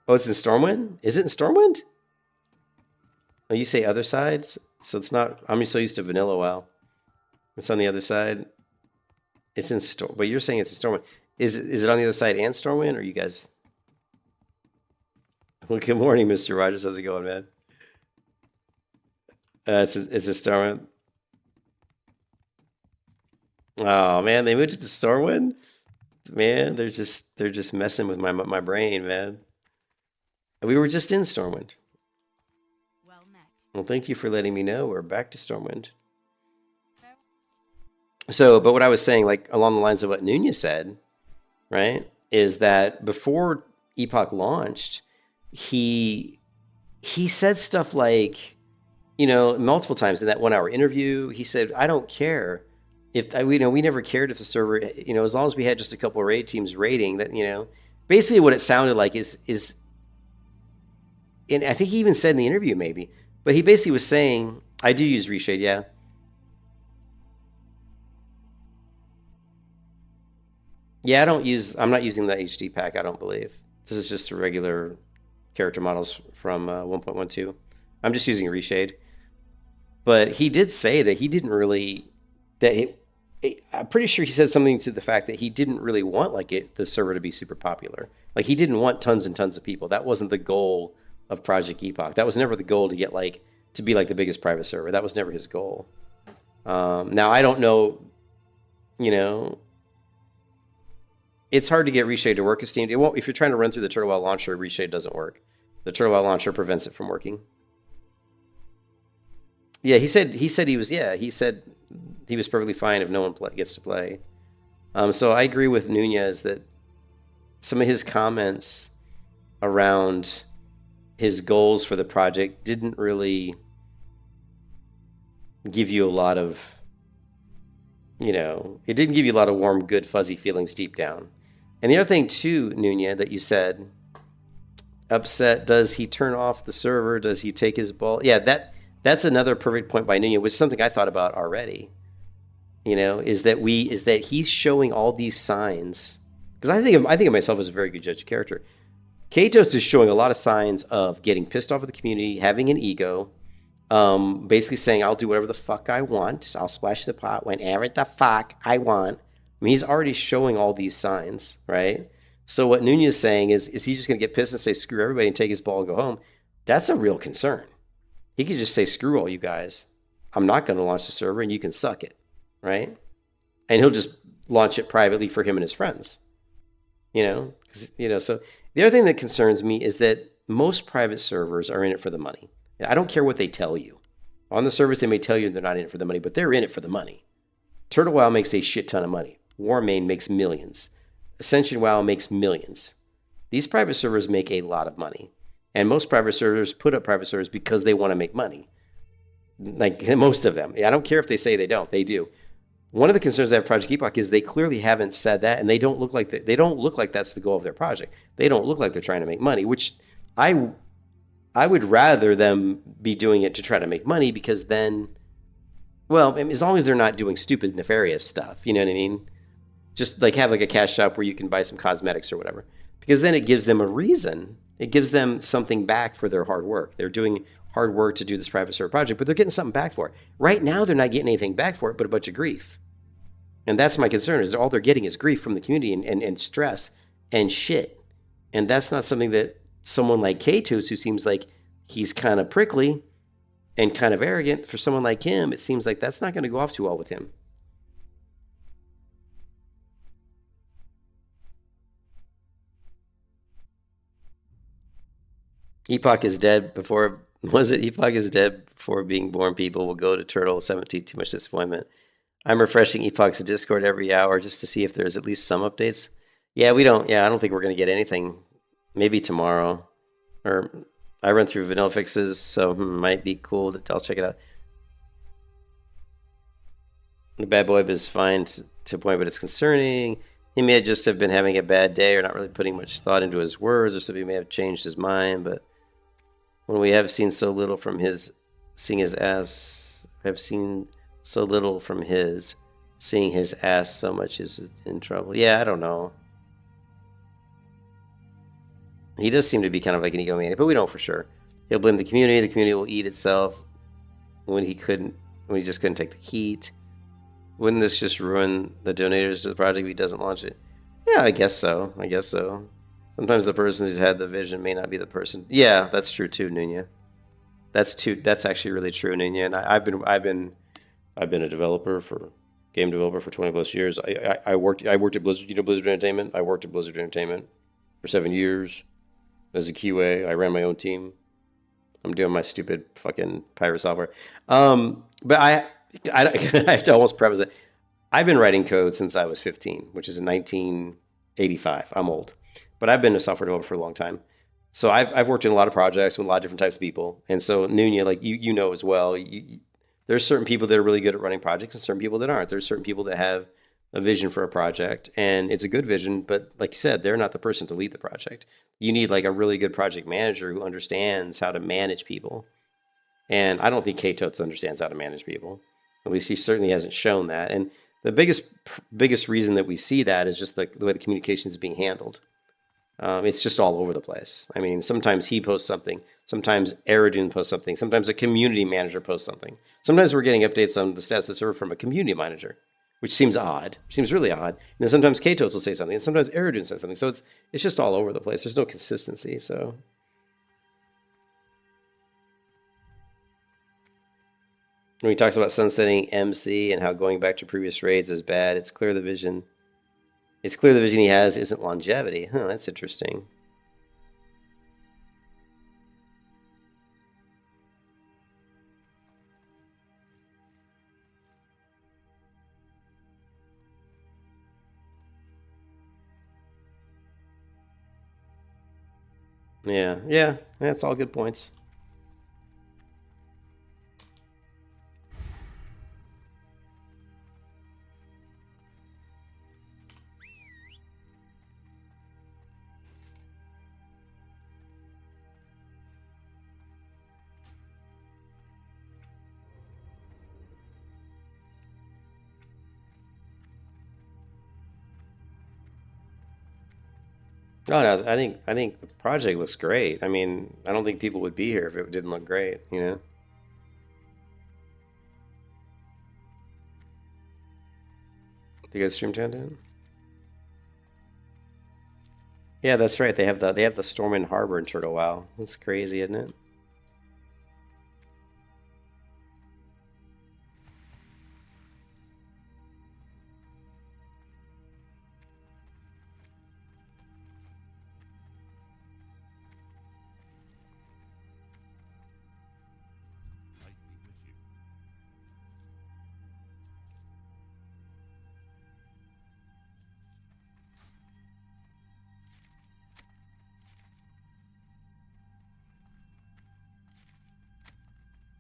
it's in Stormwind. Is it in Stormwind? Oh, you say other sides, so it's not. I'm so used to Vanilla WoW. It's on the other side. It's in Storm, but you're saying it's in Stormwind. Is it on the other side and Stormwind, or you guys? Well, good morning, Mr. Rogers. How's it going, man? It's a Stormwind. Oh man, they moved it to Stormwind. Man, they're just messing with my brain, man. We were just in Stormwind. Well met. Well, thank you for letting me know. We're back to Stormwind. So, but what I was saying, like along the lines of what Nunya said, right, is that before Epoch launched, he said stuff like, multiple times in that 1 hour interview, he said, "I don't care if we never cared if the server, as long as we had just a couple of raid teams raiding that, basically what it sounded like is, and I think he even said in the interview maybe, but he basically was saying, I do use Reshade, yeah." Yeah, I'm not using the HD pack, I don't believe. This is just the regular character models from 1.12. I'm just using Reshade. But he did say that he didn't really, I'm pretty sure he said something to the fact that he didn't really want the server to be super popular. Like he didn't want tons and tons of people. That wasn't the goal of Project Epoch. That was never the goal to get to be the biggest private server. That was never his goal. Now I don't know, it's hard to get Reshade to work as Steam. It won't, if you're trying to run through the Turtle WoW launcher, Reshade doesn't work. The Turtle WoW launcher prevents it from working. Yeah, he said he was perfectly fine if no one gets to play. So I agree with Nunez that some of his comments around his goals for the project didn't really give you a lot of, it didn't give you a lot of warm, good, fuzzy feelings deep down. And the other thing too, Nunya, that you said, upset, does he turn off the server? Does he take his ball? Yeah, that's another perfect point by Nunya, which is something I thought about already. Is that he's showing all these signs, because I think of myself as a very good judge of character. Katos is showing a lot of signs of getting pissed off at the community, having an ego, basically saying, I'll do whatever the fuck I want. I'll splash the pot whenever the fuck I want. I mean, he's already showing all these signs, right? So what Nunya is saying is he just going to get pissed and say, screw everybody and take his ball and go home? That's a real concern. He could just say, screw all you guys. I'm not going to launch the server and you can suck it, right? And he'll just launch it privately for him and his friends, so the other thing that concerns me is that most private servers are in it for the money. I don't care what they tell you. On the servers, they may tell you they're not in it for the money, but they're in it for the money. Turtle WoW makes a shit ton of money. Warmane makes millions. Ascension WoW makes millions. These private servers make a lot of money. And most private servers put up private servers because they want to make money. Like most of them. I don't care if they say they don't. They do. One of the concerns I have with Project Epoch is they clearly haven't said that, and they don't look like that's the goal of their project. They don't look like they're trying to make money, which I would rather them be doing it to try to make money, because then, well, as long as they're not doing stupid, nefarious stuff, you know what I mean? Just like have like a cash shop where you can buy some cosmetics or whatever, because then it gives them a reason. It gives them something back for their hard work. They're doing hard work to do this private server project, but they're getting something back for it. Right now, they're not getting anything back for it but a bunch of grief. And that's my concern, is that all they're getting is grief from the community and stress and shit. And that's not something that someone like Katos, who seems like he's kind of prickly and kind of arrogant, for someone like him, it seems like that's not going to go off too well with him. Epoch is dead before, was it? Epoch is dead before being born. People will go to Turtle 17, too much disappointment. I'm refreshing Epoch's Discord every hour just to see if there's at least some updates. I don't think we're going to get anything. Maybe tomorrow. Or I run through vanilla fixes, so might be cool. I'll check it out. The bad boy is fine to a point, but it's concerning. He may just have been having a bad day or not really putting much thought into his words, or something may have changed his mind, but when we have seen so little from seeing his ass so much is in trouble. Yeah, I don't know. He does seem to be kind of like an egomaniac, but we don't for sure. He'll blame the community. The community will eat itself when he just couldn't take the heat. Wouldn't this just ruin the donators to the project if he doesn't launch it? Yeah, I guess so. Sometimes the person who's had the vision may not be the person. Yeah, that's true too, Nunya. That's actually really true, Nunya. And I've been a game developer for 20 plus years. I worked at Blizzard. Blizzard Entertainment. I worked at Blizzard Entertainment for 7 years as a QA. I ran my own team. I'm doing my stupid fucking pirate software. But I have to almost preface it. I've been writing code since I was 15, which is in 1985. I'm old, but I've been a software developer for a long time. So I've worked in a lot of projects with a lot of different types of people. And so Nunya, like you know as well, there's certain people that are really good at running projects and certain people that aren't. There's certain people that have a vision for a project, and it's a good vision, but like you said, they're not the person to lead the project. You need like a really good project manager who understands how to manage people. And I don't think Katos understands how to manage people. At least he certainly hasn't shown that. And the biggest reason that we see that is just the way the communication is being handled. It's just all over the place. I mean, sometimes he posts something. Sometimes Eridun posts something. Sometimes a community manager posts something. Sometimes we're getting updates on the status of the server from a community manager, which seems odd. Seems really odd. And then sometimes Katos will say something, and sometimes Eridun says something. So it's just all over the place. There's no consistency. So when he talks about sunsetting MC and how going back to previous raids is bad, it's clear the vision he has isn't longevity. That's interesting. Yeah, yeah, that's all good points. Oh no, I think the project looks great. I mean, I don't think people would be here if it didn't look great, you know? Do you guys stream content? Yeah, that's right. They have the Storm Harbor in Turtle WoW. That's crazy, isn't it? Light be with you.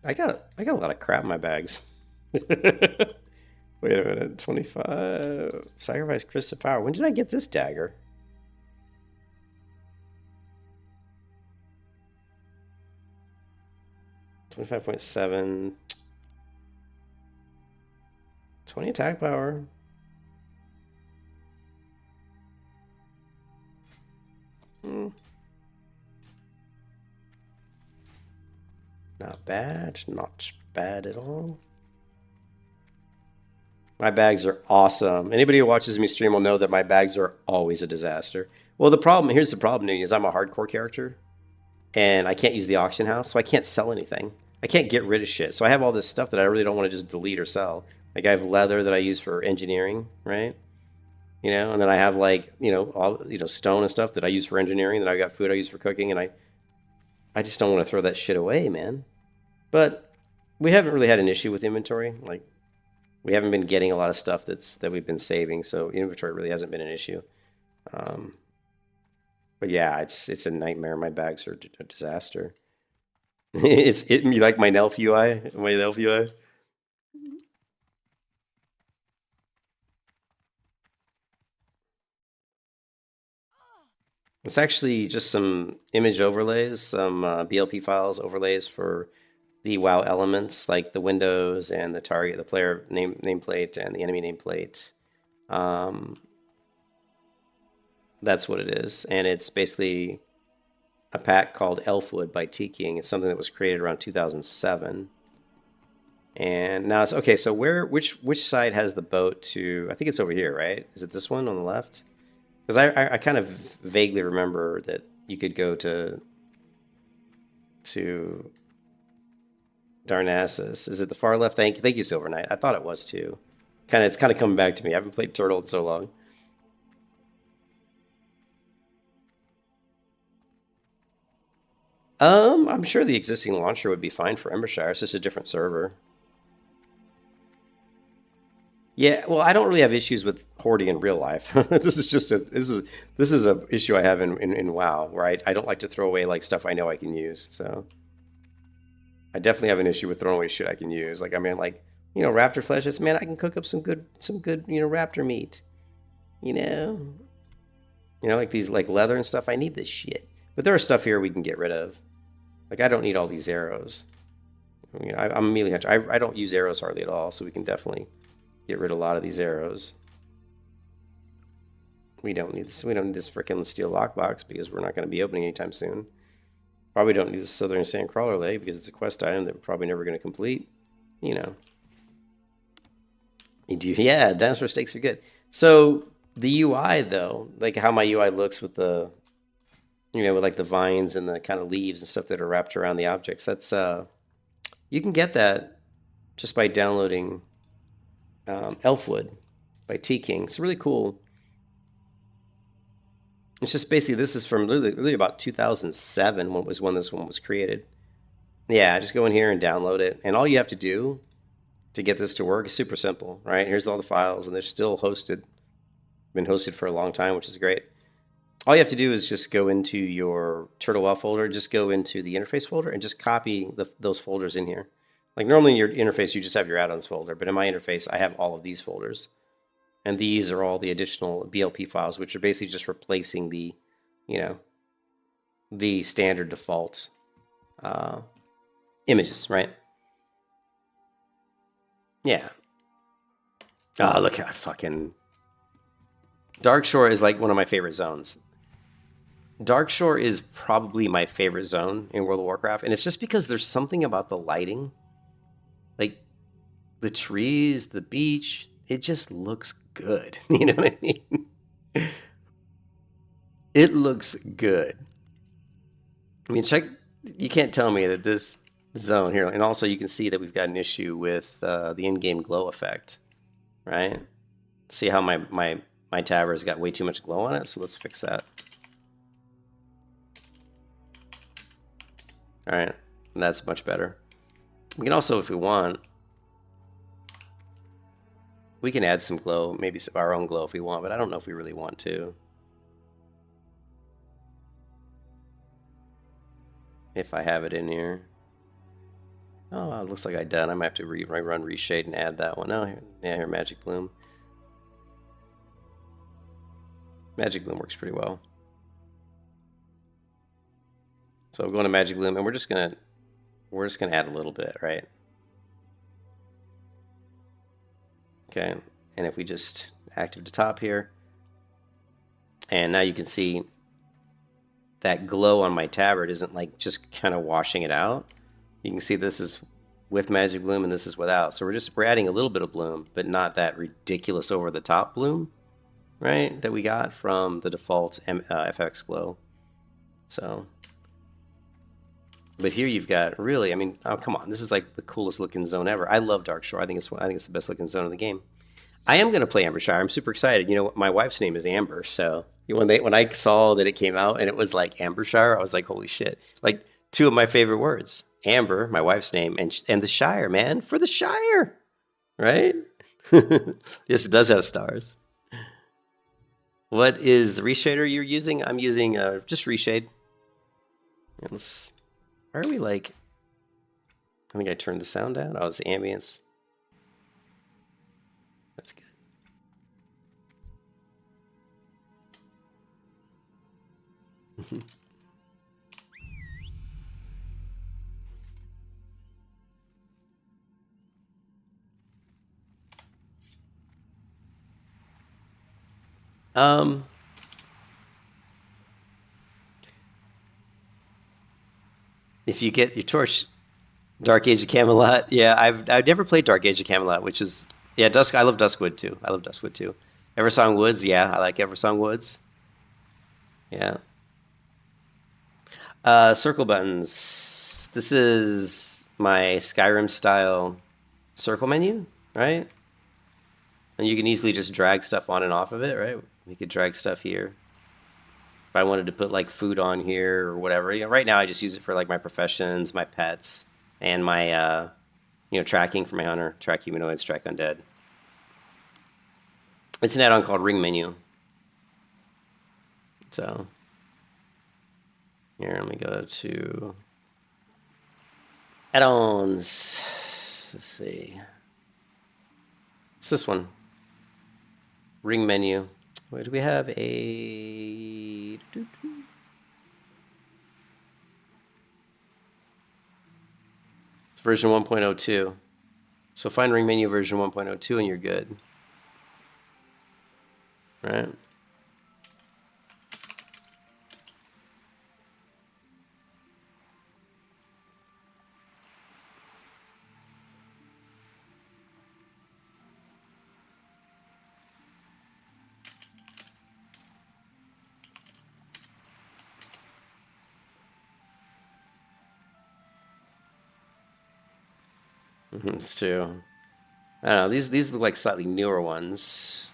I got a lot of crap in my bags. Wait a minute, 25 sacrifice crystal power. When did I get this dagger? 25.7, 20 attack power. Hmm. Not bad, not bad at all. My bags are awesome. Anybody who watches me stream will know that my bags are always a disaster. Well, here's the problem, is I'm a hardcore character, and I can't use the auction house, so I can't sell anything. I can't get rid of shit. So I have all this stuff that I really don't want to just delete or sell. Like I have leather that I use for engineering, right? And then I have like, all, stone and stuff that I use for engineering. Then I got food I use for cooking, and I just don't want to throw that shit away, man. But we haven't really had an issue with inventory. Like we haven't been getting a lot of stuff that we've been saving, so inventory really hasn't been an issue. But yeah, it's a nightmare. My bags are a disaster. It's hitting me like my Nelf UI. My Nelf UI. It's actually just some image overlays, some BLP files overlays for the WoW elements, like the windows and the target, the player nameplate and the enemy nameplate. That's what it is, and it's basically a pack called Elfwood by T-King. It's something that was created around 2007. And now it's okay. So which side has the boat to? I think it's over here, right? Is it this one on the left? Because I kind of vaguely remember that you could go to Darnassus. Is it the far left? Thank you, Silver Knight. I thought it was too. It's kind of coming back to me. I haven't played Turtle in so long. I'm sure the existing launcher would be fine for Ambershshire. It's just a different server. Yeah, well, I don't really have issues with hoarding in real life. This is a issue I have in WoW, where I don't like to throw away like stuff I know I can use. So I definitely have an issue with throwing away shit I can use. Like I mean, like raptor flesh. Man, I can cook up some good raptor meat. You know, like these like leather and stuff. I need this shit, but there are stuff here we can get rid of. Like I don't need all these arrows. I'm a melee hunter. I don't use arrows hardly at all, so we can definitely get rid of a lot of these arrows. We don't need this. We don't need this freaking steel lockbox because we're not going to be opening anytime soon. Probably don't need the Southern Sandcrawler leg because it's a quest item that we're probably never going to complete. You do. Yeah, dinosaur steaks are good. So the UI though, like how my UI looks with the, with like the vines and the kind of leaves and stuff that are wrapped around the objects. That's you can get that just by downloading Elfwood by T-King. It's really cool. It's just basically, this is from really about 2007 when this one was created. Yeah, just go in here and download it. And all you have to do to get this to work is super simple, right? Here's all the files, and they're still hosted. Been hosted for a long time, which is great. all you have to do is just go into your Turtle WoW folder, just go into the interface folder and just copy those folders in here. Like normally in your interface, you just have your add-ons folder, but in my interface, I have all of these folders. And these are all the additional BLP files, which are basically just replacing the, you know, the standard default images, right? Yeah. Oh, look how fucking... Darkshore is like one of my favorite zones. Darkshore is probably my favorite zone in World of Warcraft, and it's just because there's something about the lighting. Like, the trees, the beach, it just looks good. You know what I mean? It looks good. I mean, check... You can't tell me that this zone here... And also, you can see that we've got an issue with the in-game glow effect. Right? See how my Tabor's got way too much glow on it? So let's fix that. Alright, that's much better. We can also, if we want, we can add some glow, maybe our own glow if we want, but I don't know if we really want to. If I have it in here. Oh, it looks like I done. I might have to run reshade and add that one. Oh, yeah, here, Magic Bloom. Magic Bloom works pretty well. So we're going to Magic Bloom, and we're just gonna add a little bit, right? Okay, and if we just active to top here, and now you can see that glow on my tabard isn't like just kind of washing it out. You can see this is with Magic Bloom and this is without. So we're adding a little bit of bloom, but not that ridiculous over the top bloom, right? That we got from the default FX glow. So, but here you've got really, I mean, oh come on, this is like the coolest looking zone ever. I love Darkshore. I think it's the best looking zone in the game. I am going to play Ambershshire. I'm super excited. You know, my wife's name is Amber, so when I saw that it came out and it was like Ambershshire, I was like, holy shit! Like two of my favorite words. Amber, my wife's name, and the Shire, man, for the Shire, right? Yes, it does have stars. What is the reshader you're using? I'm using just reshade. Why are we like? I think I turned the sound down. Oh, it's the ambience. That's good. If you get your torch, Dark Age of Camelot. Yeah, I've never played Dark Age of Camelot, which is yeah, Dusk. I love Duskwood too. I love Duskwood too. Eversong Woods. Yeah, I like Eversong Woods. Yeah. Circle buttons. This is my Skyrim style circle menu, right? And you can easily just drag stuff on and off of it, right? You could drag stuff here. If I wanted to put like food on here or whatever, you know, right now I just use it for like my professions, my pets, and my you know, tracking for my hunter, track humanoids, track undead. It's an add-on called Ring Menu. So here, let me go to add-ons. Let's see. It's this one. Ring Menu. Where do we have a... It's version 1.02. So find Ring Menu version 1.02 and you're good. Right? It's too. I don't know. These look like slightly newer ones.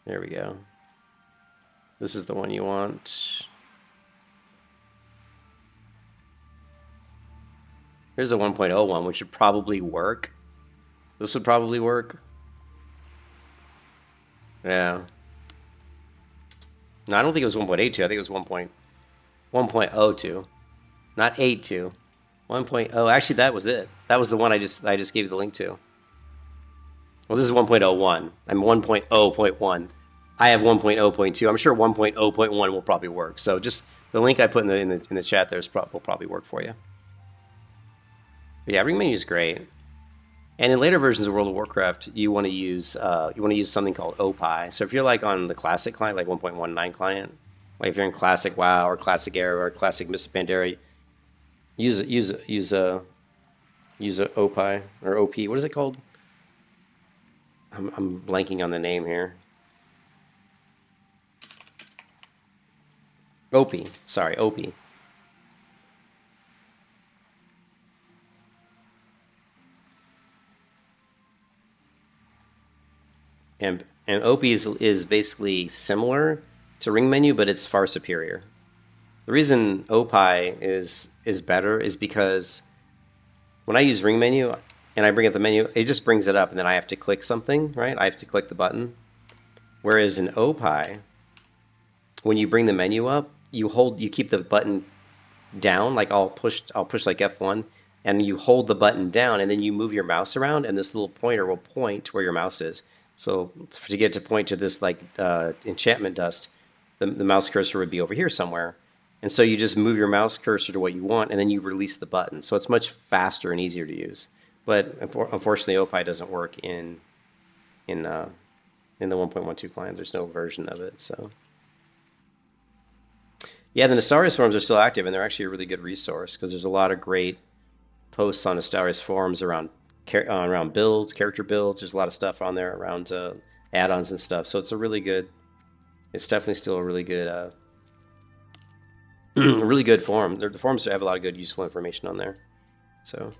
There we go. This is the one you want. Here's a 1.0 one, which should probably work. This would probably work. Yeah. No, I don't think it was 1.82. I think it was 1.02. Not 82. 1.0. Actually, that was it. That was the one I just gave you the link to. Well, this is 1.01. I'm 1.0.1. I have 1.0.2. I'm sure 1.0.1 will probably work. So just the link I put in the chat there will probably work for you. But yeah, ring menu is great. And in later versions of World of Warcraft, you want to use something called Opie. So if you're like on the classic client, like 1.19 client, like if you're in classic WoW or classic Era or classic Mists of Pandaria, use a Opie or OP. What is it called? I'm blanking on the name here. Opie. Sorry, Opie. And Opie is basically similar to ring menu, but it's far superior. The reason Opie is better is because when I use ring menu and I bring up the menu, it just brings it up, and then I have to click something, right? I have to click the button. Whereas in Opie, when you bring the menu up, you keep the button down. Like I'll push like F1, and you hold the button down, and then you move your mouse around, and this little pointer will point to where your mouse is. So to get to point to this like enchantment dust, the mouse cursor would be over here somewhere. And so you just move your mouse cursor to what you want, and then you release the button. So it's much faster and easier to use. But unfortunately, Opie doesn't work in the 1.12 client. There's no version of it. So yeah, the Nestarius forums are still active, and they're actually a really good resource because there's a lot of great posts on Nestarius forums around builds, character builds. There's a lot of stuff on there around add-ons and stuff. So it's definitely still a really good really good forum. The forums have a lot of good useful information on there. So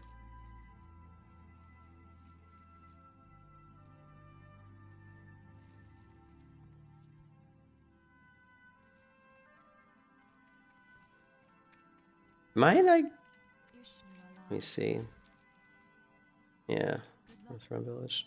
let me see. Yeah, Northrend Village.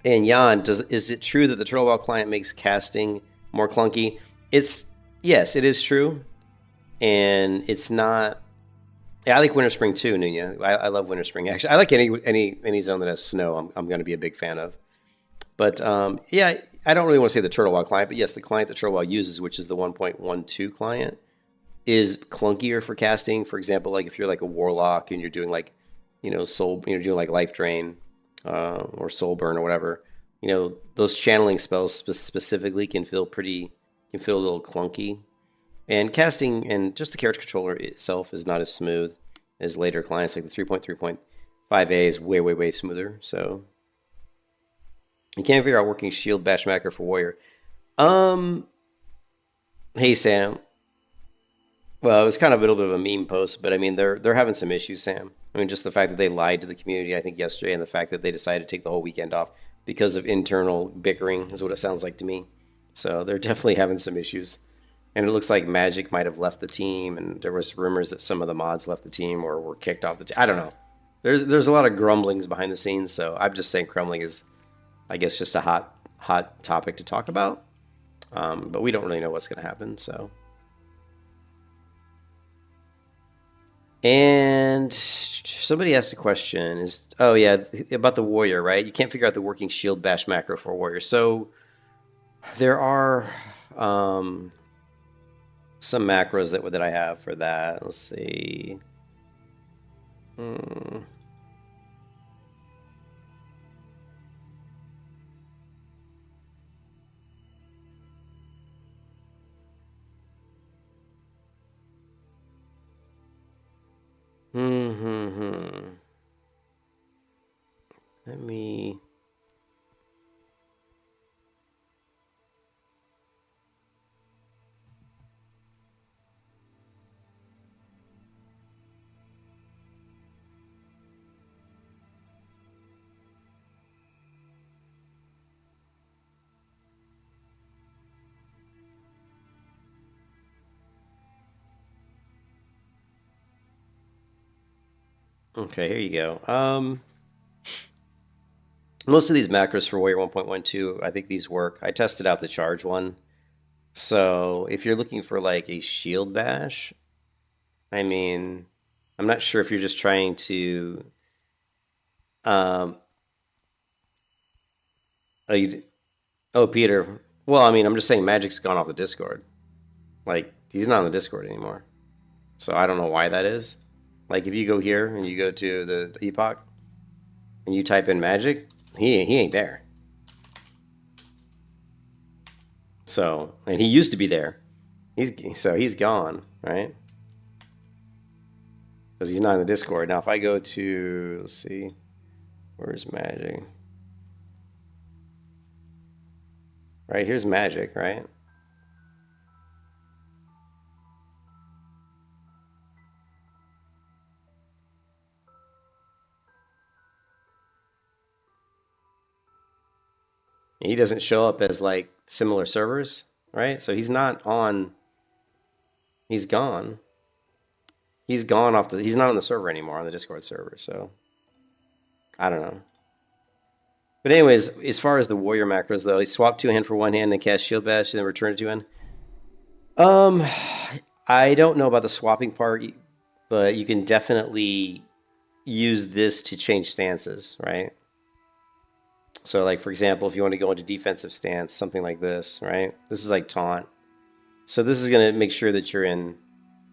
And Jan, is it true that the Turtle WoW client makes casting more clunky? Yes, it is true, and it's not. Yeah, I like Winter Spring too, Nunya. I love Winter Spring. Actually, I like any zone that has snow. I'm going to be a big fan of. But yeah, I don't really want to say the Turtle WoW client, but yes, the client that Turtle WoW uses, which is the 1.12 client, is clunkier for casting. For example, like if you're like a warlock and you're doing like, you're doing like life drain or soul burn or whatever, those channeling spells specifically can feel a little clunky. And casting and just the character controller itself is not as smooth as later clients. Like the 3.3.5a is way, way, way smoother. So you can't figure out working shield bash macro for warrior. Hey Sam. Well, it was kind of a little bit of a meme post, but I mean they're having some issues, Sam. I mean, just the fact that they lied to the community, I think yesterday, and the fact that they decided to take the whole weekend off because of internal bickering is what it sounds like to me. So they're definitely having some issues. And it looks like Magic might have left the team, and there was rumors that some of the mods left the team or were kicked off the team. I don't know. There's a lot of grumblings behind the scenes, so I'm just saying crumbling is, I guess, just a hot topic to talk about. But we don't really know what's going to happen, so. And somebody asked a question, about the warrior, right? You can't figure out the working shield bash macro for a warrior. So there are some macros that I have for that. Let's see. Let me. Okay, here you go. Most of these macros for Warrior 1.12, I think these work. I tested out the charge one. So if you're looking for like a shield bash, I mean, I'm not sure if you're just trying to. Um, oh, Peter. Well, I mean, I'm just saying Magic's gone off the Discord. Like, he's not on the Discord anymore. So I don't know why that is. Like, if you go here and you go to the Epoch and you type in Magic, he ain't there. So, and he used to be there. He's gone, right? Because he's not in the Discord. Now, if I go to, let's see, where's Magic? Right, here's Magic, right? He doesn't show up as like similar servers, right? So he's not on. He's gone. He's gone off the. He's not on the server anymore, on the Discord server. So I don't know. But anyways, as far as the warrior macros though, he swapped 2 hand for 1 hand and cast shield bash, and then return it 2 hand. I don't know about the swapping part, but you can definitely use this to change stances, right? So like, for example, if you want to go into defensive stance, something like this, right? This is like taunt. So this is going to make sure that you're in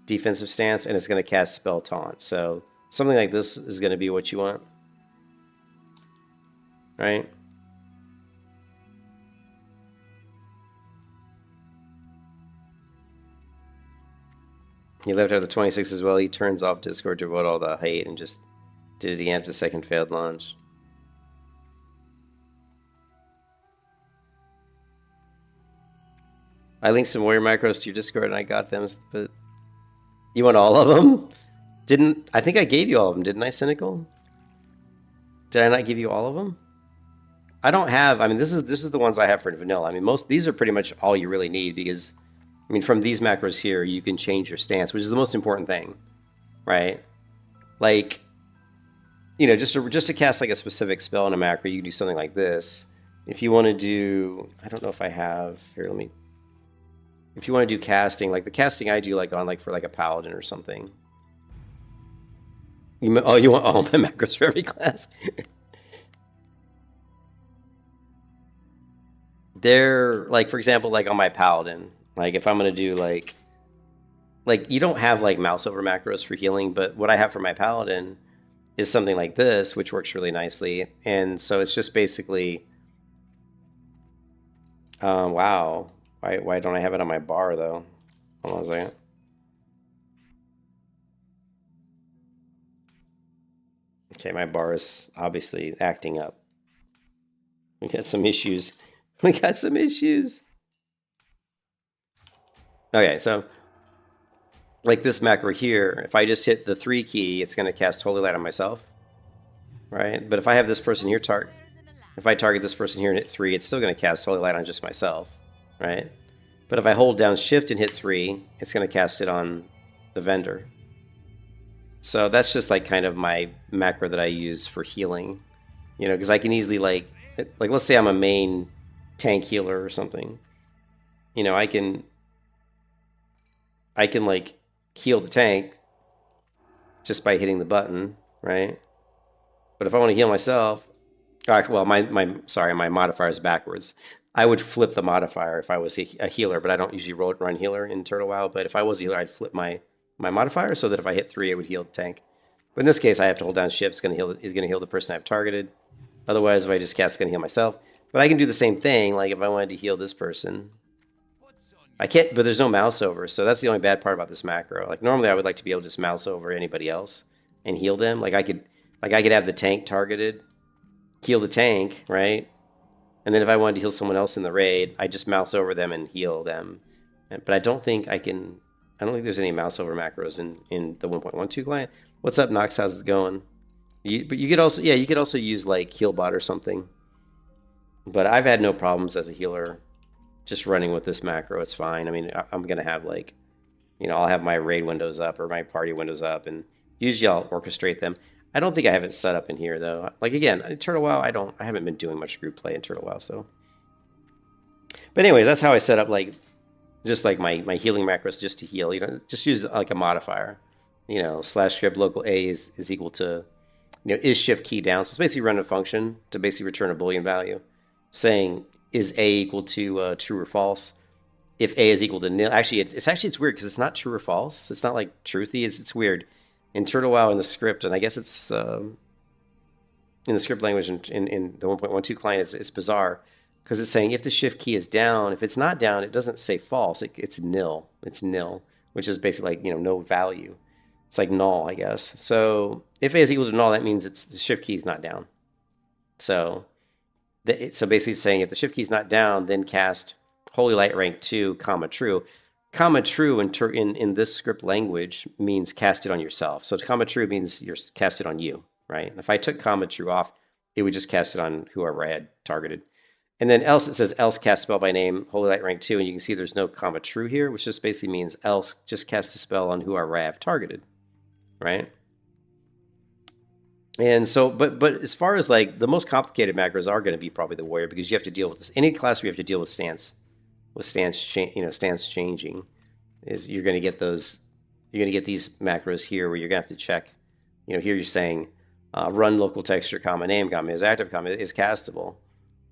defensive stance, and it's going to cast spell taunt. So something like this is going to be what you want, right? He left out the 26 as well. He turns off Discord to avoid all the hate and just did it again after the second failed launch. I linked some warrior macros to your Discord and I got them, but you want all of them? Didn't I think I gave you all of them? Didn't I, Cynical? Did I not give you all of them? I don't have. I mean, this is the ones I have for vanilla. I mean, most these are pretty much all you really need because, I mean, from these macros here, you can change your stance, which is the most important thing, right? Like, you know, just to cast like a specific spell in a macro, you can do something like this. If you want to do, I don't know if I have here. Let me. If you want to do casting, like the casting I do, like on like for like a paladin or something. You want all my macros for every class? They're like, for example, like on my paladin. Like if I'm gonna do like you don't have like mouse over macros for healing, but what I have for my paladin is something like this, which works really nicely. And so it's just basically, wow. Why don't I have it on my bar, though? Hold on a second. Okay, my bar is obviously acting up. We got some issues. We got some issues. Okay, so like this macro here, if I just hit the 3 key, it's going to cast Holy Light on myself, right? But if I have this person here if I target this person here and hit 3, it's still going to cast Holy Light on just myself. Right? But if I hold down shift and hit 3, it's going to cast it on the vendor. So that's just like kind of my macro that I use for healing, you know, because I can easily like let's say I'm a main tank healer or something, you know, I can like heal the tank just by hitting the button, right? But if I want to heal myself, well, my modifier is backwards. I would flip the modifier if I was a healer, but I don't usually run healer in Turtle WoW. But if I was a healer, I'd flip my modifier so that if I hit 3, it would heal the tank. But in this case, I have to hold down shift. It's going to heal the person I've targeted. Otherwise, if I just cast, it's going to heal myself. But I can do the same thing. Like if I wanted to heal this person, I can't. But there's no mouse over, so that's the only bad part about this macro. Like normally, I would like to be able to just mouse over anybody else and heal them. Like I could have the tank targeted, heal the tank, right? And then if I wanted to heal someone else in the raid, I just mouse over them and heal them. But I don't think I can. I don't think there's any mouse over macros in the 1.12 client. What's up, Nox? How's it going? But you could also use like Healbot or something. But I've had no problems as a healer just running with this macro. It's fine. I mean, I'm gonna have like, you know, I'll have my raid windows up or my party windows up, and usually I'll orchestrate them. I don't think I have it set up in here though. Like again, in Turtle WoW, I haven't been doing much group play in Turtle WoW, so. But anyways, that's how I set up like just like my healing macros just to heal. You know, just use like a modifier. You know, slash script local A is equal to, you know, is shift key down. So it's basically running a function to basically return a Boolean value, saying is A equal to true or false. If A is equal to nil, actually it's weird because it's not true or false. It's not like truthy. It's weird in Turtle WoW in the script, and I guess it's in the script language in the 1.12 client. It's bizarre because it's saying if the shift key is down. If it's not down, it doesn't say false. It's nil. It's nil, which is basically like, you know, no value. It's like null, I guess. So if A is equal to null, that means it's the shift key is not down. So basically it's saying if the shift key is not down, then cast Holy Light rank 2, comma true. Comma true in this script language means cast it on yourself. So comma true means you're cast it on you, right? And if I took comma true off, it would just cast it on whoever I had targeted. And then else, it says else cast spell by name, Holy Light rank 2, and you can see there's no comma true here, which just basically means else just cast the spell on whoever I have targeted, right? And so, but as far as like the most complicated macros are going to be probably the warrior, because you have to deal with this. Any class where you have to deal with stance changing, is you're going to get those. You're going to get these macros here where you're going to have to check. You know, here you're saying run local texture, comma name, comma is active, comma is castable.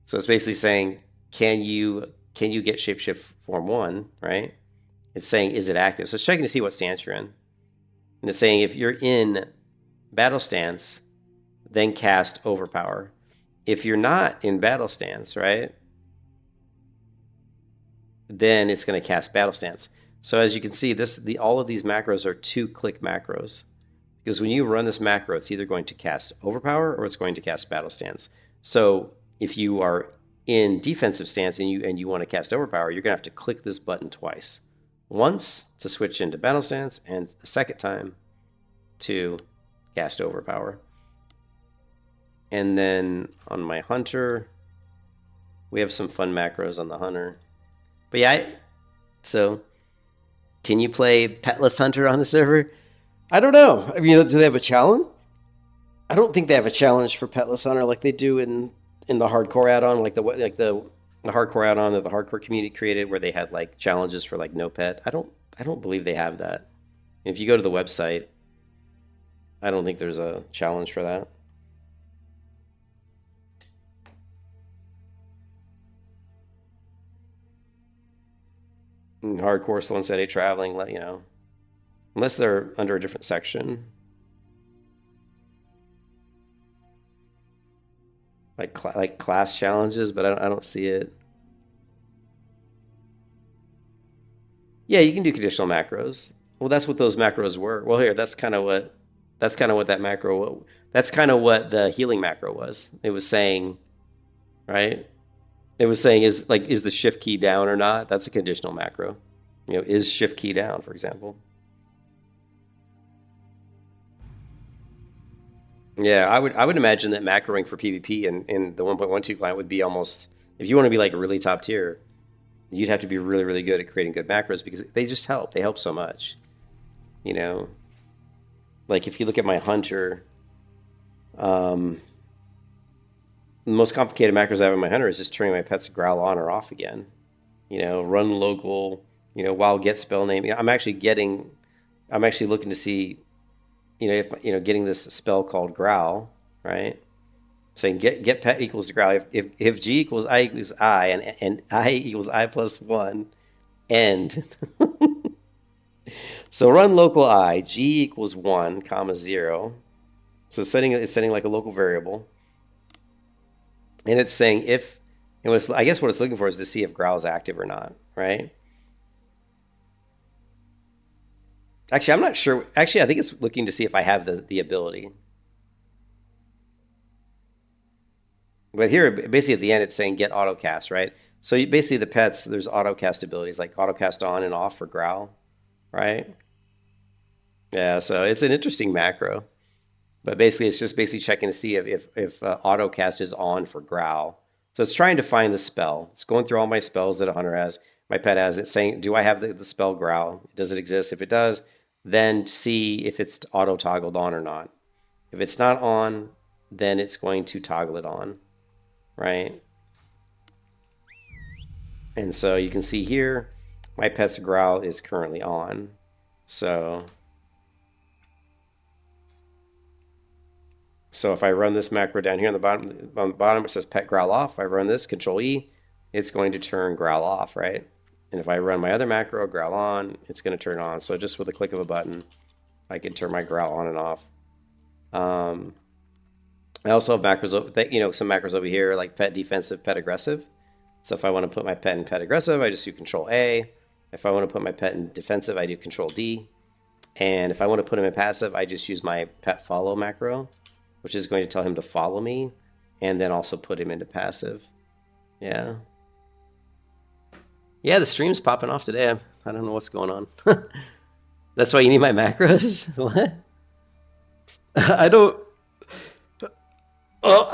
So it's basically saying can you get shapeshift form 1, right? It's saying is it active? So it's checking to see what stance you're in, and it's saying if you're in battle stance, then cast overpower. If you're not in battle stance, right, then it's going to cast battle stance. So as you can see, all of these macros are 2-click macros, because when you run this macro, it's either going to cast overpower or it's going to cast battle stance. So if you are in defensive stance and you want to cast overpower, you're going to have to click this button twice. Once to switch into battle stance, and a second time to cast overpower. And then on my hunter, we have some fun macros on the hunter. But yeah, so can you play Petless Hunter on the server? I don't know. I mean, do they have a challenge? I don't think they have a challenge for Petless Hunter like they do in the hardcore add-on, like the hardcore add-on that the hardcore community created, where they had like challenges for like no pet. I don't believe they have that. If you go to the website, I don't think there's a challenge for that. Hardcore still instead of traveling, you know, unless they're under a different section, like class challenges, but I don't see it. Yeah, you can do conditional macros. Well, that's what those macros were. Well, here, that's kind of what that macro. That's kind of what the healing macro was. It was saying, right? It was saying is the shift key down or not? That's a conditional macro. You know, is shift key down, for example. Yeah, I would imagine that macroing for PvP in the 1.12 client would be almost, if you want to be like a really top tier, you'd have to be really, really good at creating good macros, because they just help. They help so much. You know, like if you look at my hunter, the most complicated macros I have in my hunter is just turning my pet's growl on or off again. You know, run local, you know, while get spell name. You know, I'm actually looking to see, you know, if, you know, getting this spell called growl, right? Saying get pet equals growl. If G equals I equals I and I equals I plus 1, end. So run local I, G equals 1, comma 0. So it's setting like a local variable. And it's saying if, and I guess what it's looking for is to see if growl is active or not, right? Actually, I'm not sure. Actually, I think it's looking to see if I have the ability. But here, basically at the end, it's saying get autocast, right? So basically the pets, there's autocast abilities, like autocast on and off for growl, right? Yeah, so it's an interesting macro. But basically, it's just basically checking to see if autocast is on for growl. So it's trying to find the spell. It's going through all my spells that a hunter has, my pet has. It's saying, do I have the spell growl? Does it exist? If it does, then see if it's auto-toggled on or not. If it's not on, then it's going to toggle it on, right? And so you can see here, my pet's growl is currently on. So if I run this macro down here on the bottom, it says pet growl off. If I run this, Control E, it's going to turn growl off, right? And if I run my other macro, growl on, it's going to turn on. So just with a click of a button, I can turn my growl on and off. I also have macros, some macros over here like pet defensive, pet aggressive. So if I want to put my pet in pet aggressive, I just do Control A. If I want to put my pet in defensive, I do Control D. And if I want to put him in passive, I just use my pet follow macro, which is going to tell him to follow me, and then also put him into passive. Yeah. Yeah, the stream's popping off today. I don't know what's going on. That's why you need my macros? What? I don't... Well,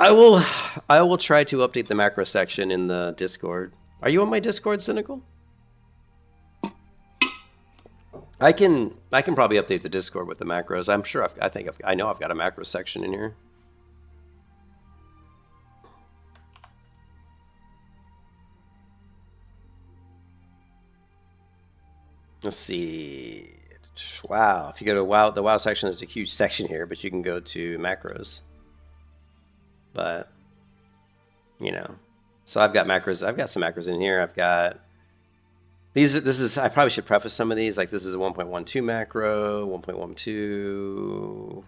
I will try to update the macro section in the Discord. Are you on my Discord, Cynical? I can probably update the Discord with the macros. I'm sure I know I've got a macro section in here. Let's see. Wow, if you go to WoW, the WoW section, there's a huge section here, but you can go to macros. But so I've got macros. I've got some macros in here. I've got these. I probably should preface some of these. Like this is a 1.12 macro, 1.12.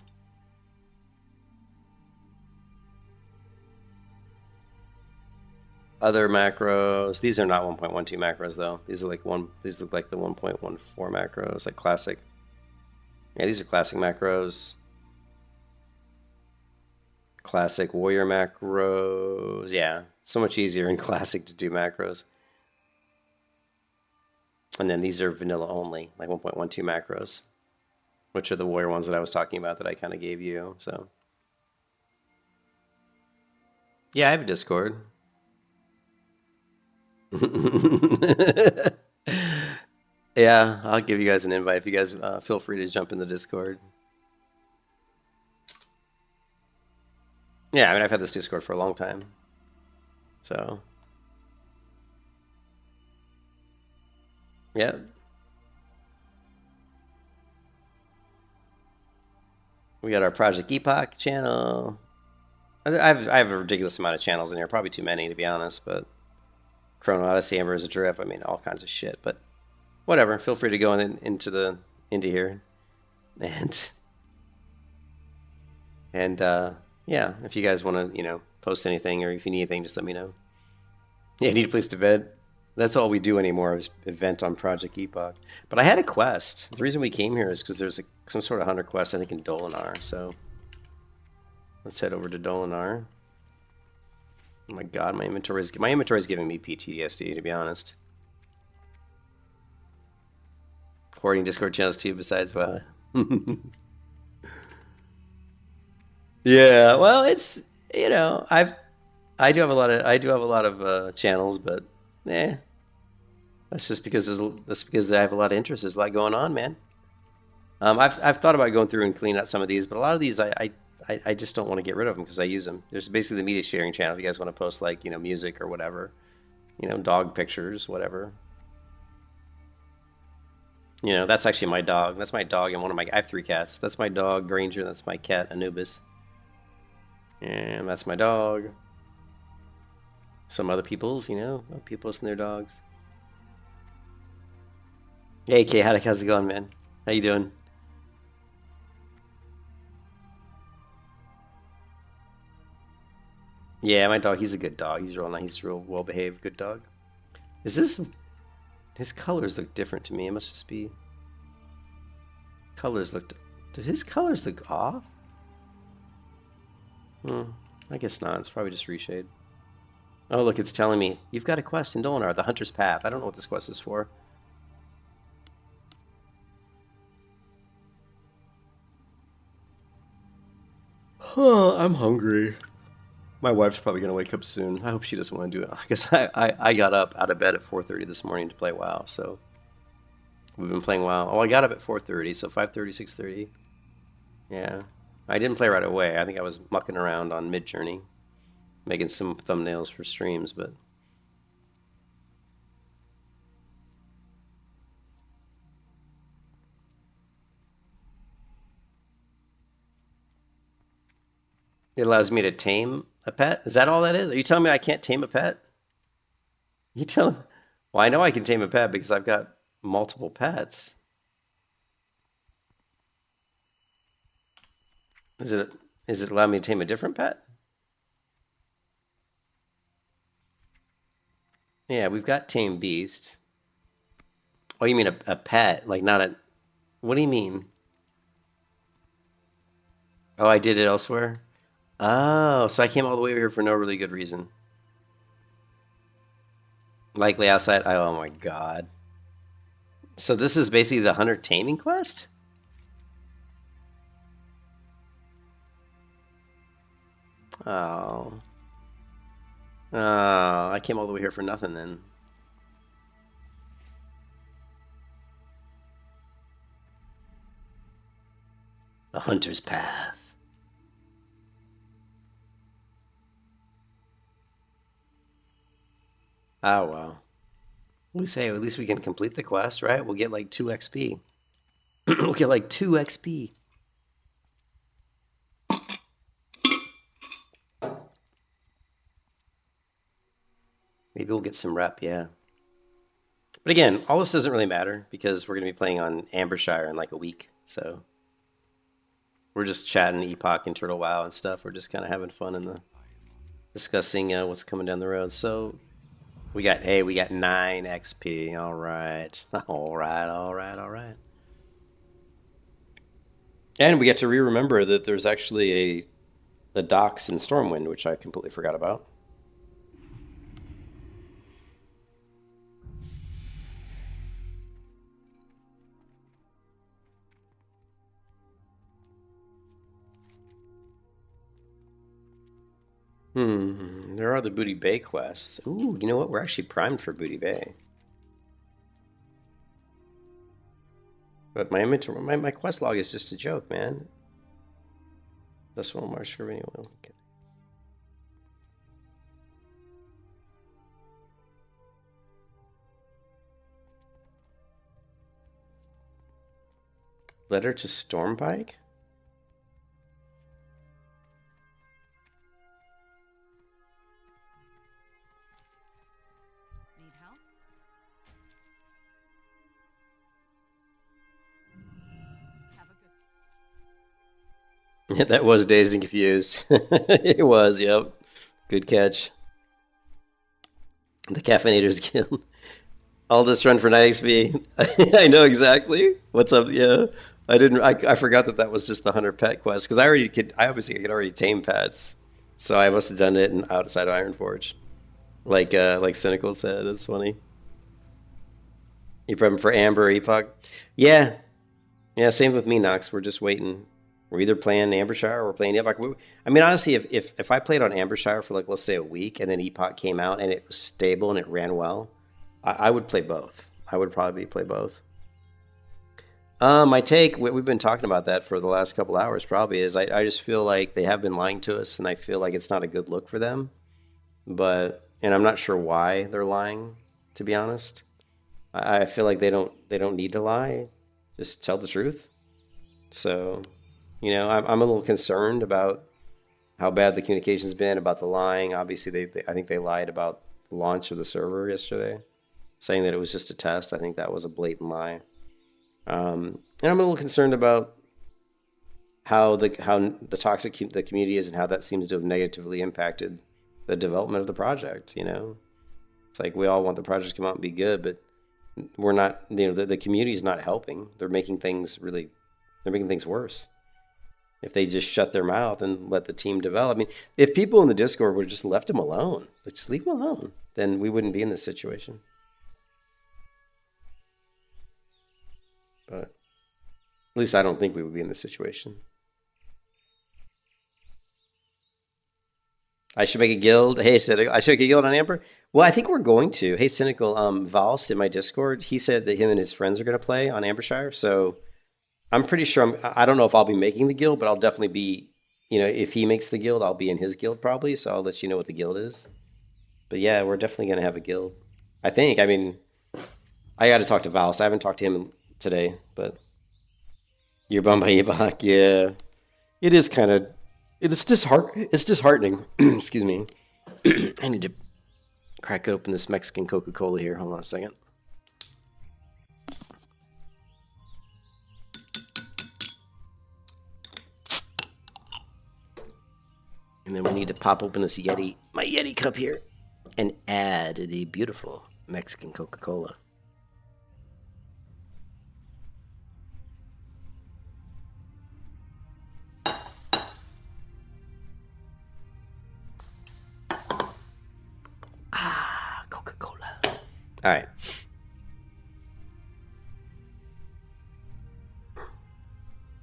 Other macros. These are not 1.12 macros though. These are like These look like the 1.14 macros, like classic. Yeah, these are classic macros. Classic warrior macros. Yeah, so much easier in classic to do macros. And then these are vanilla only, like 1.12 macros, which are the warrior ones that I was talking about that I kind of gave you. So yeah, I have a Discord. Yeah, I'll give you guys an invite if you guys feel free to jump in the Discord. Yeah, I mean, I've had this Discord for a long time. So, yeah. We got our Project Epoch channel. I have a ridiculous amount of channels in here, probably too many to be honest, but Chrono Odyssey, Ambershshire Drift, I mean, all kinds of shit, but whatever. Feel free to go into here, and yeah, if you guys want to, post anything or if you need anything, just let me know. Yeah, need a place to bed. That's all we do anymore is event on Project Epoch. But I had a quest. The reason we came here is because there's some sort of hunter quest, I think, in Dolinar. So let's head over to Dolinar. Oh my god, my inventory is giving me PTSD, to be honest. Hoarding Discord channels too, besides WoW. Yeah, well, it's I do have a lot of channels, but that's just because I have a lot of interest. There's a lot going on, man. I've thought about going through and cleaning out some of these, but a lot of these I just don't want to get rid of them because I use them. There's basically the media sharing channel if you guys want to post like music or whatever, dog pictures, whatever. That's actually my dog. That's my dog and I have 3 cats. That's my dog Granger. That's my cat Anubis. And that's my dog. Some other people's, people posting their dogs. Hey, Kay, how's it going, man? How you doing? Yeah, my dog, he's a good dog. He's real nice. He's a real well-behaved, good dog. His colors look different to me. It must just be... Did his colors look off? I guess not. It's probably just reshade. Oh, look, it's telling me, you've got a quest in Dolinar, the Hunter's Path. I don't know what this quest is for. I'm hungry. My wife's probably going to wake up soon. I hope she doesn't want to do it. I guess I got up out of bed at 4:30 this morning to play WoW, so... We've been playing WoW. Oh, I got up at 4:30, so 5:30, 6:30. Yeah. I didn't play right away. I think I was mucking around on Mid-Journey, making some thumbnails for streams, but it allows me to tame a pet. Is that all that is? Are you telling me I can't tame a pet? You tell Well, I know I can tame a pet because I've got multiple pets. Is it allow me to tame a different pet? Yeah, we've got tame beast. Oh, you mean a pet, like not a... What do you mean? Oh, I did it elsewhere? Oh, so I came all the way over here for no really good reason. Likely outside. Oh my god. So this is basically the hunter taming quest? Oh. Oh, I came all the way here for nothing then. The hunter's path. Oh, wow. At least we can complete the quest, right? We'll get like 2 XP. We'll get like 2 XP. Maybe we'll get some rep, yeah. But again, all this doesn't really matter because we're going to be playing on Ambershshire in like a week. So we're just chatting Epoch and Turtle WoW and stuff. We're just kind of having fun and discussing what's coming down the road. So we got 9 XP. All right. All right. And we get to remember that there's actually the docks in Stormwind, which I completely forgot about. There are the Booty Bay quests. Ooh, you know what? We're actually primed for Booty Bay. But my inventory, my quest log is just a joke, man. This one march for anyone. Okay. Letter to Stormbike? Need help? Have a good. That was Dazed and Confused. It was, yep. Good catch. The Caffeinators Guild. All this run for 9 XP. I know exactly. What's up? Yeah. I forgot that was just the 100 pet quest because I obviously could already tame pets. So I must have done it outside of Ironforge. Like Cynical said. It's funny. You prepping for Amber Epoch? Yeah. Yeah, same with me, Nox. We're just waiting. We're either playing Ambershshire or we're playing Epoch. I mean, honestly, if I played on Ambershire for, like, let's say a week, and then Epoch came out and it was stable and it ran well, I would play both. I would probably play both. My take, we've been talking about that for the last couple hours probably, is I just feel like they have been lying to us, and I feel like it's not a good look for them. And I'm not sure why they're lying, to be honest. I feel like they don't need to lie. Just tell the truth. So, I'm a little concerned about how bad the communication's been, about the lying. Obviously, I think they lied about the launch of the server yesterday, saying that it was just a test. I think that was a blatant lie. And I'm a little concerned about how toxic the community is and how that seems to have negatively impacted the development of the project. It's like we all want the project to come out and be good, but we're not. The community is not helping. They're making things worse. If they just shut their mouth and let the team develop. I mean, if people in the Discord would have just left them alone, just leave them alone, then we wouldn't be in this situation. But at least I don't think we would be in this situation. I should make a guild. Hey, Cynical, I should make a guild on Amber? Well, I think we're going to. Hey, Cynical, Valst in my Discord, he said that him and his friends are going to play on Ambershire. So I'm pretty sure I don't know if I'll be making the guild, but I'll definitely be, if he makes the guild, I'll be in his guild probably. So I'll let you know what the guild is. But yeah, we're definitely gonna have a guild. I think. I mean, I got to talk to Valis. I haven't talked to him today, but you're bummed by Epoch. Yeah, it is kind of. It's disheartening. Excuse me. I need to crack open this Mexican Coca-Cola here. Hold on a second. And then we need to pop open this my Yeti cup here, and add the beautiful Mexican Coca-Cola. Ah, Coca-Cola. All right.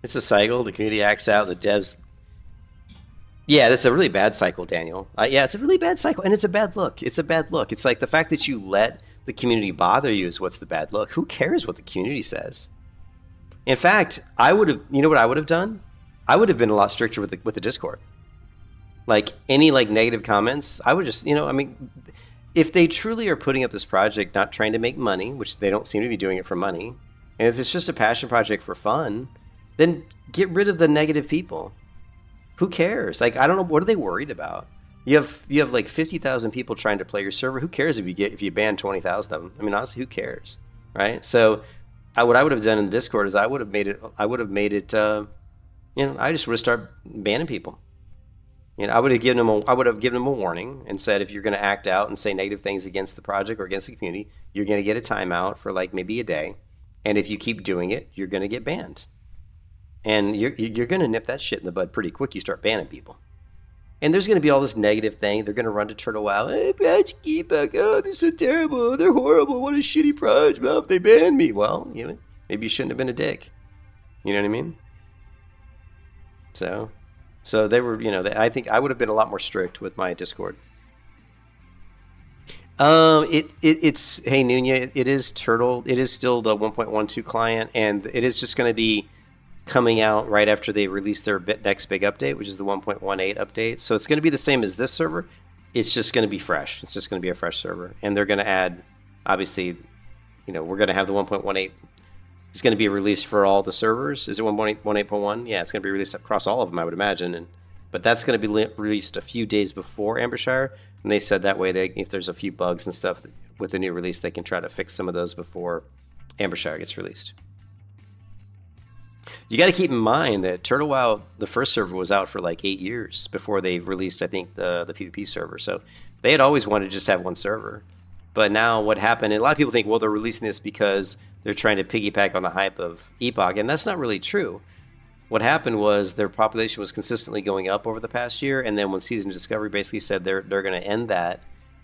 It's a cycle. The community acts out. The devs. Yeah, that's a really bad cycle, Daniel. Yeah, it's a really bad cycle, and it's a bad look. It's a bad look. It's like the fact that you let the community bother you is what's the bad look. Who cares what the community says? In fact, I would have. You know what I would have done? I would have been a lot stricter with the Discord. Like any negative comments, I would just I mean, if they truly are putting up this project not trying to make money, which they don't seem to be doing it for money, and if it's just a passion project for fun, then get rid of the negative people. Who cares? Like, I don't know, what are they worried about? You have like 50,000 people trying to play your server. Who cares if you ban 20,000 of them? I mean, honestly, who cares, right? So, what I would have done in the Discord is I would have made it. I just would have started banning people. I would have given them a warning and said, if you're going to act out and say negative things against the project or against the community, you're going to get a timeout for maybe a day, and if you keep doing it, you're going to get banned. And you're going to nip that shit in the bud pretty quick. You start banning people. And there's going to be all this negative thing. They're going to run to Turtle WoW. Hey, patch Epoch. Oh, they're so terrible. They're horrible. What a shitty project. Well, they banned me. Well, maybe you shouldn't have been a dick. You know what I mean? So they were, I think I would have been a lot more strict with my Discord. It's hey Nunya, it is Turtle. It is still the 1.12 client, and it is just going to be coming out right after they release their next big update, which is the 1.18 update. So it's going to be the same as this server. It's just going to be fresh. It's just going to be a fresh server. And they're going to add, obviously, we're going to have the 1.18. It's going to be released for all the servers. Is it 1.8.1? Yeah, it's going to be released across all of them, I would imagine. But that's going to be released a few days before Ambershshire. And they said that way, if there's a few bugs and stuff with the new release, they can try to fix some of those before Ambershshire gets released. You got to keep in mind that Turtle WoW, the first server, was out for 8 years before they released, I think, the PvP server. So they had always wanted to just have one server. But now what happened, and a lot of people think, well, they're releasing this because they're trying to piggyback on the hype of Epoch, and that's not really true. What happened was their population was consistently going up over the past year, and then when Season of Discovery basically said they're going to end that,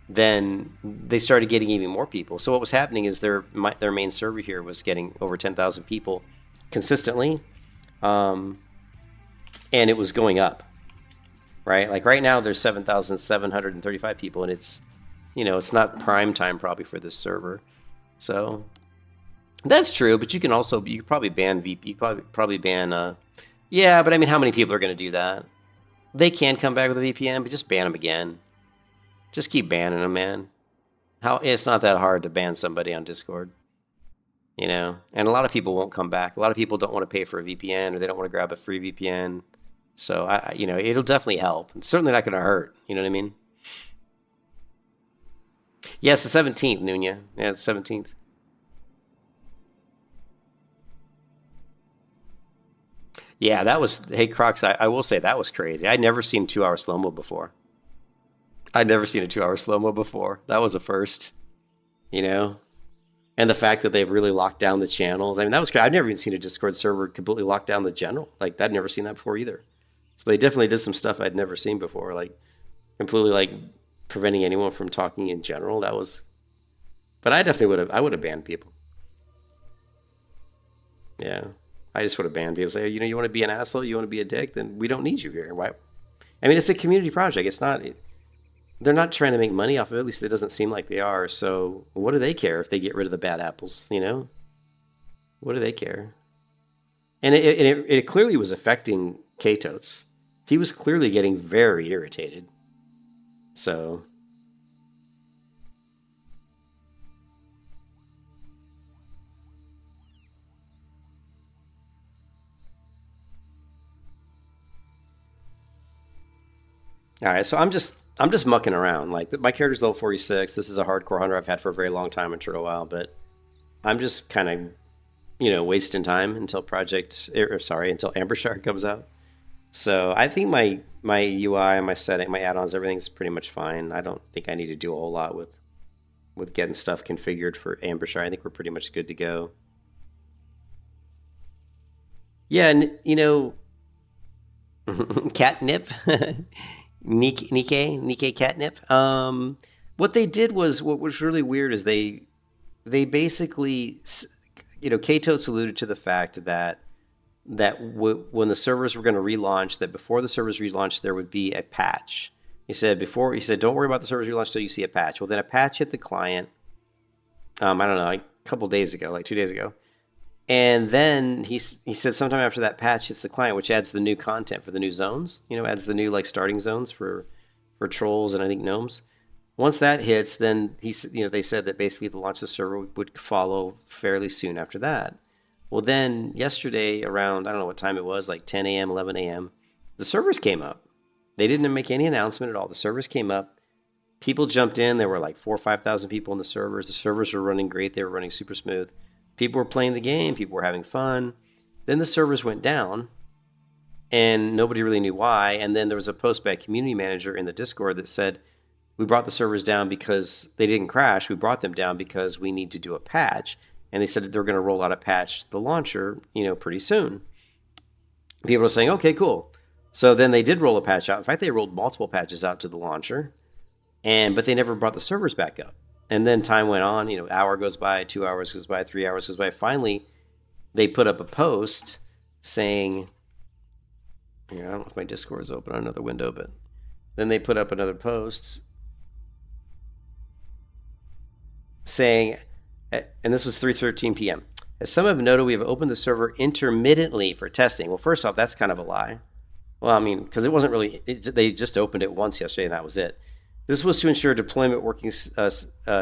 then they started getting even more people. So what was happening is their main server here was getting over 10,000 people consistently, and it was going up, right? Right now there's 7,735 people, and it's not prime time probably for this server. So that's true, but you could probably ban VP. You could probably ban yeah, but I mean, how many people are going to do that? They can come back with a VPN, but just ban them again. Just keep banning them, man. It's not that hard to ban somebody on Discord. And a lot of people won't come back. A lot of people don't want to pay for a VPN, or they don't want to grab a free VPN. So it'll definitely help. It's certainly not going to hurt. You know what I mean? Yes, the 17th, Nunya. Yeah, the 17th. Yeah, that was. Hey, Crocs, I will say that was crazy. I'd never seen 2-hour slow-mo before. I'd never seen a 2-hour slow-mo before. That was a first. And the fact that they've really locked down the channels. I mean, that was crazy. I've never even seen a Discord server completely lock down the general. I'd never seen that before either. So they definitely did some stuff I'd never seen before. Completely preventing anyone from talking in general. That was. But I definitely would have banned people. Yeah. I just would have banned people. Say, you want to be an asshole, you want to be a dick, then we don't need you here. Why? I mean, it's a community project. It's not. They're not trying to make money off of it. At least it doesn't seem like they are. So what do they care if they get rid of the bad apples? What do they care? And it clearly was affecting K-Totes. He was clearly getting very irritated. So... All right, so I'm just mucking around. Like my character's level 46. This is a hardcore hunter I've had for a very long time in Turtle WoW, but I'm just kind of, wasting time until until Ambershshire comes out. So I think my UI, my setting, my add-ons, everything's pretty much fine. I don't think I need to do a whole lot with getting stuff configured for Ambershshire. I think we're pretty much good to go. Yeah, and catnip. Nikkei catnip. What they did was what was really weird is they basically, K-Totes alluded to the fact that when the servers were going to relaunch, that before the servers relaunched there would be a patch. He said don't worry about the servers relaunch till you see a patch. Well, then a patch hit the client. I don't know, like a couple days ago, like 2 days ago. And then he said sometime after that patch hits the client, which adds the new content for the new zones, adds the new like starting zones for trolls and I think gnomes. Once that hits, then they said that basically the launch of the server would follow fairly soon after that. Well, then yesterday around, I don't know what time it was, like 10 a.m., 11 a.m., the servers came up. They didn't make any announcement at all. The servers came up. People jumped in. There were like 4,000 or 5,000 people in the servers. The servers were running great. They were running super smooth. People were playing the game. People were having fun. Then the servers went down, and nobody really knew why. And then there was a post by a community manager in the Discord that said, we brought the servers down because they didn't crash. We brought them down because we need to do a patch. And they said that they're going to roll out a patch to the launcher, pretty soon. People were saying, okay, cool. So then they did roll a patch out. In fact, they rolled multiple patches out to the launcher, but they never brought the servers back up. And then time went on, hour goes by, 2 hours goes by, 3 hours goes by. Finally, they put up a post saying, I don't know if my Discord is open on another window, but then they put up another post saying, and this was 3:13 p.m. As some have noted, we have opened the server intermittently for testing. Well, first off, that's kind of a lie. Well, I mean, because it wasn't really, they just opened it once yesterday and that was it. This was to ensure deployment working to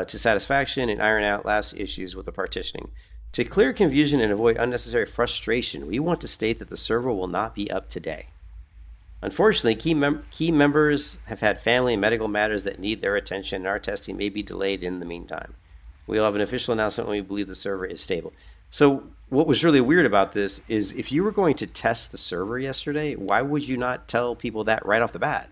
satisfaction and iron out last issues with the partitioning. To clear confusion and avoid unnecessary frustration, we want to state that the server will not be up today. Unfortunately, key members have had family and medical matters that need their attention, and our testing may be delayed in the meantime. We'll have an official announcement when we believe the server is stable. So what was really weird about this is if you were going to test the server yesterday, why would you not tell people that right off the bat?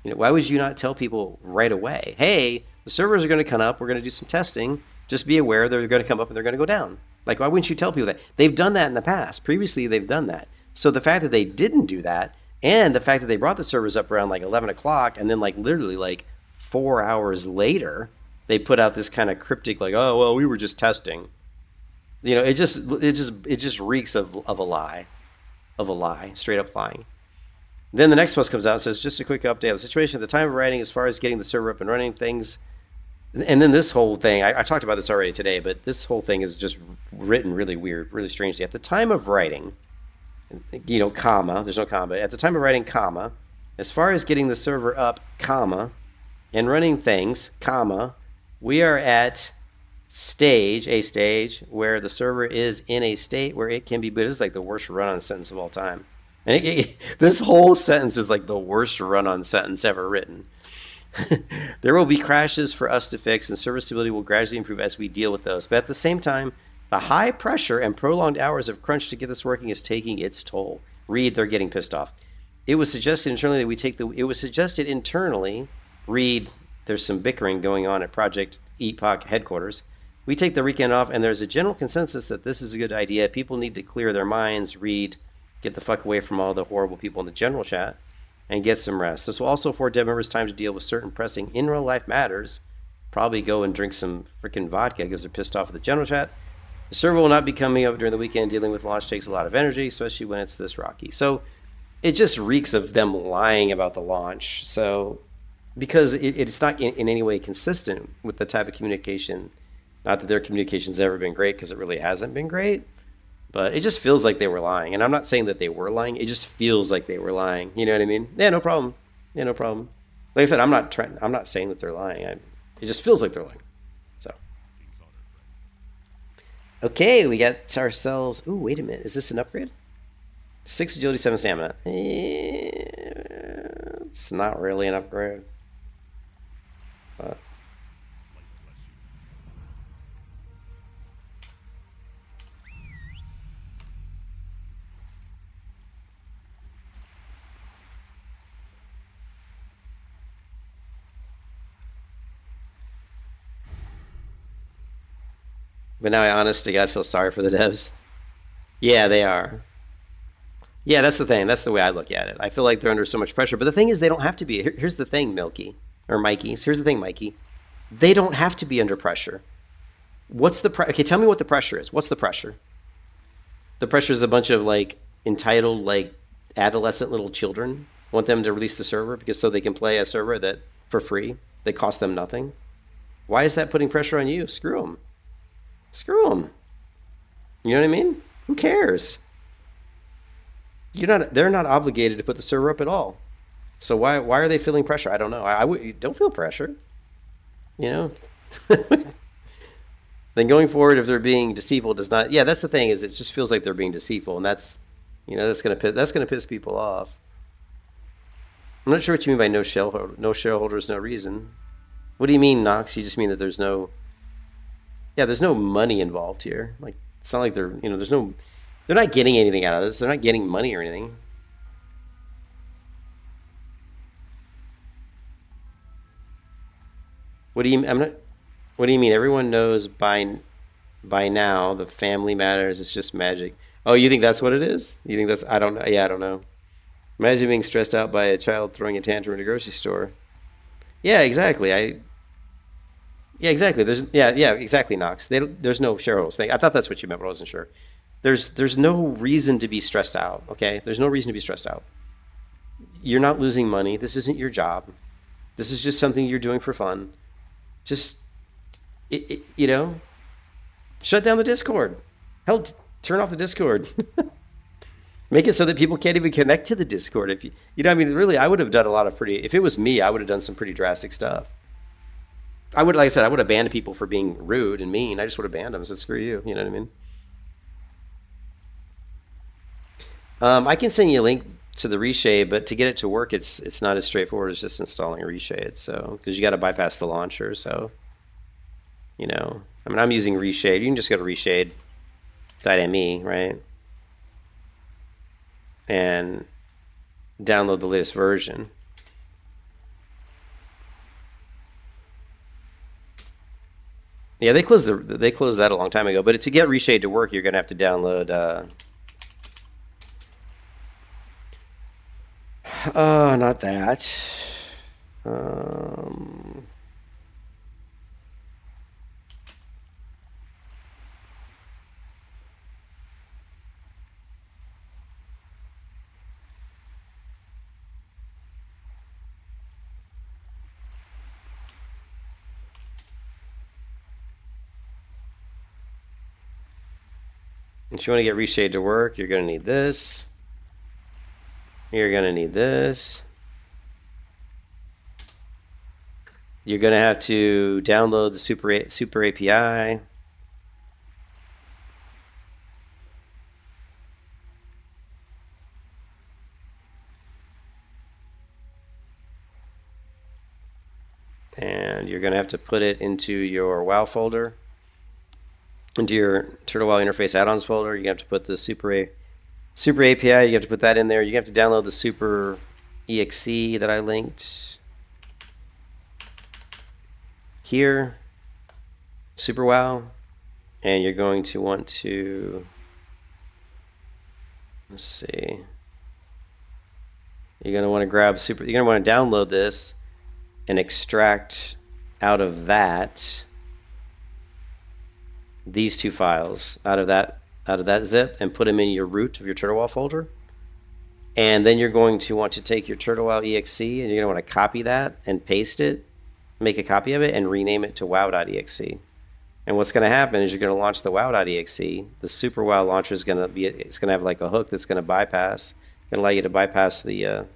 Why would you not tell people right away, hey, the servers are going to come up, we're going to do some testing, just be aware they're going to come up and they're going to go down. Like, why wouldn't you tell people that? They've done that in the past. Previously, they've done that. So the fact that they didn't do that, and the fact that they brought the servers up around like 11 o'clock, and then like literally like 4 hours later, they put out this kind of cryptic like, oh, well, we were just testing. It just reeks of a lie, straight up lying. Then the next post comes out and says, just a quick update on the situation at the time of writing as far as getting the server up and running things. And then this whole thing, I talked about this already today, but this whole thing is just written really weird, really strangely. At the time of writing, comma, there's no comma, but at the time of writing, comma, as far as getting the server up, comma, and running things, comma, we are at a stage where the server is in a state where it can be, but it's like the worst run-on sentence of all time. And this whole sentence is like the worst run-on sentence ever written. There will be crashes for us to fix, and server stability will gradually improve as we deal with those. But at the same time, the high pressure and prolonged hours of crunch to get this working is taking its toll. Read, they're getting pissed off. It was suggested internally read, there's some bickering going on at Project Epoch headquarters. We take the weekend off, and there's a general consensus that this is a good idea. People need to clear their minds, read, get the fuck away from all the horrible people in the general chat, and get some rest. This will also afford dev members time to deal with certain pressing in real life matters. Probably go and drink some freaking vodka because they're pissed off at the general chat. The server will not be coming up during the weekend. Dealing with launch takes a lot of energy, especially when it's this rocky. So it just reeks of them lying about the launch. So because it's not in any way consistent with the type of communication. Not that their communication's ever been great, because it really hasn't been great. But it just feels like they were lying. And I'm not saying that they were lying. It just feels like they were lying. You know what I mean? Yeah, no problem. Yeah, no problem. Like I said, I'm not saying that they're lying. It just feels like they're lying. So. Okay, we got ourselves... Ooh, wait a minute. Is this an upgrade? 6 agility, 7 stamina. It's not really an upgrade. But... But now I honest to God feel sorry for the devs. Yeah, they are. Yeah, that's the thing. That's the way I look at it. I feel like they're under so much pressure. But the thing is, they don't have to be. Here's the thing, Milky. Or Mikey. Here's the thing, Mikey. They don't have to be under pressure. What's the okay, tell me what the pressure is. What's the pressure? The pressure is a bunch of, like, entitled, like, adolescent little children. Want them to release the server because so they can play a server that for free. That costs them nothing. Why is that putting pressure on you? Screw them. Screw them. You know what I mean? Who cares? They're not obligated to put the server up at all. So why are they feeling pressure? I don't know. Don't feel pressure. You know? Then going forward, if they're being deceitful, does not. Yeah, that's the thing. Is it just feels like they're being deceitful, and that's gonna piss people off. I'm not sure what you mean by no shareholders, no reason. What do you mean, Knox? You just mean that there's no. Yeah, there's no money involved here. Like, it's not like they're, they're not getting anything out of this. They're not getting money or anything. What do you mean? Everyone knows by now the family matters. It's just magic. Oh, you think that's what it is? You think that's, I don't know. Yeah, I don't know. Imagine being stressed out by a child throwing a tantrum in a grocery store. Yeah, exactly. Yeah, exactly. Exactly, Knox. There's no shareholders thing. I thought that's what you meant, but I wasn't sure. There's no reason to be stressed out, okay? There's no reason to be stressed out. You're not losing money. This isn't your job. This is just something you're doing for fun. Just, shut down the Discord. Hell, turn off the Discord. Make it so that people can't even connect to the Discord. If really, I would have done a lot of if it was me, I would have done some pretty drastic stuff. Like I said, I would have banned people for being rude and mean. I just would have banned them. So screw you. You know what I mean? I can send you a link to the reshade, but to get it to work, it's not as straightforward as just installing a reshade. So because you got to bypass the launcher. So I'm using reshade. You can just go to reshade.me, right? And download the latest version. Yeah, they closed that a long time ago. But to get Reshade to work, you're gonna have to download. Not that. If you want to get Reshade to work, you're going to need this. You're going to need this. You're going to have to download the Super API. And you're going to have to put it into your WoW folder. Into your Turtle WoW interface add-ons folder. You have to put the Super API. You have to put that in there. You have to download the Super exe that I linked here, Super WoW, and you're going to want to, let's see, you're going to want to grab Super. You're going to want to download this and extract out of that these two files out of that zip and put them in your root of your TurtleWow folder. And then you're going to want to take your TurtleWow exe and you're going to want to copy that and paste it, make a copy of it, and rename it to wow.exe. And what's going to happen is you're going to launch the wow.exe. The super wow launcher is going to be, it's going to have like a hook that's going to bypass, going to allow you to bypass the,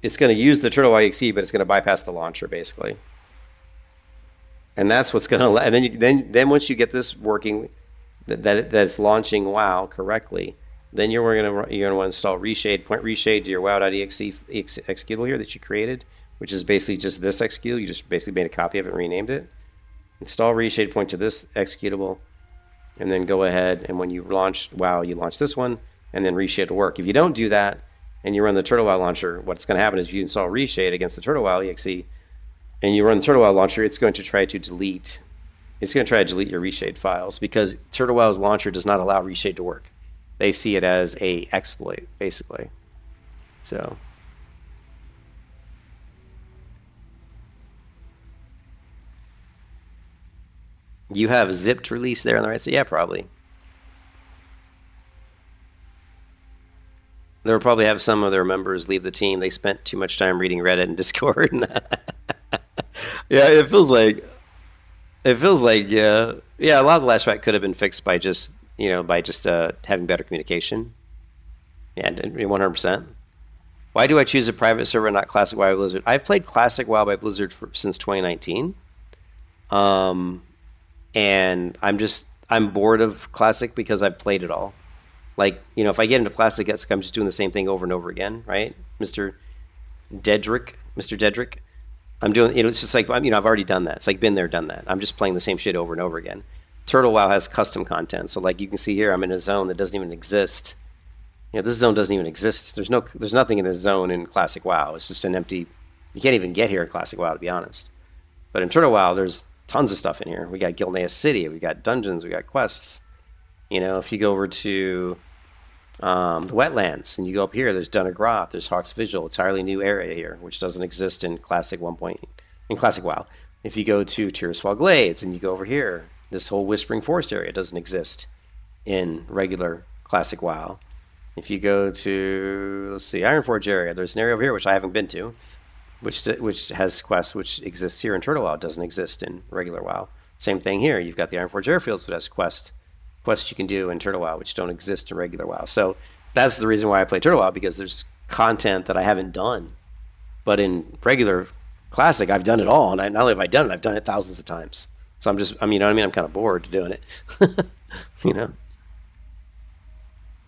it's going to use the turtle.exe, but it's going to bypass the launcher basically. And that's what's going to, and then once you get this working, that's launching WoW correctly, then you're going to want to install reshade, point reshade to your wow.exe executable here that you created, which is basically just this executable. You just basically made a copy of it and renamed it. Install reshade, point to this executable, and then go ahead and when you launch WoW, you launch this one, and then reshade will work. If you don't do that and you run the Turtle WoW launcher, what's going to happen is if you install reshade against the Turtle WoW exe and you run the Turtle WoW launcher, it's going to try to delete. It's going to try to delete your reshade files because Turtle WoW's launcher does not allow reshade to work. They see it as a exploit, basically. So. You have zipped release there on the right side? Yeah, probably. They'll probably have some of their members leave the team. They spent too much time reading Reddit and Discord. Yeah, it feels like, yeah, a lot of the last track could have been fixed by just, having better communication. Yeah, 100%. Why do I choose a private server, not Classic WoW by Blizzard? I've played Classic WoW by Blizzard since 2019. And I'm bored of Classic because I've played it all. Like, if I get into Classic, I'm just doing the same thing over and over again, right? Mr. Dedrick. I'm doing, it's just like, I've already done that. It's like been there, done that. I'm just playing the same shit over and over again. Turtle WoW has custom content. So like you can see here, I'm in a zone that doesn't even exist. This zone doesn't even exist. There's nothing in this zone in Classic WoW. It's just an empty, you can't even get here in Classic WoW, to be honest. But in Turtle WoW, there's tons of stuff in here. We got Gilneas City, we got dungeons, we got quests. If you go over to the wetlands and you go up here, there's Dunagroth, there's Hawk's Vigil, entirely new area here, which doesn't exist in Classic WoW. If you go to Tirisfal Glades and you go over here, this whole Whispering Forest area doesn't exist in regular Classic WoW. If you go to, let's see, Ironforge area, there's an area over here which I haven't been to, which has quests which exists here in Turtle WoW, doesn't exist in regular WoW. Same thing here. You've got the Ironforge airfields, which has quests you can do in Turtle WoW, which don't exist in regular WoW. So that's the reason why I play Turtle WoW, because there's content that I haven't done. But in regular Classic, I've done it all, and not only have I done it, I've done it thousands of times. So I'm kind of bored doing it,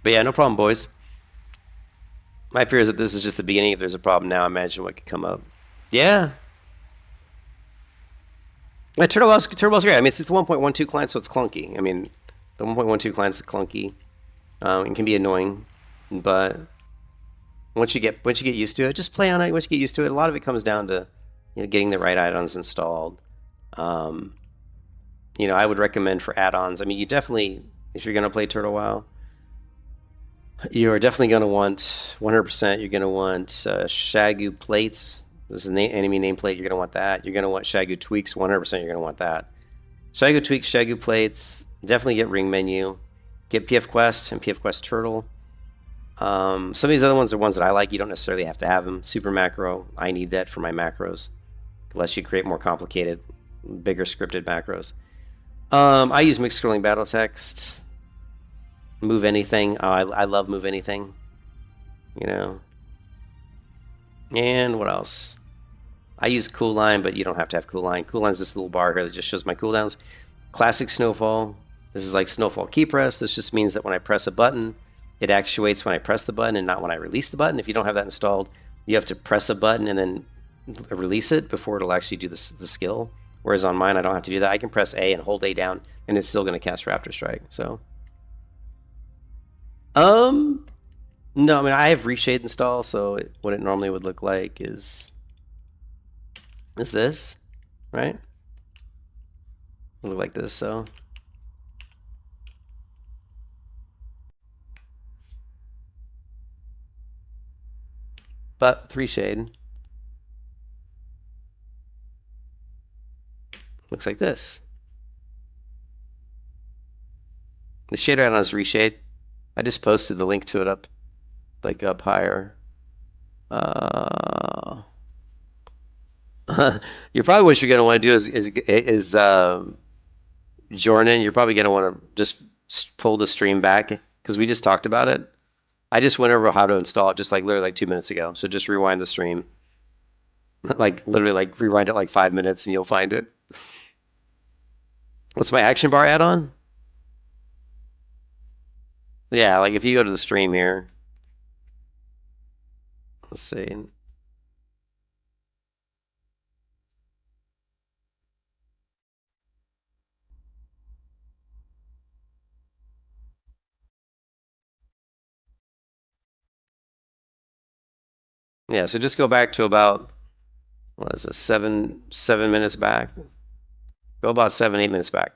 But yeah, no problem, boys. My fear is that this is just the beginning. If there's a problem now, imagine what could come up. Yeah. Turtle WoW's great. It's the 1.12 client, so it's clunky. The 1.12 client is clunky. It can be annoying, but once you get used to it, just play on it. Once you get used to it, a lot of it comes down to getting the right add-ons installed. I would recommend for add-ons. You definitely, if you're going to play Turtle WoW, you are definitely going to want 100%. You're going to want Shagu plates. This is an enemy nameplate. You're going to want that. You're going to want Shagu tweaks. 100%. You're going to want that. Shagu tweaks, Shagu plates. Definitely get ring menu. Get PF Quest and PF Quest Turtle. Some of these other ones are ones that I like. You don't necessarily have to have them. Super macro. I need that for my macros. Unless you create more complicated, bigger scripted macros. I use mixed scrolling battle text. Move anything. Oh, I love move anything. And what else? I use cool line, but you don't have to have cool line. Cool line is this little bar here that just shows my cooldowns. Classic Snowfall. This is like Snowfall key press. This just means that when I press a button, it actuates when I press the button and not when I release the button. If you don't have that installed, you have to press a button and then release it before it'll actually do the skill. Whereas on mine, I don't have to do that. I can press A and hold A down, and it's still going to cast Raptor Strike. So, no, I have Reshade installed, so what it normally would look like is this, right? It'll look like this, so. But with Reshade, looks like this. The shader add-on is Reshade. I just posted the link to it up higher. You probably what you're gonna want to do is Jordan. You're probably gonna want to just pull the stream back because we just talked about it. I just went over how to install it just like literally like 2 minutes ago. So just rewind the stream, like literally like rewind it like 5 minutes and you'll find it. What's my action bar add-on? Yeah, like if you go to the stream here, let's see. Yeah, so just go back to about what is it, 7 minutes back. Go about 7, 8 minutes back.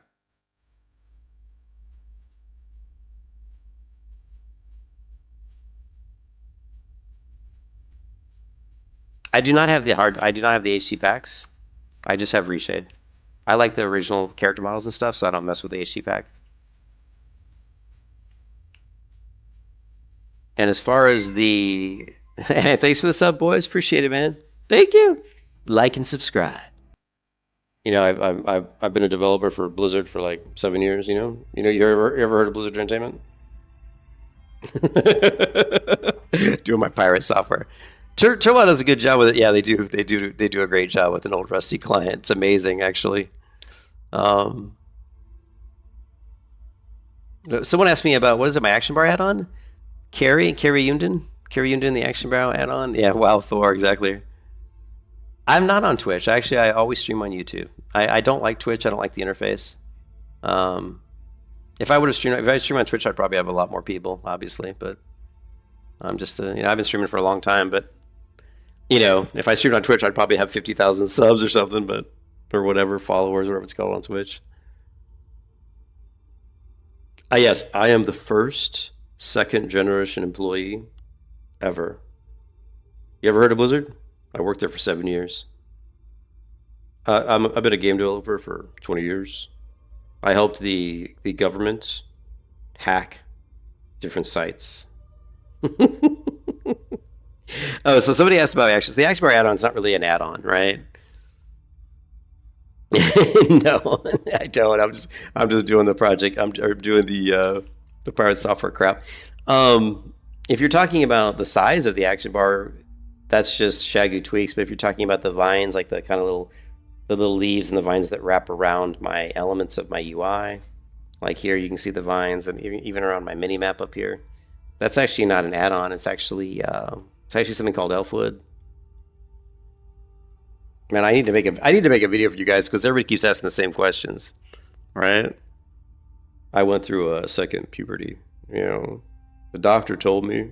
I do not have the HD packs. I just have reshade. I like the original character models and stuff, so I don't mess with the HD pack. And as far as the thanks for the sub, boys. Appreciate it, man. Thank you. Like and subscribe. You know, I've been a developer for Blizzard for like 7 years. You ever heard of Blizzard Entertainment? Doing my pirate software. Turbo does a good job with it. Yeah, they do a great job with an old rusty client. It's amazing, actually. Someone asked me about what is it, my action bar add-on? Carrie Yunden, the action bar add-on. Yeah, wow, Thor, exactly. I'm not on Twitch. Actually, I always stream on YouTube. I don't like Twitch. I don't like the interface. If I streamed on Twitch, I'd probably have a lot more people, obviously. But I'm just, I've been streaming for a long time. But if I streamed on Twitch, I'd probably have 50,000 subs or something, or whatever, followers, whatever it's called on Twitch. Yes, I am the first second-generation employee ever. You ever heard of Blizzard? I worked there for 7 years. I've been a game developer for 20 years. I helped the government hack different sites. Oh, so somebody asked about actions. The action bar add-on is not really an add-on, right? No, I don't. I'm just doing the project. I'm doing the pirate software crap. If you're talking about the size of the action bar, that's just Shaggy tweaks. But if you're talking about the vines, like the kind of little leaves and the vines that wrap around my elements of my UI, like here you can see the vines, and even around my mini map up here, that's actually not an add-on. It's actually something called Elfwood. Man, I need to make a video for you guys because everybody keeps asking the same questions, right? I went through a second puberty. The doctor told me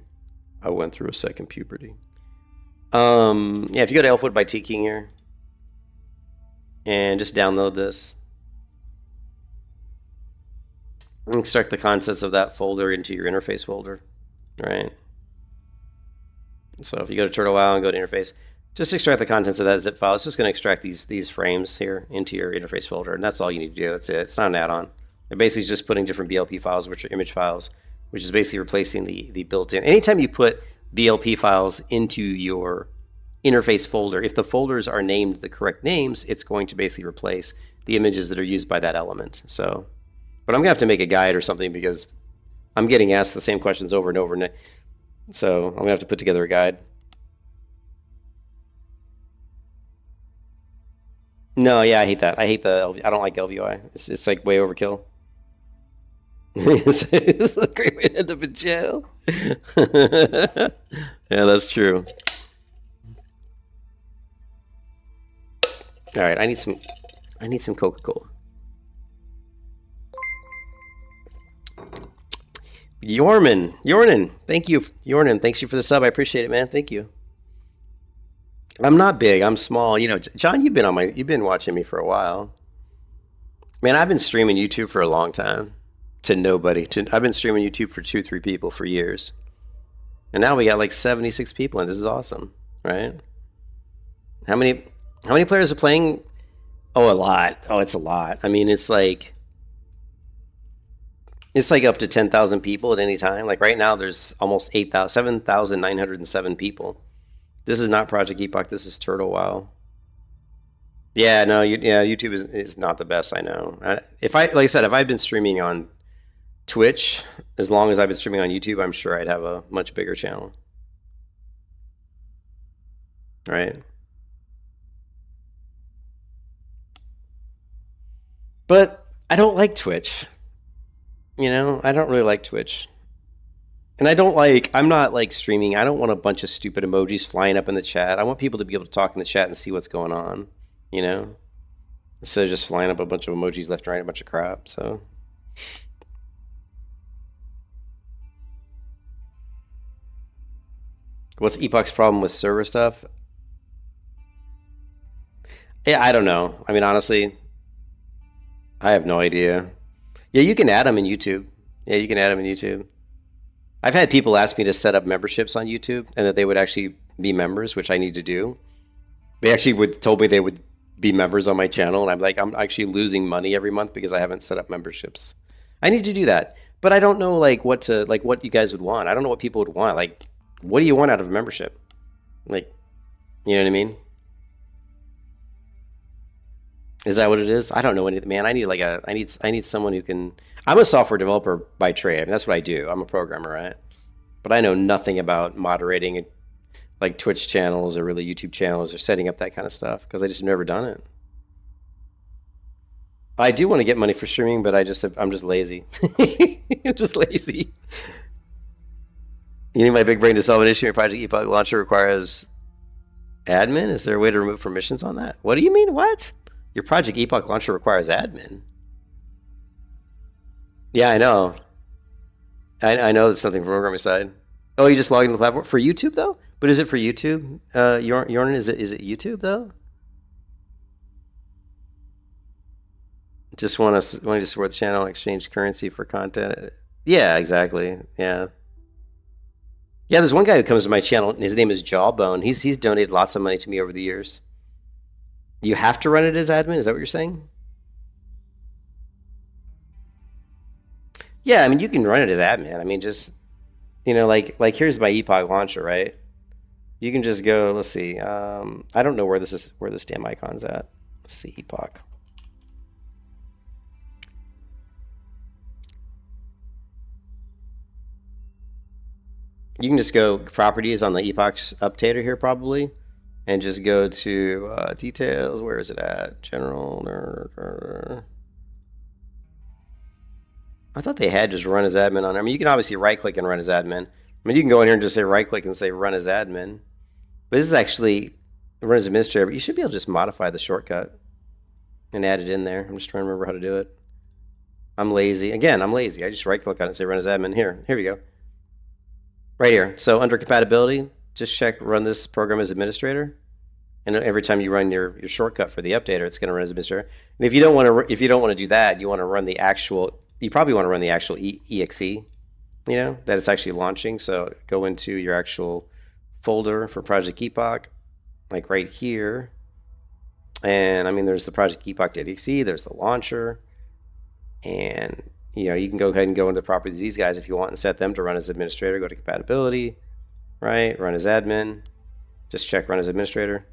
I went through a second puberty. Yeah, if you go to Elfwood by T-King here and just download this, extract the contents of that folder into your interface folder, right? So if you go to Turtle WoW and go to interface, just extract the contents of that zip file. It's just going to extract these frames here into your interface folder, and that's all you need to do. That's it. It's not an add-on. It basically is just putting different BLP files, which are image files, which is basically replacing the built-in. Anytime you put BLP files into your interface folder, if the folders are named the correct names, it's going to basically replace the images that are used by that element. So, but I'm going to have to make a guide or something because I'm getting asked the same questions over and over. So I'm going to have to put together a guide. No, yeah, I hate that. I don't like LVI. It's like way overkill. It's a great way to end up in jail. Yeah, that's true. All right, I need some Coca-Cola. Yornan, thank you, Yornan. Thanks you for the sub. I appreciate it, man. Thank you. I'm not big. I'm small. John, you've been watching me for a while. Man, I've been streaming YouTube for a long time to nobody. I've been streaming YouTube for 2-3 people for years, and now we got like 76 people, and this is awesome, right? How many players are playing? Oh, a lot. Oh, it's a lot. I mean, it's like up to 10,000 people at any time. Like right now, there's almost 7,907 people. This is not Project Epoch. This is Turtle WoW. Yeah, no, YouTube is not the best. I know. If I, like I said, if I've been streaming on Twitch, as long as I've been streaming on YouTube, I'm sure I'd have a much bigger channel, right? But I don't like Twitch. I don't really like Twitch. And I'm not like streaming. I don't want a bunch of stupid emojis flying up in the chat. I want people to be able to talk in the chat and see what's going on, you know? Instead of just flying up a bunch of emojis left and right, a bunch of crap. So, what's Epoch's problem with server stuff? Yeah, I don't know. I mean, honestly, I have no idea. Yeah, you can add them in YouTube. Yeah, you can add them in YouTube. I've had people ask me to set up memberships on YouTube and that they would actually be members, which I need to do. They actually told me they would be members on my channel, and I'm like, I'm actually losing money every month because I haven't set up memberships. I need to do that, but I don't know what you guys would want. I don't know what people would want. Like, what do you want out of a membership? Like, you know what I mean? Is that what it is? I don't know anything, man. I need someone who can. I'm a software developer by trade. I mean, that's what I do. I'm a programmer, right? But I know nothing about moderating like Twitch channels or really YouTube channels or setting up that kind of stuff because I just never done it. I do want to get money for streaming, but I'm just lazy. I'm just lazy. You need my big brain to solve an issue. Your Project Epoch launcher requires admin. Is there a way to remove permissions on that? What do you mean? What? Your Project Epoch launcher requires admin. Yeah, I know. I know it's something from programming side. Oh, you just log into the platform for YouTube though? But is it for YouTube? Jordan, is it YouTube though? Just want to support the channel, exchange currency for content. Yeah, exactly. Yeah. Yeah, there's one guy who comes to my channel, and his name is Jawbone. He's donated lots of money to me over the years. You have to run it as admin? Is that what you're saying? Yeah, I mean, you can run it as admin. I mean, just, like here's my Epoch launcher, right? You can just go, let's see. I don't know where this damn icon's at. Let's see, Epoch. You can just go properties on the Epoch updater here probably, and just go to details. Where is it at? General. I thought they had just run as admin on there. I mean, you can obviously right click and run as admin. I mean, you can go in here and just say right click and say run as admin. But this is actually run as administrator, but you should be able to just modify the shortcut and add it in there. I'm just trying to remember how to do it. I'm lazy. Again, I'm lazy. I just right click on it and say run as admin. Here we go. Right here. So under compatibility, just check run this program as administrator. And every time you run your shortcut for the updater, it's going to run as administrator. And if you don't want to do that, you want to run the actual. You probably want to run the actual exe, that it's actually launching. So go into your actual folder for Project Epoch, like right here. And I mean, there's the Project Epoch.exe, there's the launcher. And, you can go ahead and go into properties these guys if you want and set them to run as administrator. Go to compatibility, right? Run as admin. Just check run as administrator.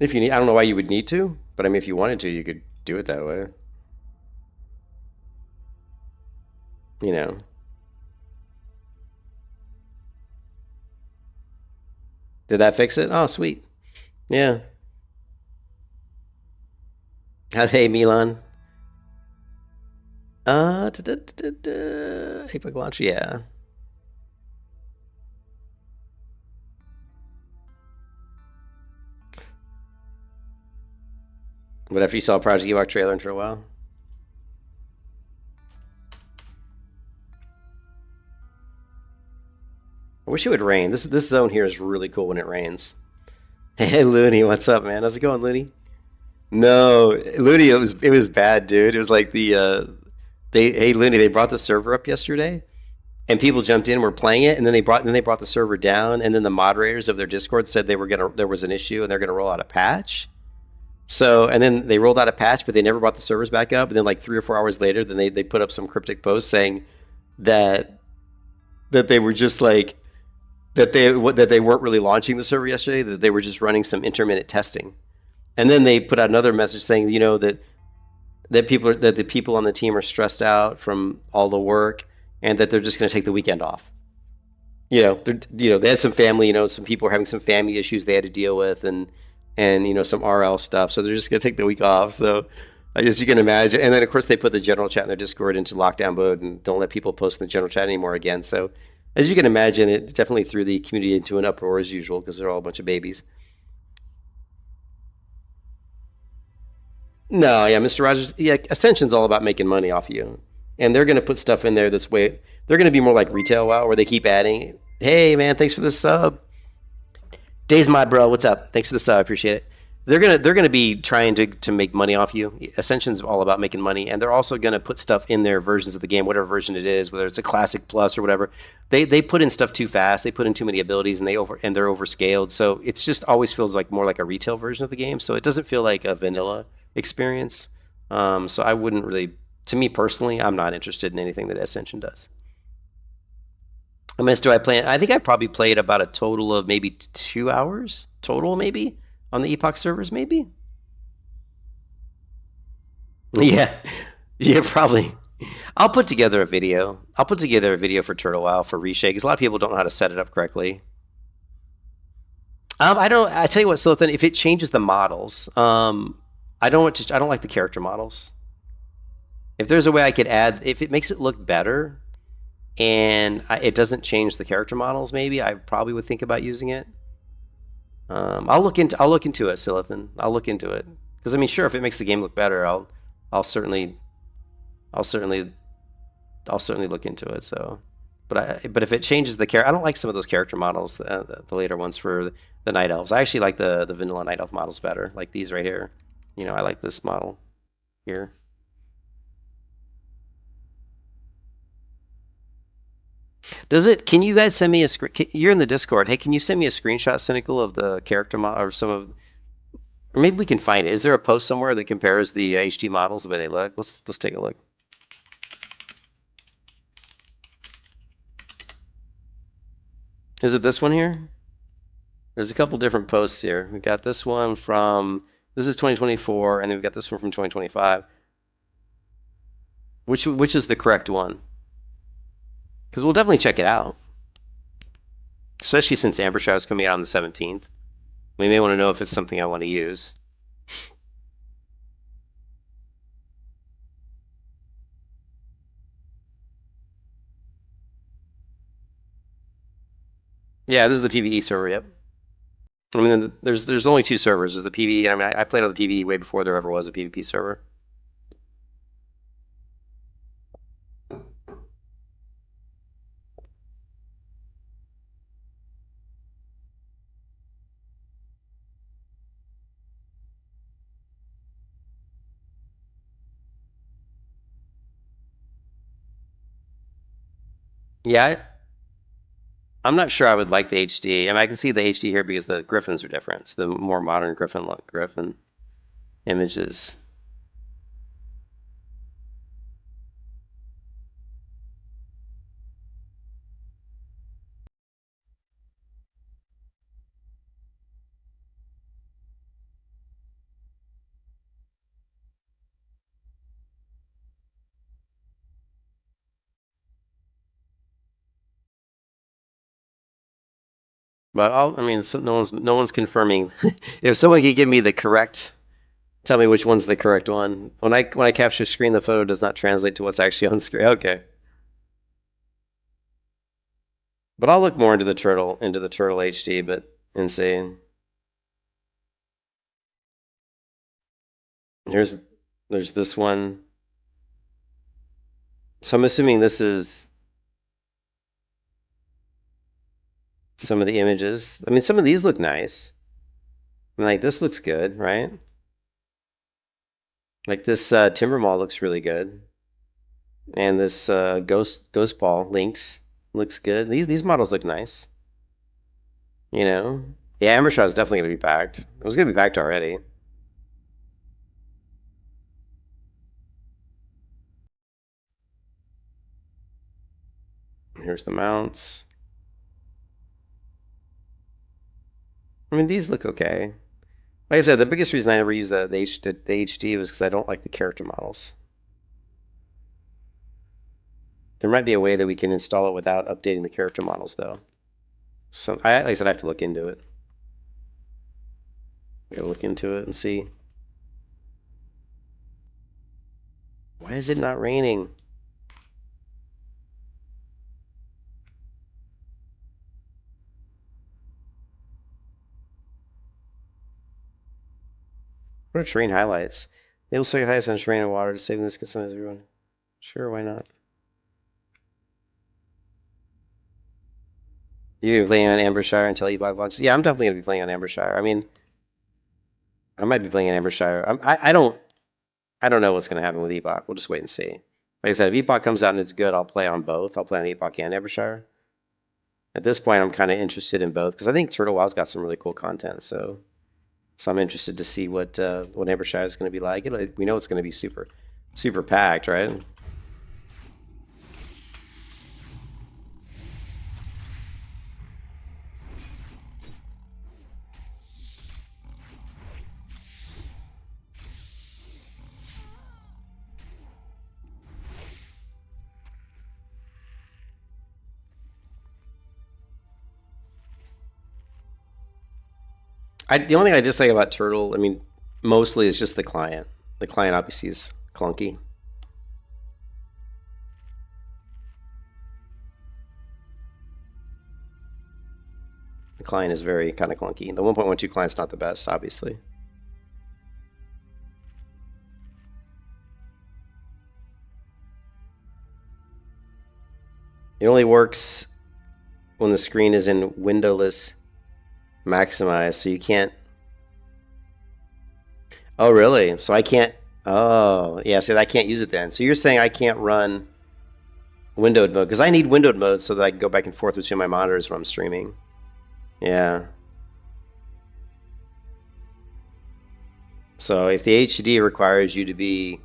If you need, I don't know why you would need to, but I mean, if you wanted to, you could do it that way. Did that fix it? Oh, sweet. Yeah. Hey, Milan. Epoch launch, yeah. But after you saw Project Epoch trailer in for a while. I wish it would rain. This zone here is really cool when it rains. Hey, Looney, what's up, man? How's it going, Looney? No, Looney, it was bad, dude. It was like hey Looney, they brought the server up yesterday, and people jumped in, were playing it, and then they brought the server down, and then the moderators of their Discord said there was an issue and they're gonna roll out a patch. So, and then they rolled out a patch, but they never brought the servers back up. And then like 3 or 4 hours later, then they put up some cryptic post saying that they were just like that they weren't really launching the server yesterday, that they were just running some intermittent testing. And then they put out another message saying, you know, that the people on the team are stressed out from all the work, and that they're just going to take the weekend off. They had some family, some people were having some family issues they had to deal with, and some RL stuff, so they're just going to take the week off. So I guess you can imagine. And then of course they put the general chat in their Discord into lockdown mode and don't let people post in the general chat anymore again. So as you can imagine, it definitely threw the community into an uproar as usual because they're all a bunch of babies. No, yeah, Mr. Rogers, yeah, Ascension's all about making money off of you. And they're going to put stuff in there that's way, they're going to be more like retail WoW where they keep adding, hey, man, thanks for the sub. Days Mod, bro, what's up? Thanks for the sub, I appreciate it. They're gonna be trying to make money off you. Ascension's all about making money, and they're also gonna put stuff in their versions of the game, whatever version it is, whether it's a classic plus or whatever. They put in stuff too fast. They put in too many abilities, and they're overscaled. So it's just always feels like more like a retail version of the game. So it doesn't feel like a vanilla experience. So I wouldn't really, to me personally, I'm not interested in anything that Ascension does. How much do I play? I think I probably played about a total of maybe 2 hours total, maybe on the Epoch servers, maybe. Yeah, yeah, probably. I'll put together a video. I'll put together a video for Turtle WoW for Reshake, because a lot of people don't know how to set it up correctly. I don't. I tell you what, Silithan, if it changes the models, I don't like the character models. If there's a way I could add, if it makes it look better, and it doesn't change the character models, maybe I probably would think about using it. I'll look into it, Silithan. I'll look into it, because I mean, sure, if it makes the game look better, I'll certainly look into it. So, but if it changes the character, I don't like some of those character models, the later ones for the Night Elves. I actually like the vanilla Night Elf models better, like these right here. I like this model here. Can you guys send me a screen? You're in the Discord. Hey, can you send me a screenshot, Cynical, of the character model, or or maybe we can find it. Is there a post somewhere that compares the HD models the way they look? Let's take a look. Is it this one here? There's a couple different posts here. We got this one this is 2024, and then we've got this one from 2025. Which is the correct one? Because we'll definitely check it out. Especially since Ambershshire is coming out on the 17th. We may want to know if it's something I want to use. Yeah, this is the PvE server, yep. I mean, there's only two servers. There's the PvE, I mean, I played on the PvE way before there ever was a PvP server. Yeah, I'm not sure I would like the HD. I mean, I can see the HD here because the griffins are different. It's the more modern griffin images. But I mean, no one's confirming. If someone could give me the correct, tell me which one's the correct one. When I capture screen, the photo does not translate to what's actually on screen. Okay. But I'll look more into the turtle HD, but insane. There's this one. So I'm assuming this is some of the images. I mean, some of these look nice. I mean, like this looks good, right? Like this Timber Mall looks really good, and this Ghost Ball Lynx looks good. These models look nice. Yeah, Ambershshire is definitely gonna be backed. It was gonna be backed already. Here's the mounts. I mean, these look okay. Like I said, the biggest reason I never use the HD was because I don't like the character models. There might be a way that we can install it without updating the character models, though. So, like I said, I have to look into it. I gotta look into it and see. Why is it not raining? What are terrain highlights? They will show you highest on terrain and water to save this can sometimes everyone. Sure, why not? You're playing on Ambershshire until Epoch launches. Yeah, I'm definitely gonna be playing on Ambershshire. I mean, I might be playing on Ambershshire. I don't know what's gonna happen with Epoch. We'll just wait and see. Like I said, if Epoch comes out and it's good, I'll play on both. I'll play on Epoch and Ambershshire. At this point, I'm kind of interested in both because I think Turtle WoW's got some really cool content. So I'm interested to see what Ambershshire is going to be like. We know it's going to be super packed, right? The only thing I dislike about Turtle, I mean, mostly is just the client. The client obviously is clunky. The client is very kind of clunky. The 1.12 client's not the best, obviously. It only works when the screen is in windowless maximize, so you can't. Oh, really? So I can't. Oh, yeah. So I can't use it then. So you're saying I can't run windowed mode because I need windowed mode so that I can go back and forth between my monitors when I'm streaming. Yeah. So if the HD requires you to be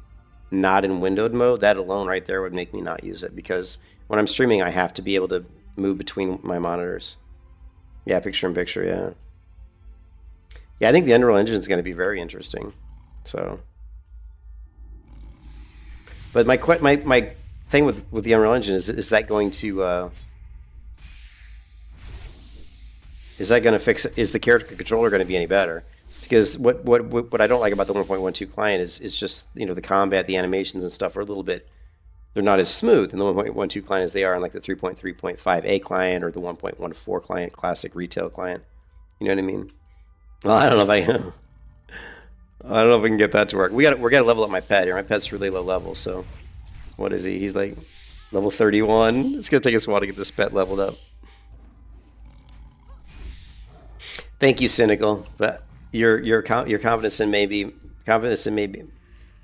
not in windowed mode, that alone right there would make me not use it because when I'm streaming, I have to be able to move between my monitors. Yeah, picture in picture, yeah. Yeah, I think the Unreal Engine is going to be very interesting. So, but my thing with the Unreal Engine is that going to is that going to fix it? Is the character controller going to be any better? Because what I don't like about the 1.12 client is just the combat, the animations and stuff are a little bit. They're not as smooth in the 1.12 client as they are in like the 3.3.5a client or the 1.14 client, classic retail client. You know what I mean? Well, I don't know if I don't know if we can get that to work. We're gotta level up my pet here. My pet's really low level, so what is he? He's like level 31. It's gonna take us a while to get this pet leveled up. Thank you, Cynical, but your confidence in maybe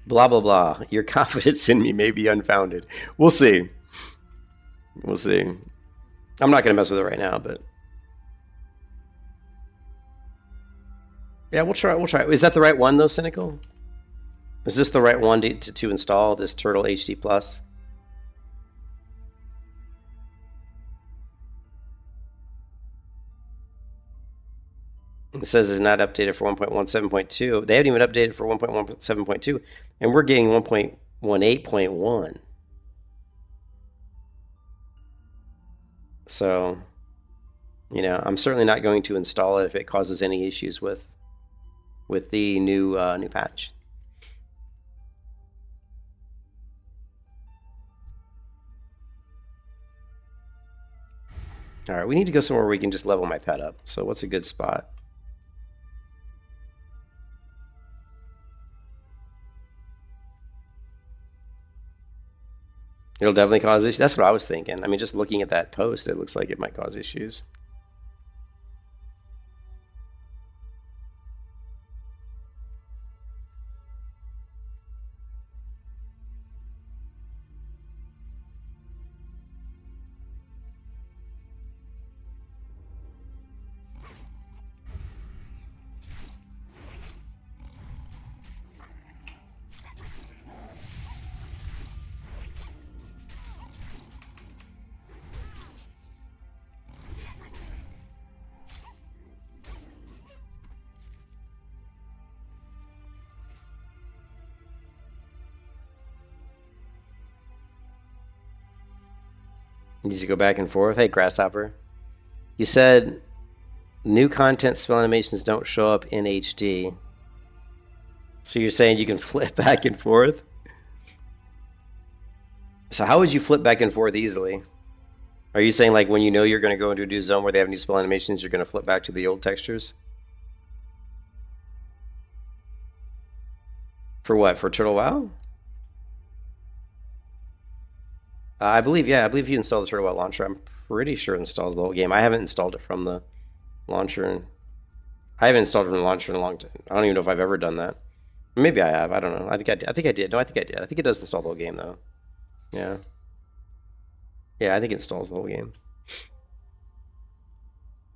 blah blah blah. Your confidence in me may be unfounded. We'll see. We'll see. I'm not gonna mess with it right now, but yeah, we'll try. We'll try. Is that the right one though, Cynical? Is this the right one to install this Turtle HD Plus? It says it's not updated for 1.17.2. They haven't even updated for 1.17.2, and we're getting 1.18.1. So, I'm certainly not going to install it if it causes any issues with the new patch. All right, we need to go somewhere where we can just level my pet up. So, what's a good spot? It'll definitely cause issues. That's what I was thinking. I mean, just looking at that post, it looks like it might cause issues. Needs to go back and forth. Hey, Grasshopper. You said new content spell animations don't show up in HD. So you're saying you can flip back and forth? So how would you flip back and forth easily? Are you saying like when you know you're going to go into a new zone where they have new spell animations, you're going to flip back to the old textures? For what? For Turtle WoW? I believe, yeah, I believe if you install the Turtle WoW launcher, I'm pretty sure it installs the whole game. I haven't installed it from the launcher. I haven't installed it from the launcher in a long time. I don't even know if I've ever done that. Maybe I have. I don't know. I think I did. No, I think I did. I think it does install the whole game, though. Yeah. Yeah, I think it installs the whole game.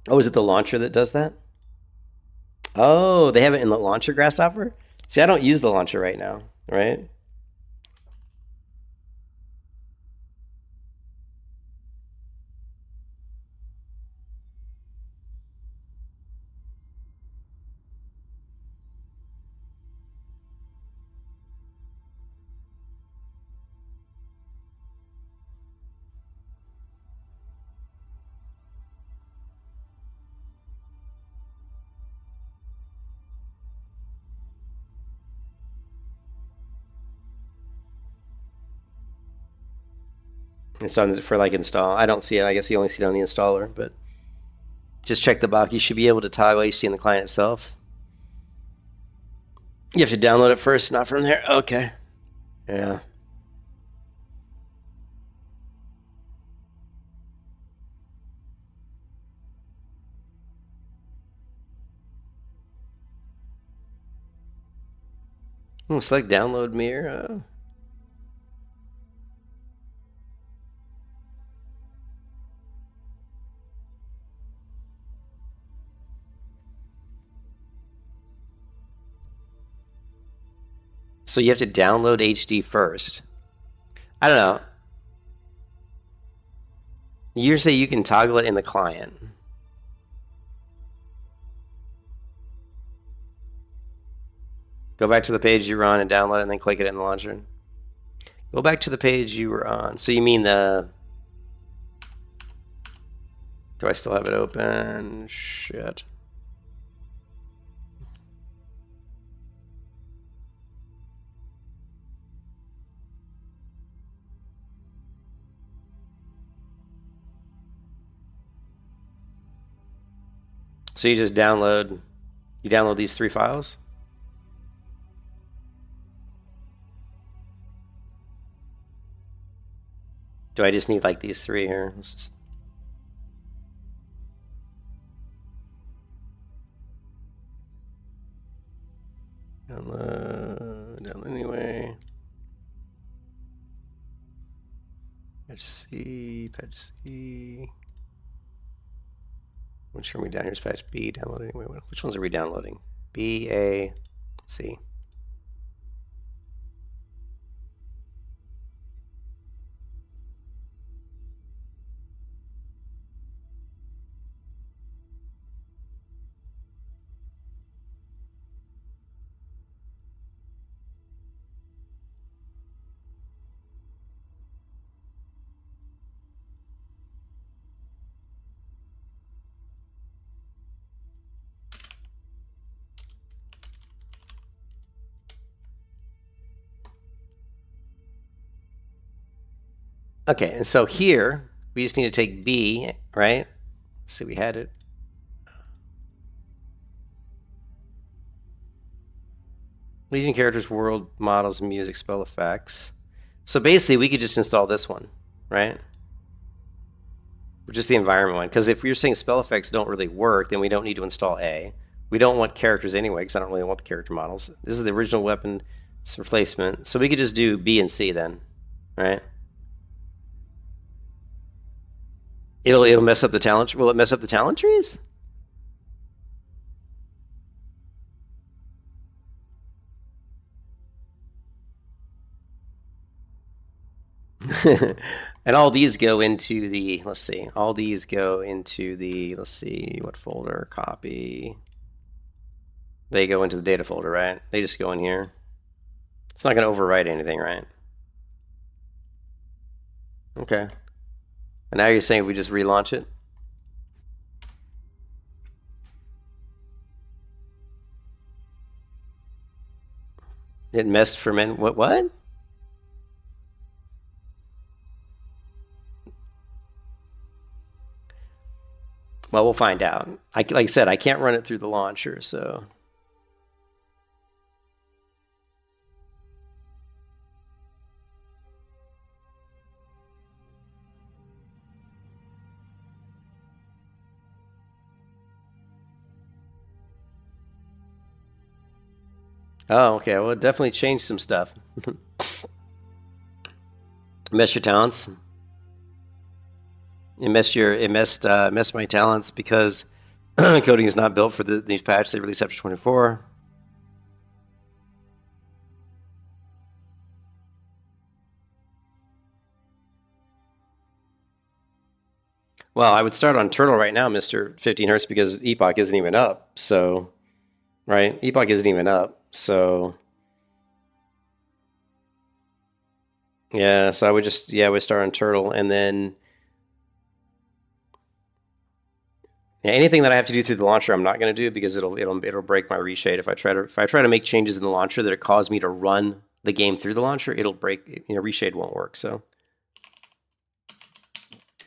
Oh, is it the launcher that does that? Oh, they have it in the launcher, Grasshopper? See, I don't use the launcher right now, right? It's on for like install. I don't see it. I guess you only see it on the installer, but just check the box. You should be able to toggle HD in the client itself. You have to download it first, not from there. Okay. Yeah. Select download mirror. So you have to download HD first. I don't know. You say you can toggle it in the client. Go back to the page you were on and download it and then click it in the launcher. Go back to the page you were on. So you mean the... Do I still have it open? Shit. So you just download these 3 files? Do I just need like these 3 here? Let's just... Download anyway. Patch C. Which are we down here? Is patch B, download anyway. Which ones are we downloading? B, A, C. Okay, and so here, we just need to take B, right? Let's see, we had it. Legion characters, world, models, music, spell effects. So basically, we could just install this one, right? Just the environment one. Because if you're saying spell effects don't really work, then we don't need to install A. We don't want characters anyway, because I don't really want the character models. This is the original weapon replacement. So we could just do B and C then, right? It'll mess up the talent. Will it mess up the talent trees? And all these go into the, let's see, all these go into the, let's see, what folder, copy. They go into the data folder, right? They just go in here. It's not going to overwrite anything, right? Okay. And now you're saying we just relaunch it? It messed for men. What? What? Well, we'll find out. Like I said, I can't run it through the launcher, so. Oh, okay. Well, it definitely changed some stuff. Messed your talents. It messed my talents because coding is not built for these patch. They released after 24. Well, I would start on Turtle right now, Mr. 15 Hertz, because Epoch isn't even up. So, right? Epoch isn't even up. So, yeah. So I would just, yeah, I would start on Turtle, and then yeah, anything that I have to do through the launcher, I'm not going to do because it'll break my reshade. If I try to make changes in the launcher that cause me to run the game through the launcher, it'll break. Reshade won't work. So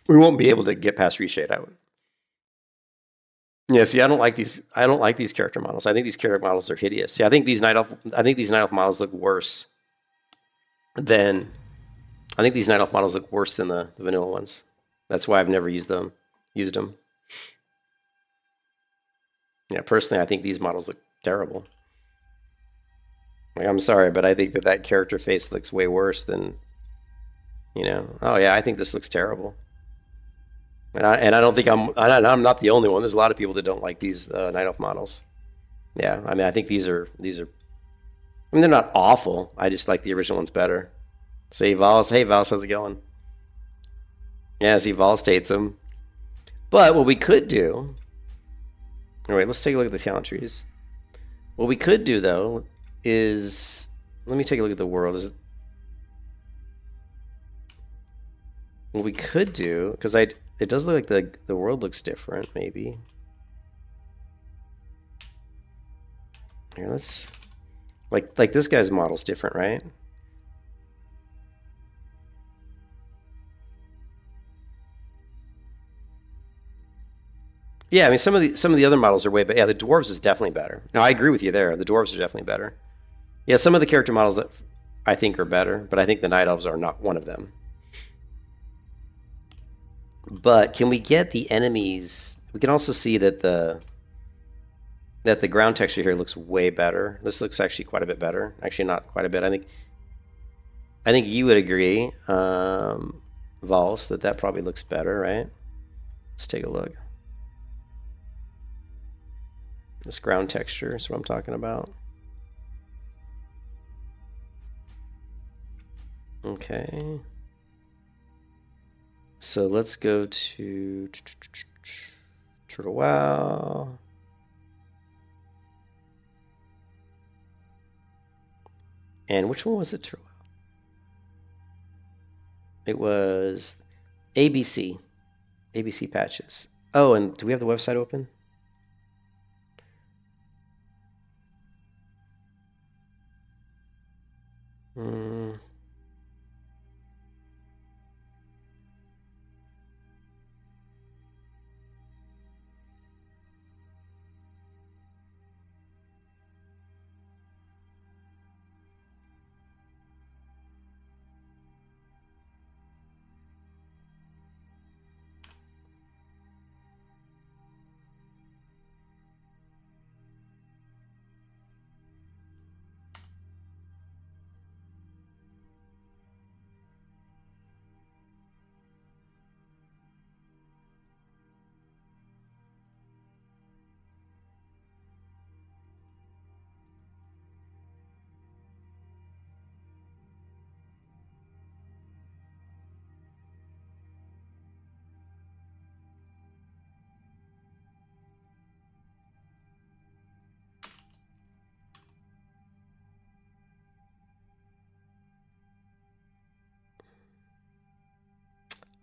we won't be able to get past reshade. I would. Yeah, see, I don't like these. I don't like these character models. I think these character models are hideous. See, I think these night elf models look worse than. I think these night elf models look worse than the vanilla ones. That's why I've never used them. Yeah, personally, I think these models look terrible. Like, I'm sorry, but I think that character face looks way worse than. Oh yeah, I think this looks terrible. And I don't think I'm not the only one. There's a lot of people that don't like these night elf models. Yeah, I mean, I think these are. I mean, they're not awful. I just like the original ones better. Say Vols, hey Vols, how's it going? Yeah, see, Vols hates them. But what we could do. All right, let's take a look at the talent trees. What we could do though is, let me take a look at the world. What we could do, because it does look like the world looks different, maybe. Here, let's like this guy's model's different, right? Yeah, I mean some of the other models are way better. Yeah, the dwarves is definitely better. No, I agree with you there. The dwarves are definitely better. Yeah, some of the character models that I think are better, but I think the night elves are not one of them. But can we get the enemies? We can also see that the ground texture here looks way better. This looks actually quite a bit better. Actually, not quite a bit. I think you would agree, Vols, that probably looks better, right? Let's take a look. This ground texture is what I'm talking about. Okay. So let's go to Turtle WoW. And which one was it, Turtle WoW? It was ABC. ABC patches. Oh, and do we have the website open?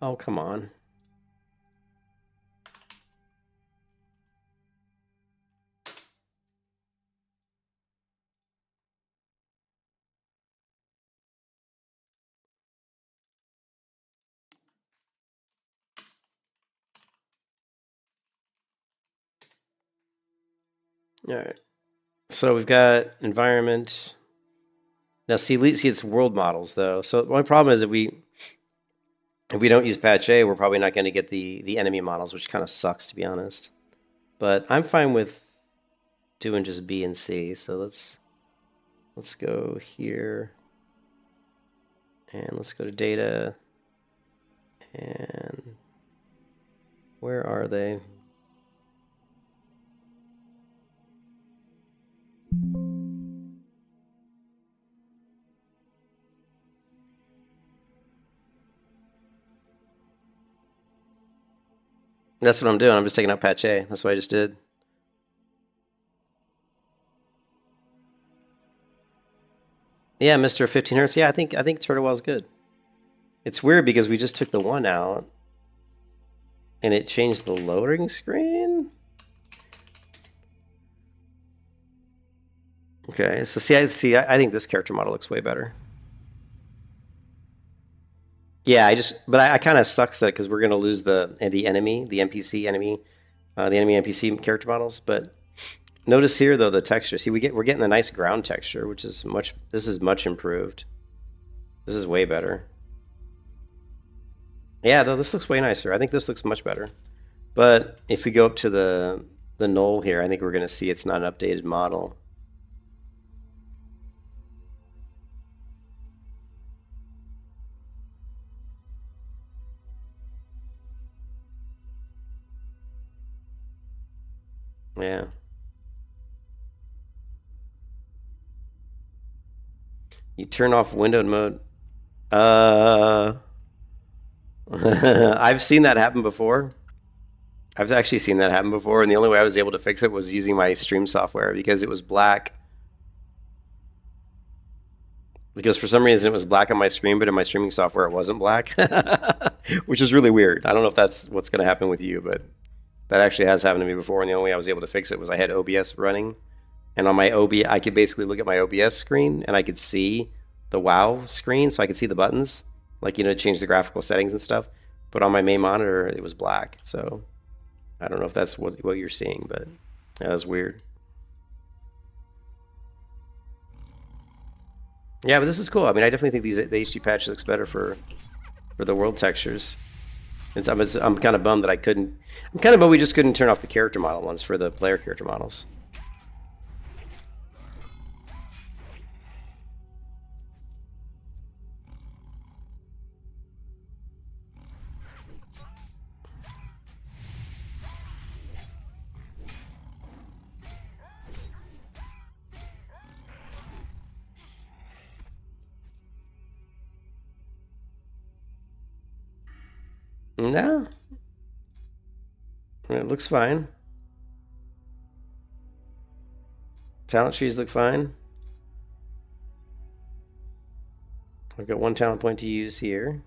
Oh, come on. All right. So we've got environment. Now see it's world models though. So my problem is if we don't use patch A, we're probably not going to get the enemy models, which kind of sucks to be honest. But I'm fine with doing just B and C. So let's go here. And let's go to data. And where are they? That's what I'm doing. I'm just taking out patch A. That's what I just did. Yeah, Mr. 15 Hertz. Yeah, I think Turtle Well's good. It's weird because we just took the 1 out and it changed the loading screen. Okay, so I think this character model looks way better. Yeah, but I kind of sucks that because we're gonna lose the enemy, the NPC enemy, the enemy NPC character models. But notice here though the texture. See, we're getting a nice ground texture, which is much. This is much improved. This is way better. Yeah, though this looks way nicer. I think this looks much better. But if we go up to the null here, I think we're gonna see it's not an updated model. Yeah. You turn off windowed mode. I've seen that happen before. I've actually seen that happen before, and the only way I was able to fix it was using my stream software because it was black. Because for some reason it was black on my screen, but in my streaming software it wasn't black, which is really weird. I don't know if that's what's going to happen with you, but that actually has happened to me before, and the only way I was able to fix it was I had OBS running, and on my OBS, I could basically look at my OBS screen, and I could see the WoW screen, so I could see the buttons, like, you know, change the graphical settings and stuff. But on my main monitor, it was black, so I don't know if that's what you're seeing, but that was weird. Yeah, but this is cool. I mean, I definitely think the HD patch looks better for the world textures. I'm kind of bummed that I couldn't. I'm kind of bummed we just couldn't turn off the character model ones for the player character models. No, it looks fine. Talent trees look fine. I've got 1 talent point to use here.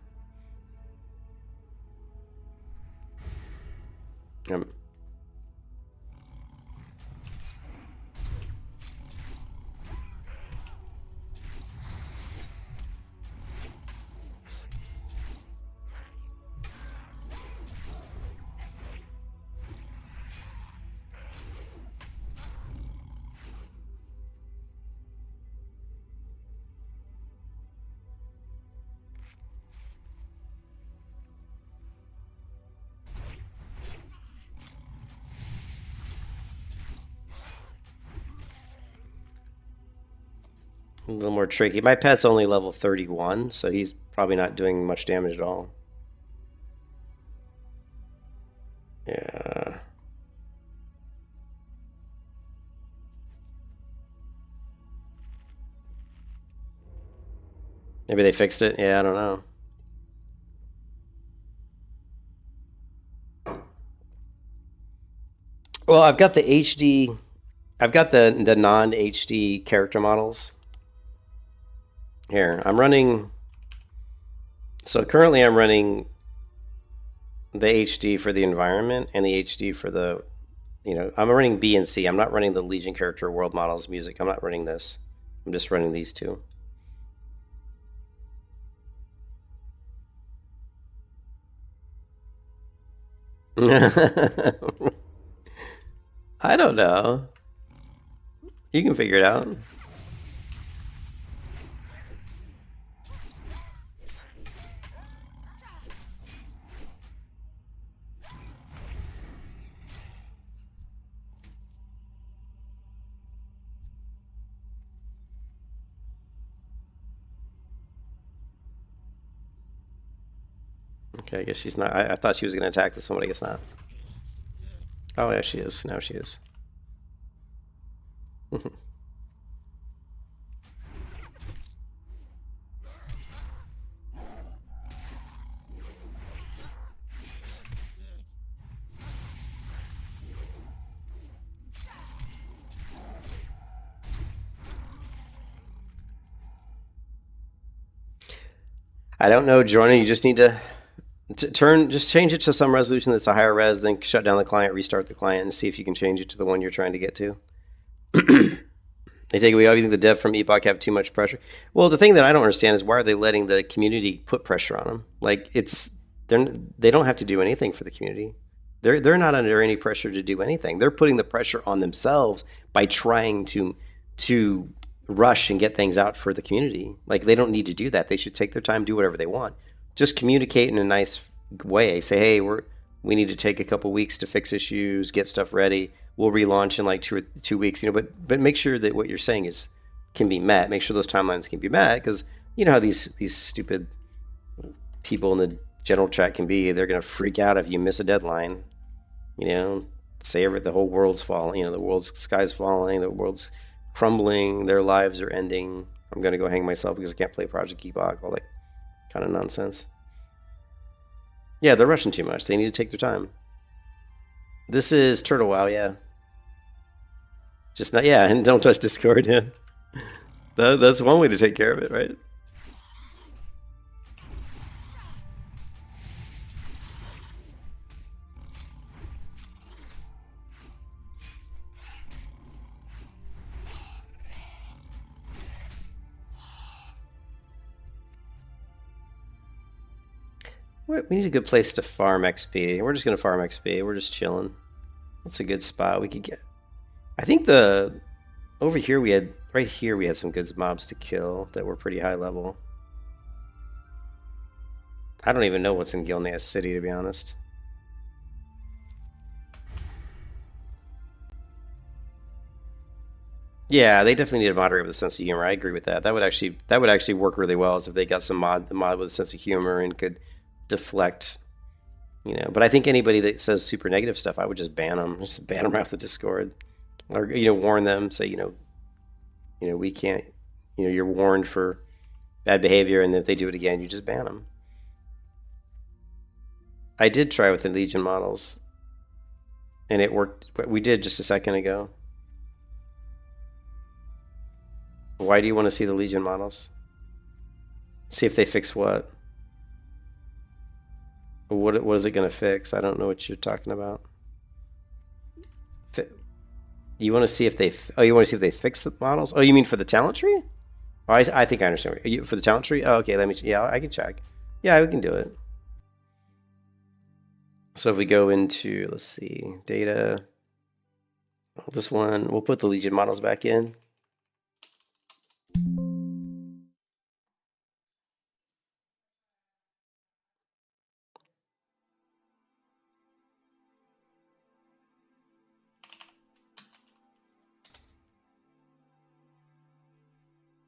A little more tricky. My pet's only level 31, so he's probably not doing much damage at all. Yeah. Maybe they fixed it? Yeah, I don't know. Well, I've got the HD... I've got the non-HD character models. Here, I'm running... So currently I'm running the HD for the environment and the HD for the... You know, I'm running B and C. I'm not running the Legion character world models music. I'm not running this. I'm just running these two. I don't know. You can figure it out. Okay, I guess she's not. I thought she was going to attack this one, but I guess not. Oh, yeah, she is. Now she is. I don't know, Jordan. You just need to just change it to some resolution that's a higher res, then shut down the client, restart the client, and see if you can change it to the one you're trying to get to. They take away everything. The dev from Epoch have too much pressure. Well, the thing that I don't understand is why are they letting the community put pressure on them? Like they don't have to do anything for the community. They're not under any pressure to do anything. They're putting the pressure on themselves by trying to rush and get things out for the community. Like they don't need to do that. They should take their time, do whatever they want. Just communicate in a nice way. Say, hey, we need to take a couple weeks to fix issues, get stuff ready. We'll relaunch in like 2 weeks, but make sure that what you're saying can be met. Make sure those timelines can be met, because you know how these stupid people in the general chat can be. They're gonna freak out if you miss a deadline. Say the whole world's falling. The world's sky's falling. The world's crumbling. Their lives are ending. I'm gonna go hang myself because I can't play Project Epoch. All that kind of nonsense. Yeah, they're rushing too much. They need to take their time. This is Turtle WoW, yeah. Just not, yeah, and don't touch Discord, yeah. That's one way to take care of it, right? We need a good place to farm XP. We're just going to farm XP. We're just chilling. That's a good spot we could get. I think over here right here we had some good mobs to kill that were pretty high level. I don't even know what's in Gilneas City, to be honest. Yeah, they definitely need a moderator with a sense of humor. I agree with that. That would actually work really well, is if they got some mod with a sense of humor and could deflect, But I think anybody that says super negative stuff, I would just ban them. Just ban them off the Discord, or warn them. Say, we can't. You're warned for bad behavior, and if they do it again, you just ban them. I did try with the Legion models, and it worked. We did just a second ago. Why do you want to see the Legion models? See if they fix what? What is it going to fix? I don't know what you're talking about. You want to see if they? Oh, you want to see if they fix the models? Oh, you mean for the talent tree? Oh, I think I understand. For the talent tree? Oh, okay. Yeah, I can check. Yeah, we can do it. So if we go into, let's see, data. This one, we'll put the Legion models back in.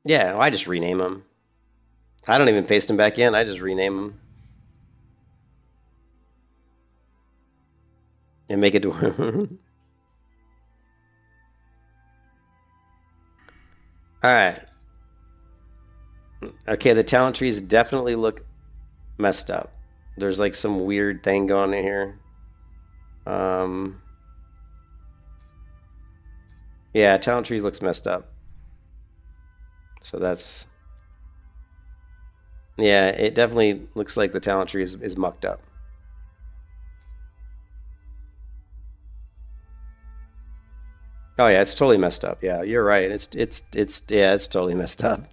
Yeah, well, I just rename them. I don't even paste them back in. I just rename them. And make it do. Alright. Okay, the talent trees definitely look messed up. There's like some weird thing going in here. Yeah, talent trees looks messed up. So that's... Yeah, it definitely looks like the talent tree is mucked up. Oh yeah, it's totally messed up. Yeah, you're right. It's totally messed up.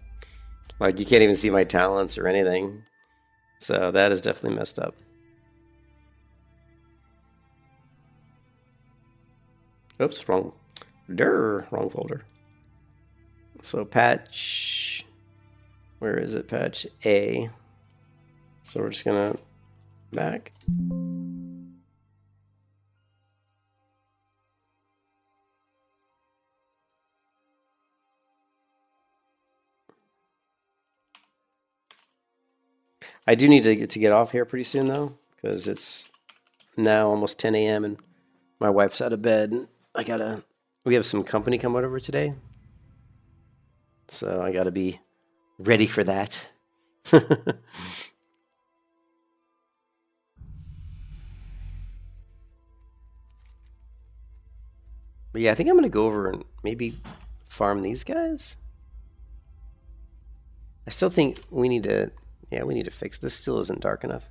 Like you can't even see my talents or anything. So that is definitely messed up. Oops, wrong folder. So patch, where is it? Patch A. So we're just gonna back. I do need to get off here pretty soon though, because it's now almost 10 a.m. and my wife's out of bed. And we have some company come over today, so I gotta be ready for that. But yeah, I think I'm gonna go over and maybe farm these guys. I still think we need to, yeah, we need to fix this. Still isn't dark enough.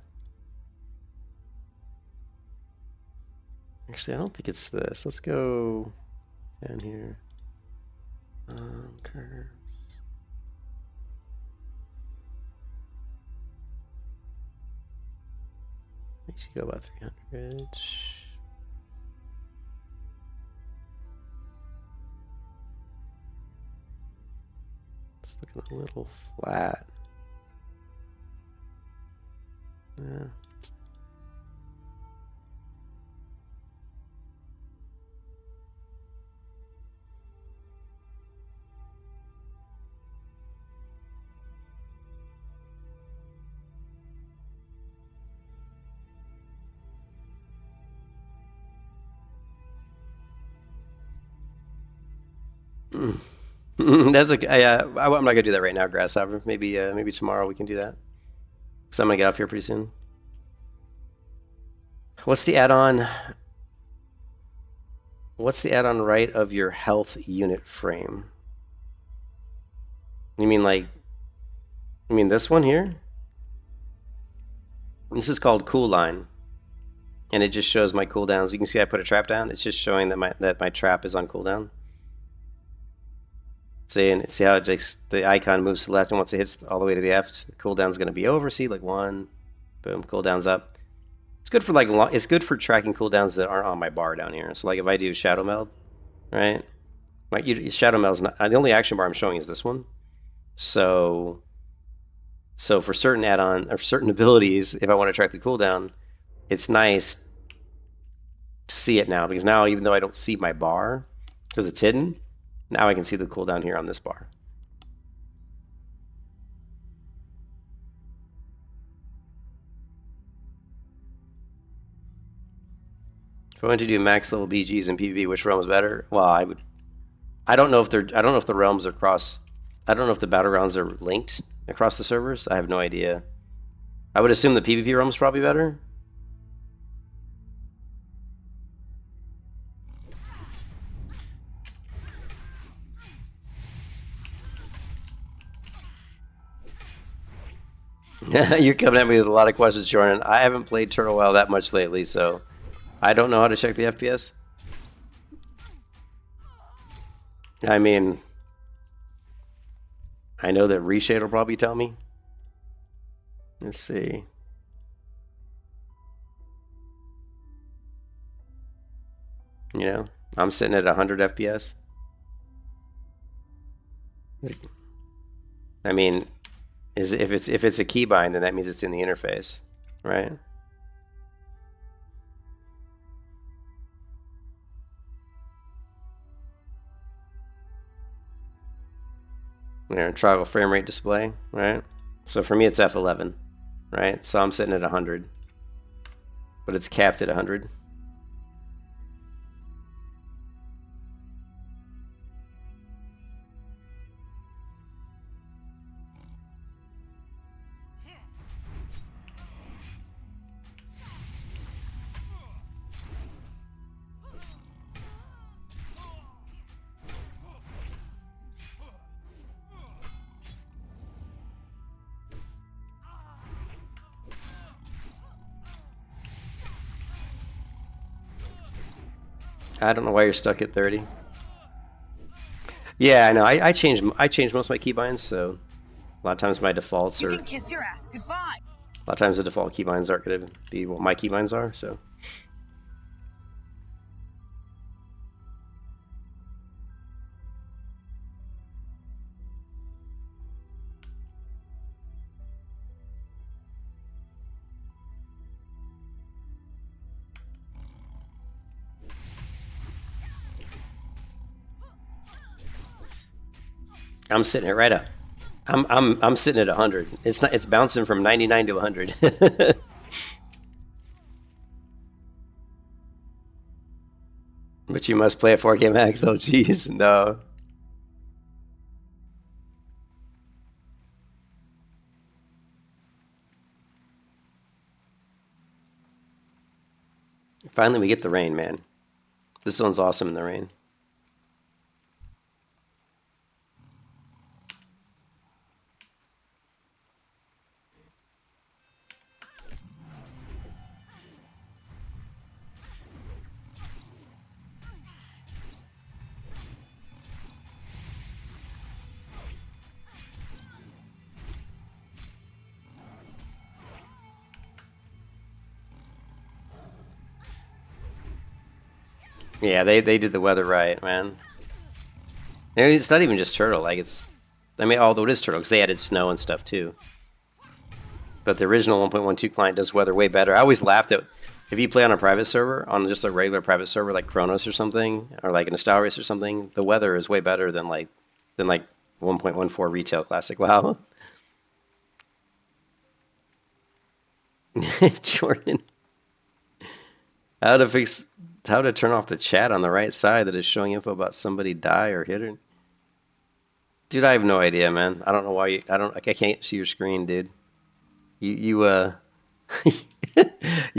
Actually, I don't think it's this. Let's go down here. Curves. I think should go about 300. It's looking a little flat. Yeah. That's okay. I'm not gonna do that right now, Grasshopper. Maybe maybe tomorrow we can do that. So I'm gonna get off here pretty soon. What's the add-on? What's the add-on right of your health unit frame? You mean like? You mean this one here? This is called cool line, and it just shows my cooldowns. You can see I put a trap down. It's just showing that my trap is on cooldown. See, and see how it just, the icon moves to the left, and once it hits all the way to the left, the cooldown's going to be over. See, like 1, boom, cooldown's up. It's good for like it's good for tracking cooldowns that aren't on my bar down here. So like if I do shadow meld, right? Like shadow meld's not the only action bar I'm showing is this one. So for certain add-on or certain abilities, if I want to track the cooldown, it's nice to see it now, because now even though I don't see my bar because it's hidden, now I can see the cooldown here on this bar. If I went to do max level BGs and PvP, which realm is better? Well, I don't know if the realms are cross. I don't know if the battlegrounds are linked across the servers. I have no idea. I would assume the PvP realm is probably better. You're coming at me with a lot of questions, Jordan. I haven't played Turtle WoW that much lately, so I don't know how to check the FPS. I mean, I know that Reshade will probably tell me. Let's see. You know, I'm sitting at 100 FPS. I mean, if it's a keybind, then that means it's in the interface, right? There, toggle frame rate display, right? So for me, it's F11, right? So I'm sitting at 100, but it's capped at 100. I don't know why you're stuck at 30. Yeah, I know. I changed most of my keybinds, so a lot of times my defaults are. You can kiss your ass goodbye. A lot of times the default keybinds aren't going to be what my keybinds are, so. I'm sitting it right up. I'm sitting at 100. It's not. It's bouncing from 99 to 100. But you must play at 4K max. Oh, jeez, no. Finally, we get the rain, man. This zone's awesome in the rain. Yeah, they did the weather right, man. And it's not even just turtle. Like it's, I mean, although it is turtle because they added snow and stuff too. But the original 1.12 client does weather way better. I always laughed at if you play on a private server, on just a regular private server like Kronos or something, or like a Style Race or something, the weather is way better than like 1.14 retail classic WoW. Jordan, how to turn off the chat on the right side that is showing info about somebody die or hit her? Dude, I have no idea, man. I don't know why I can't see your screen, dude. You're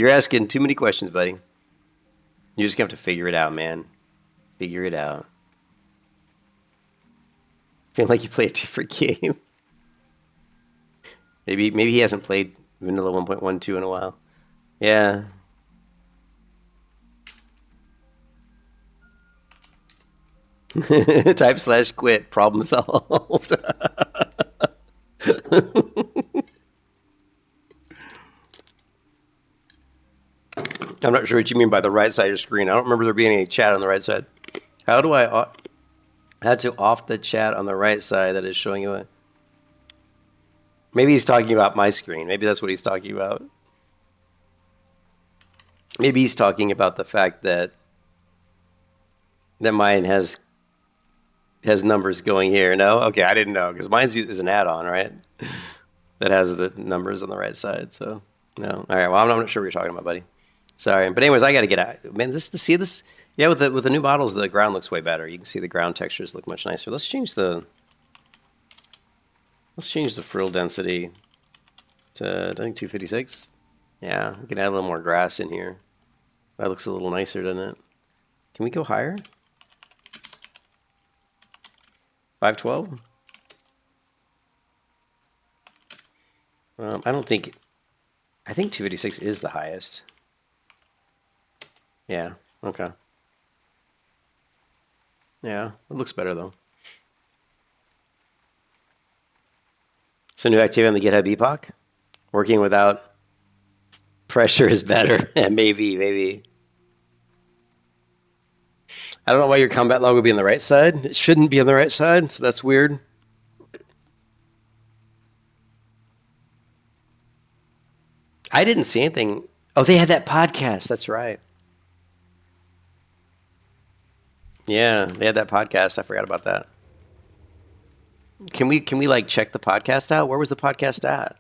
asking too many questions, buddy. You're just gonna have to figure it out, man. Figure it out. Feel like you play a different game. Maybe he hasn't played Vanilla 1.12 in a while. Yeah. Type/quit. Problem solved. I'm not sure what you mean by the right side of your screen. I don't remember there being any chat on the right side. How do I had to off the chat on the right side that is showing you a... Maybe he's talking about my screen. Maybe that's what he's talking about. Maybe he's talking about the fact that mine has numbers going here. No? Okay, I didn't know because mine's is an add-on, right? That has the numbers on the right side. So no. All right. Well, I'm not sure what you're talking about, buddy. Sorry, but anyways, I got to get out. Man, see this? Yeah, with the new models, the ground looks way better. You can see the ground textures look much nicer. Let's change the frill density to, I think, 256. Yeah, we can add a little more grass in here. That looks a little nicer, doesn't it? Can we go higher? 512? I don't think... I think 256 is the highest. Yeah, okay. Yeah, it looks better, though. So new activity on the GitHub Epoch? Working without pressure is better. Yeah, maybe. I don't know why your combat log would be on the right side. It shouldn't be on the right side, so that's weird. I didn't see anything. Oh, they had that podcast. That's right. Yeah, they had that podcast. I forgot about that. Can we like check the podcast out? Where was the podcast at?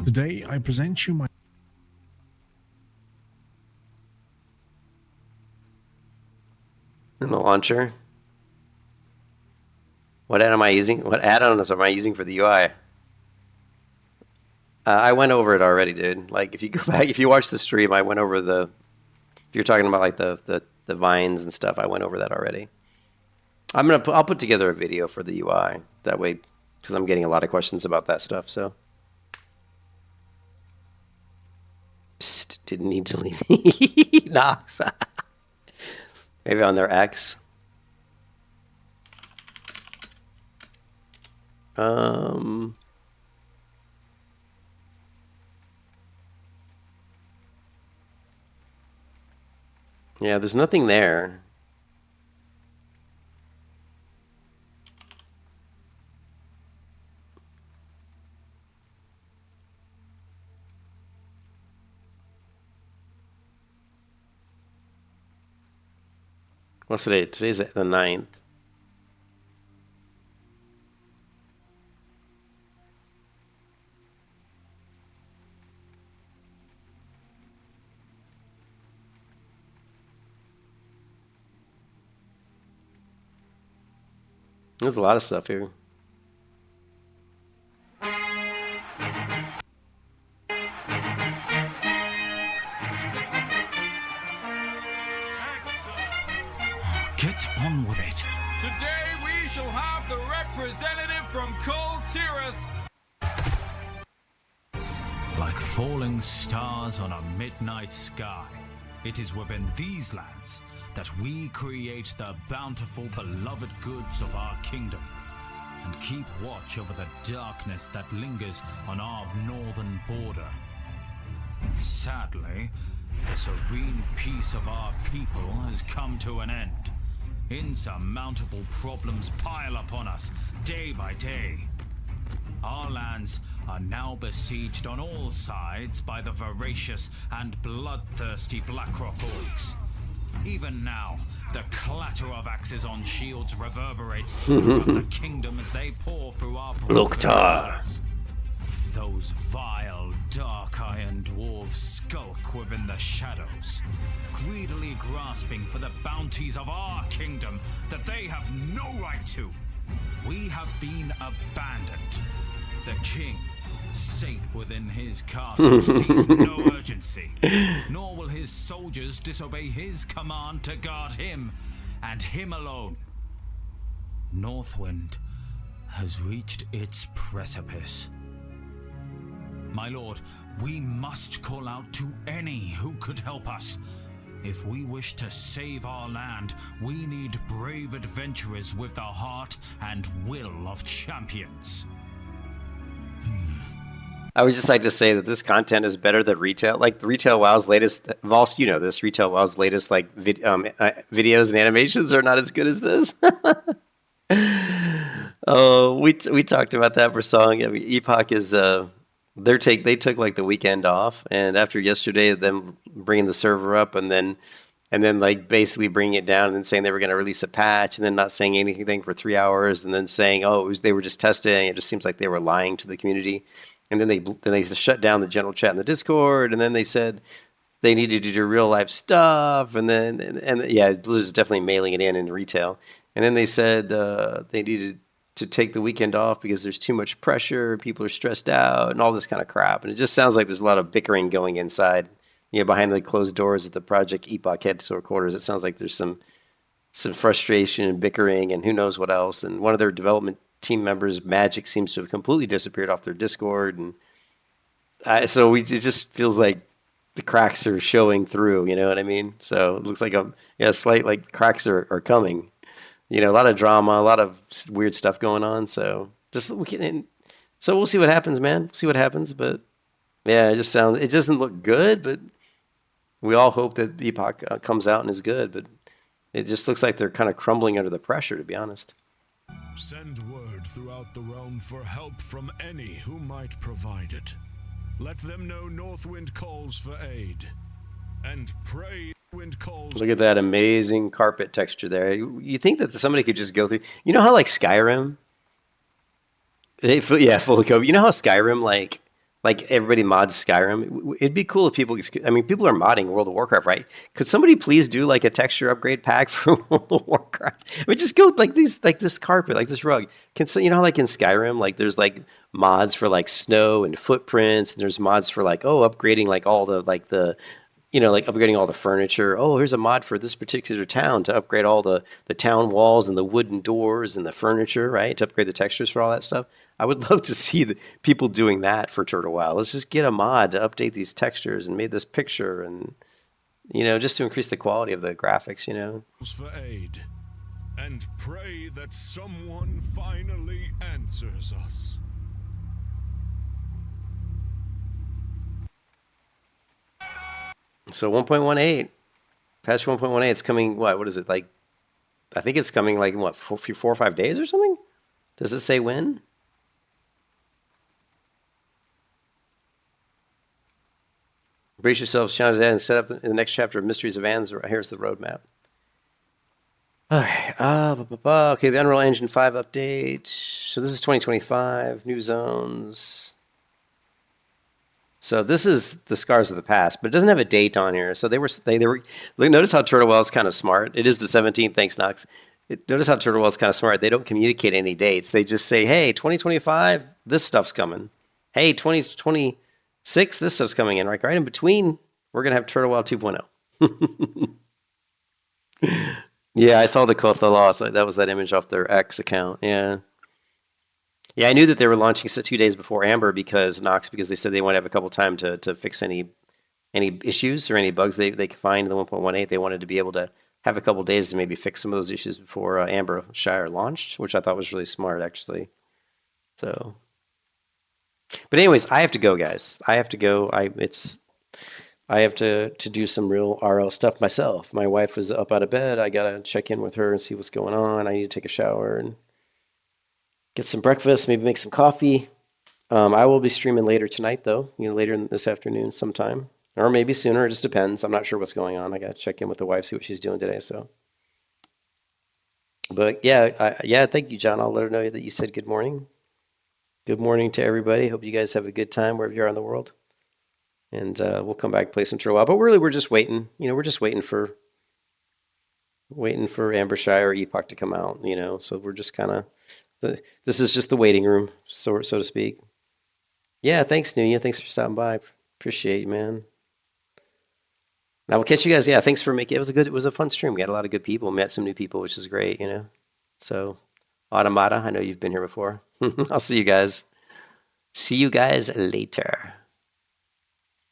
Today I present you my... In the launcher? What add-on am I using? What add-ons am I using for the UI? I went over it already, dude. Like, if you go back, if you watch the stream, I went over the... If you're talking about, like, the vines and stuff, I went over that already. I'll put together a video for the UI. That way, because I'm getting a lot of questions about that stuff, so... Psst, didn't need to leave. Nox. Maybe on their X. Yeah, there's nothing there. What's today? Today's the 9th. There's a lot of stuff here. Get on with it. Today we shall have the representative from Kul Tiras. Like falling stars on a midnight sky, it is within these lands that we create the bountiful, beloved goods of our kingdom, and keep watch over the darkness that lingers on our northern border. Sadly, the serene peace of our people has come to an end. Insurmountable problems pile upon us day by day. Our lands are now besieged on all sides by the voracious and bloodthirsty Blackrock orcs. Even now, the clatter of axes on shields reverberates throughout the kingdom as they pour through our broken borders. Those vile, dark iron dwarves skulk within the shadows, greedily grasping for the bounties of our kingdom that they have no right to. We have been abandoned. The king, safe within his castle, sees no urgency, nor will his soldiers disobey his command to guard him, and him alone. Northwind has reached its precipice. My lord, we must call out to any who could help us. If we wish to save our land, we need brave adventurers with the heart and will of champions. I would just like to say that this content is better than retail. Like Retail WoW's latest, Vols, you know this. Retail WoW's latest videos and animations are not as good as this. Oh, we talked about that for song. I mean, Epoch is they took like the weekend off, and after yesterday, them bringing the server up, and then like basically bringing it down, and then saying they were going to release a patch, and then not saying anything for 3 hours, and then saying, oh, they were just testing. It just seems like they were lying to the community. And then they shut down the general chat in the Discord, and then they said they needed to do real life stuff, and yeah, Blizzard's definitely mailing it in retail. And then they said they needed to take the weekend off because there's too much pressure, people are stressed out, and all this kind of crap. And it just sounds like there's a lot of bickering going inside, behind the closed doors at the Project Epoch headquarters. It sounds like there's some frustration and bickering, and who knows what else. And one of their development team members, Magic, seems to have completely disappeared off their Discord, and it just feels like the cracks are showing through. You know what I mean? So it looks like slight like cracks are coming. A lot of drama, a lot of weird stuff going on. So we'll see what happens, man. See what happens, but yeah, it doesn't look good. But we all hope that Epoch comes out and is good. But it just looks like they're kind of crumbling under the pressure, to be honest. Send word throughout the realm for help from any who might provide it. Let them know Northwind calls for aid. And pray Wind calls. Look at that amazing carpet texture there. You think that somebody could just go through... You know how like Skyrim? Fully code. You know how Skyrim, like everybody mods Skyrim? It'd be cool if people... I mean, people are modding World of Warcraft, right? Could somebody please do like a texture upgrade pack for World of Warcraft? I mean, just go like this carpet, like this rug. You know how like in Skyrim, like there's like mods for like snow and footprints, and there's mods for like, upgrading like all the like the... like upgrading all the furniture. Oh, here's a mod for this particular town to upgrade all the town walls and the wooden doors and the furniture, right? To upgrade the textures for all that stuff. I would love to see the people doing that for Turtle WoW. Let's just get a mod to update these textures and make this picture and, just to increase the quality of the graphics, For aid. And pray that someone finally answers us. So 1.18, patch 1.18, it's coming, what is it, like, I think it's coming like, 4 or 5 days or something? Does it say when? Brace yourselves, Sean, and set up the next chapter of Mysteries of Anne's. Here's the roadmap. Okay, okay, the Unreal Engine 5 update. So this is 2025, new zones. So this is the Scars of the Past, but it doesn't have a date on here. So they were look, notice how Turtlewell is kind of smart. It is the 17th, thanks Knox. Notice how Turtlewell is kind of smart. They don't communicate any dates. They just say, "Hey, 2025, this stuff's coming. Hey, 2026, this stuff's coming in." Right in between, we're gonna have Turtlewell 2.0. Yeah, I saw the Kotha loss. That was that image off their X account. Yeah. Yeah, I knew that they were launching 2 days before Amber because they said they want to have a couple time to fix any issues or any bugs they could find in the 1.18. They wanted to be able to have a couple days to maybe fix some of those issues before Ambershshire launched, which I thought was really smart actually. So, but anyways, I have to go, guys. I have to go. I have to do some real RL stuff myself. My wife was up out of bed. I gotta check in with her and see what's going on. I need to take a shower and get some breakfast, maybe make some coffee. I will be streaming later tonight, though. Later this afternoon sometime, or maybe sooner. It just depends. I'm not sure what's going on. I got to check in with the wife, see what she's doing today. So, but yeah, thank you, John. I'll let her know that you said good morning. Good morning to everybody. Hope you guys have a good time wherever you are in the world. And we'll come back play some Turtle. But really, we're just waiting. We're just waiting for Ambershshire or Epoch to come out. So we're just kind of. This is just the waiting room, so to speak. Yeah, thanks, Nunya. Thanks for stopping by. Appreciate you, man. Now we'll catch you guys. Yeah, thanks for making it. It was a fun stream. We had a lot of good people. Met some new people, which is great. So, Automata, I know you've been here before. I'll see you guys. See you guys later.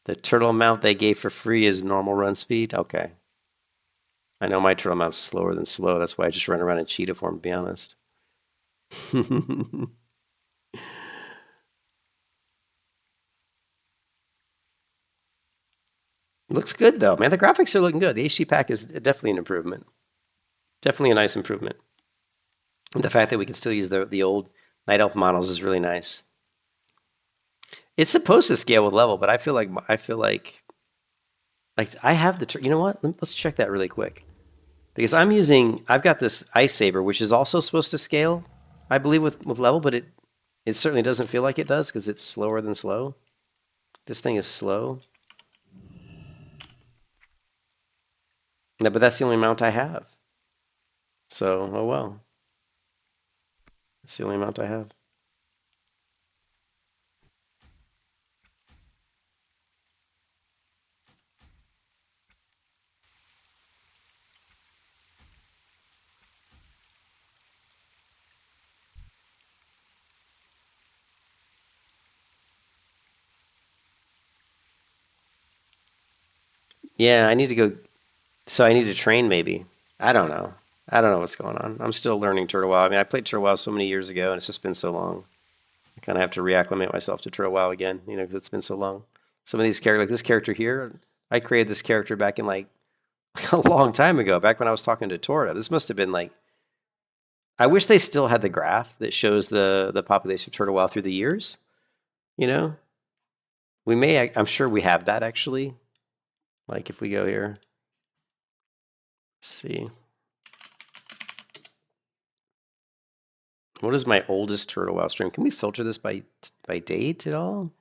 The turtle amount they gave for free is normal run speed. Okay. I know my turtle amount's slower than slow. That's why I just run around in cheetah form, to be honest. Looks good though, man. The graphics are looking good. The HD pack is definitely an improvement. Definitely a nice improvement. And the fact that we can still use the old Night Elf models is really nice. It's supposed to scale with level, but I feel like I have the. You know what? Let's check that really quick, because I've got this Ice Saber, which is also supposed to scale, I believe, with level, but it certainly doesn't feel like it does because it's slower than slow. This thing is slow. No, but that's the only amount I have. So, oh well. That's the only amount I have. Yeah, I need to go. So I need to train maybe. I don't know. I don't know what's going on. I'm still learning Turtle WoW. I mean, I played Turtle WoW so many years ago, and it's just been so long. I kind of have to reacclimate myself to Turtle WoW again, because it's been so long. Some of these characters, like this character here, I created this character back in like a long time ago, back when I was talking to Tora. This must have been like. I wish they still had the graph that shows the population of Turtle WoW through the years. We may. I'm sure we have that actually. Like if we go here, let's see. What is my oldest Turtle WoW stream? Can we filter this by date at all?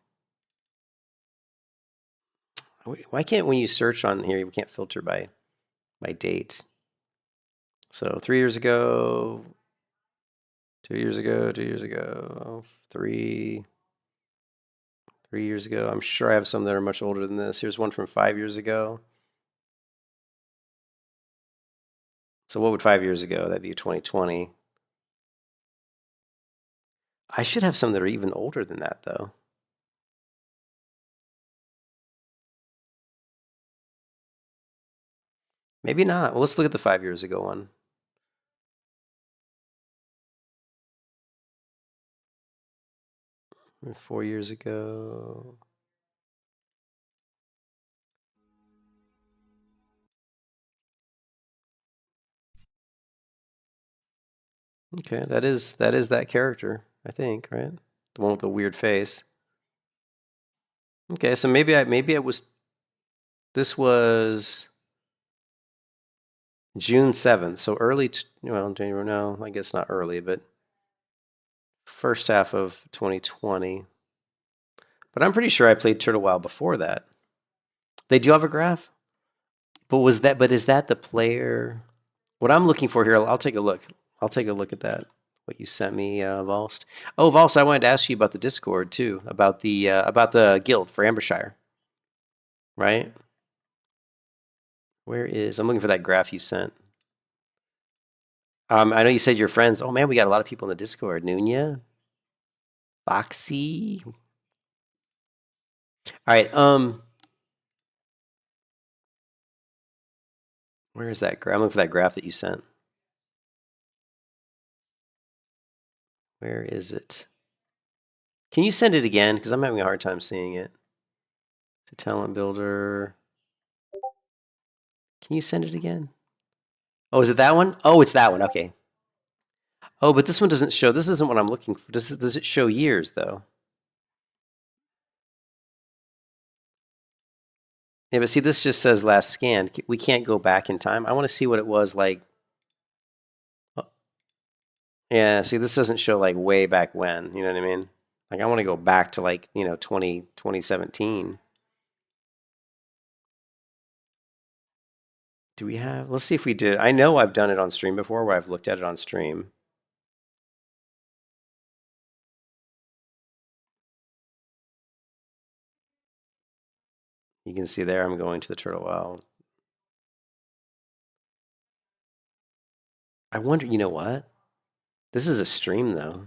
Why can't, when you search on here, we can't filter by date? So 3 years ago, 2 years ago, 2 years ago, 3 years ago. I'm sure I have some that are much older than this. Here's one from 5 years ago. So what would 5 years ago? That'd be 2020. I should have some that are even older than that, though. Maybe not. Well, let's look at the 5 years ago one. And 4 years ago. Okay, that is that character, I think, right? The one with the weird face. Okay, so maybe I was. This was June 7th. So early, well, January, no, I guess not early, but first half of 2020. But I'm pretty sure I played Turtle WoW before that. They do have a graph? But is that the player? What I'm looking for here, I'll take a look. I'll take a look at that. What you sent me, Valst. Oh, Valst, I wanted to ask you about the Discord too, about the guild for Ambershshire. Right? Where is? I'm looking for that graph you sent. I know you said your friends. Oh man, we got a lot of people in the Discord. Nunya, Foxy. All right. Where is that graph? I'm looking for that graph that you sent. Where is it? Can you send it again? Because I'm having a hard time seeing it. To talent builder. Can you send it again? Oh, is it that one? Oh, it's that one. Okay. Oh, but this one doesn't show. This isn't what I'm looking for. Does it show years, though? Yeah, but see, this just says last scan. We can't go back in time. I want to see what it was like. Yeah, see, this doesn't show like way back when. You know what I mean? Like, I want to go back to like, 2017. Do we have? Let's see if we did. I know I've done it on stream before where I've looked at it on stream. You can see there I'm going to the Turtle WoW. I wonder, you know what? This is a stream though.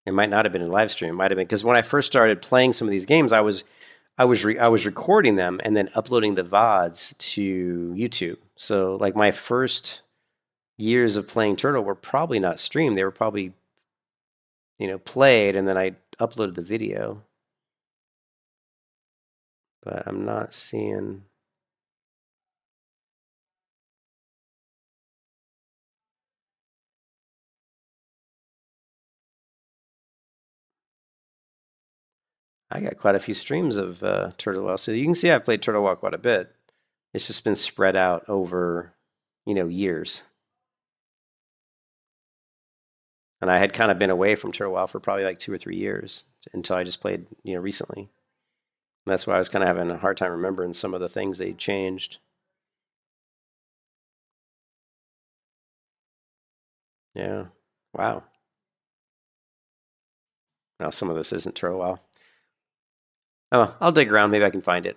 It might not have been a live stream. It might have been because when I first started playing some of these games, I was recording them and then uploading the VODs to YouTube. So like my first years of playing Turtle were probably not streamed. They were probably, played and then I uploaded the video. But I'm not seeing. I got quite a few streams of Turtle WoW. So you can see I've played Turtle WoW quite a bit. It's just been spread out over, years. And I had kind of been away from Turtle WoW for probably like 2 or 3 years until I just played, recently. And that's why I was kind of having a hard time remembering some of the things they changed. Yeah. Wow. Now some of this isn't Turtle WoW. Oh, I'll dig around. Maybe I can find it.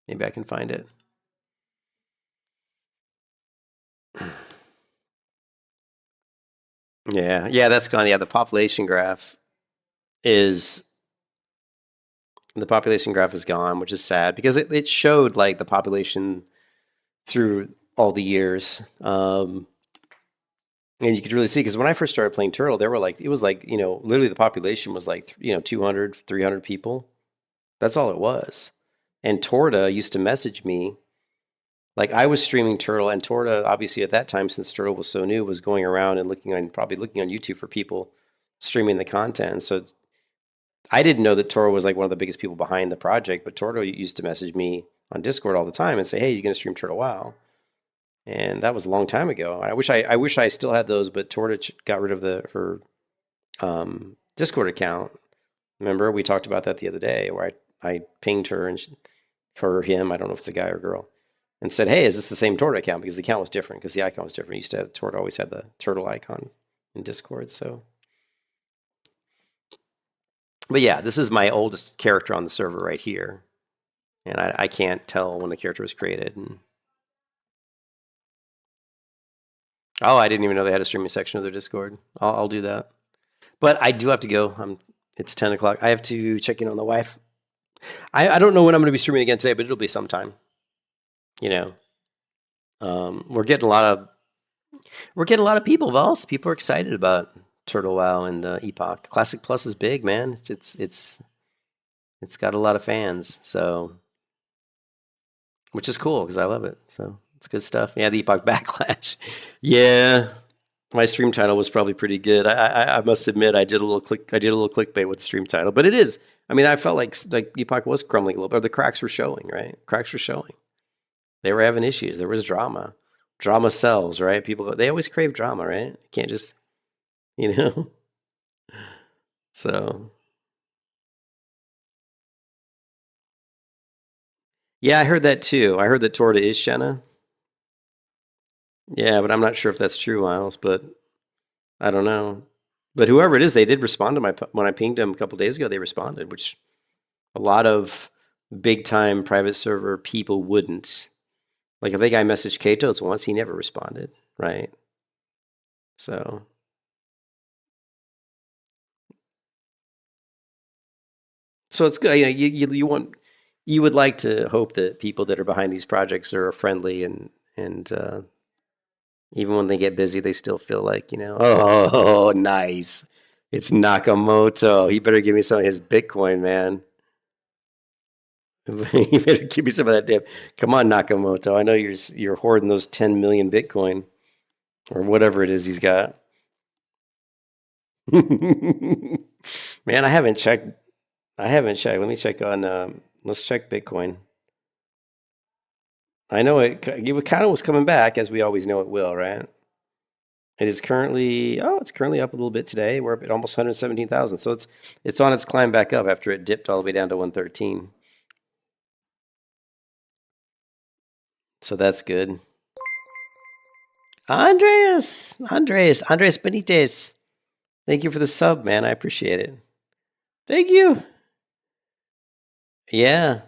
Maybe I can find it. Yeah, that's gone. Yeah, the population graph is gone, which is sad because it showed like the population through all the years. And you could really see because when I first started playing Turtle, it was like, literally the population was like, 200, 300 people. That's all it was. And Torta used to message me. Like I was streaming Turtle, and Torta, obviously at that time, since Turtle was so new, was going around and probably looking on YouTube for people streaming the content. So I didn't know that Torta was like one of the biggest people behind the project, but Torta used to message me on Discord all the time and say, "Hey, you gonna stream Turtle WoW?" And that was a long time ago. I wish I still had those, but Torta got rid of her Discord account. Remember, we talked about that the other day, where I pinged her and him, I don't know if it's a guy or girl, and said, "Hey, is this the same Torta account?" Because the account was different, because the icon was different. Used to have Torta always had the turtle icon in Discord. So, but yeah, this is my oldest character on the server right here, and I can't tell when the character was created. And oh, I didn't even know they had a streaming section of their Discord. I'll do that, but I do have to go. It's 10 o'clock. I have to check in on the wife. I don't know when I'm going to be streaming again today, but it'll be sometime. We're getting a lot of people, Vols. People are excited about Turtle WoW and Epoch. Classic Plus is big, man. It's got a lot of fans. So which is cool because I love it. So it's good stuff. Yeah, the Epoch backlash. Yeah, my stream title was probably pretty good. I must admit I did a little clickbait with the stream title, but it is. I mean, I felt like Epoch was crumbling a little bit. Or the cracks were showing, right? Cracks were showing. They were having issues. There was drama. Drama sells, right? People, they always crave drama, right? You can't just, you know. So yeah, I heard that too. I heard that Torta is Shenna. Yeah, but I'm not sure if that's true, Miles. But I don't know. But whoever it is, they did respond to my when I pinged them a couple days ago. They responded, which a lot of big time private server people wouldn't. Like I think I messaged Katos once, he never responded, right? So it's good. You know, you would like to hope that people that are behind these projects are friendly and even when they get busy, they still feel like, you know, oh, nice. It's Nakamoto. He better give me some of his Bitcoin, man. You better give me some of that damn. Come on, Nakamoto. I know you're hoarding those 10 million Bitcoin or whatever it is he's got. Man, I haven't checked. Let me check on. Let's check Bitcoin. I know it kind of was coming back, as we always know it will, right? It is currently, it's currently up a little bit today. We're up at almost 117,000. So it's on its climb back up after it dipped all the way down to 113. So that's good. Andres Benitez. Thank you for the sub, man. I appreciate it. Thank you. Yeah.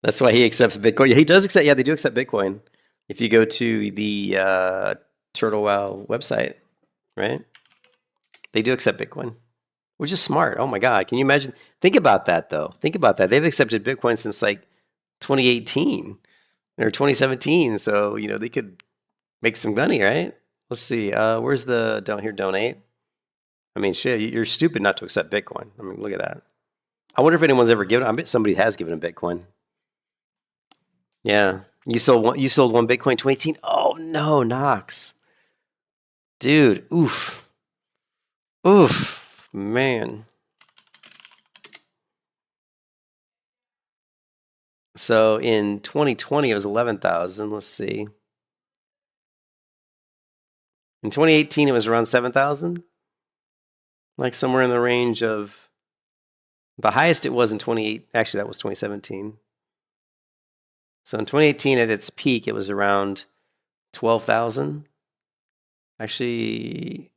That's why he accepts Bitcoin. Yeah, he does accept. Yeah, they do accept Bitcoin. If you go to the Turtle WoW website, right? They do accept Bitcoin, which is smart. Oh my God, can you imagine? Think about that, though. Think about that. They've accepted Bitcoin since like 2018 or 2017. So you know they could make some money, right? Let's see. Where's the down here? Donate. I mean, shit, you're stupid not to accept Bitcoin. I mean, look at that. I wonder if anyone's ever given. I bet somebody has given a Bitcoin. Yeah, you sold one Bitcoin 2018. Oh no, Knox, dude, oof, man. So in 2020 it was 11,000. Let's see. In 2018 it was around 7,000, like somewhere in the range of. The highest it was in 28. Actually, that was 2017. So in 2018, at its peak, it was around 12,000. Actually,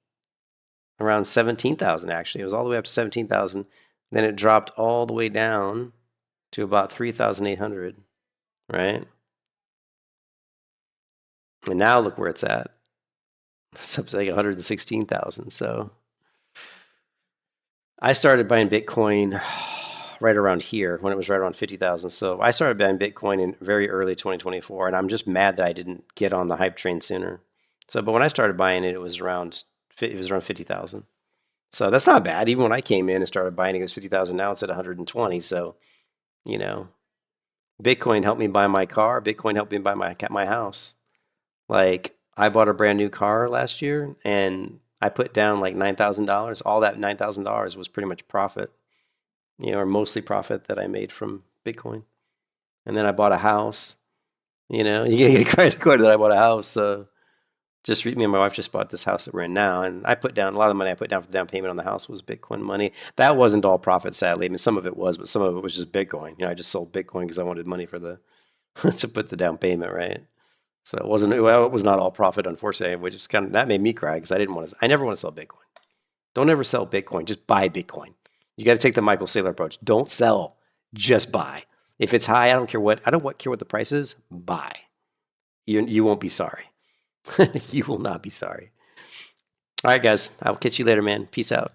around 17,000. Actually, it was all the way up to 17,000. Then it dropped all the way down to about 3,800. Right? And now look where it's at. It's up to like 116,000. So I started buying Bitcoin right around here when it was right around 50,000. So I started buying Bitcoin in very early 2024, and I'm just mad that I didn't get on the hype train sooner. So, but when I started buying it, it was around 50,000. So that's not bad. Even when I came in and started buying it, it was 50,000. Now it's at 120. So, you know, Bitcoin helped me buy my car. Bitcoin helped me buy my house. Like I bought a brand new car last year, and I put down like $9,000. All that $9,000 was pretty much profit, you know, or mostly profit that I made from Bitcoin. And then I bought a house. You know, you get a credit card that I bought a house. Just me and my wife just bought this house that we're in now, and I put down a lot of the money I put down for the down payment on the house was Bitcoin money. That wasn't all profit, sadly. I mean, some of it was, but some of it was just Bitcoin. You know, I just sold Bitcoin because I wanted money for the to put the down payment, right? So it was not all profit, unfortunately, which is that made me cry because I never want to sell Bitcoin. Don't ever sell Bitcoin. Just buy Bitcoin. You got to take the Michael Saylor approach. Don't sell, just buy. If it's high, I don't care what the price is. Buy. You won't be sorry. You will not be sorry. All right, guys. I'll catch you later, man. Peace out.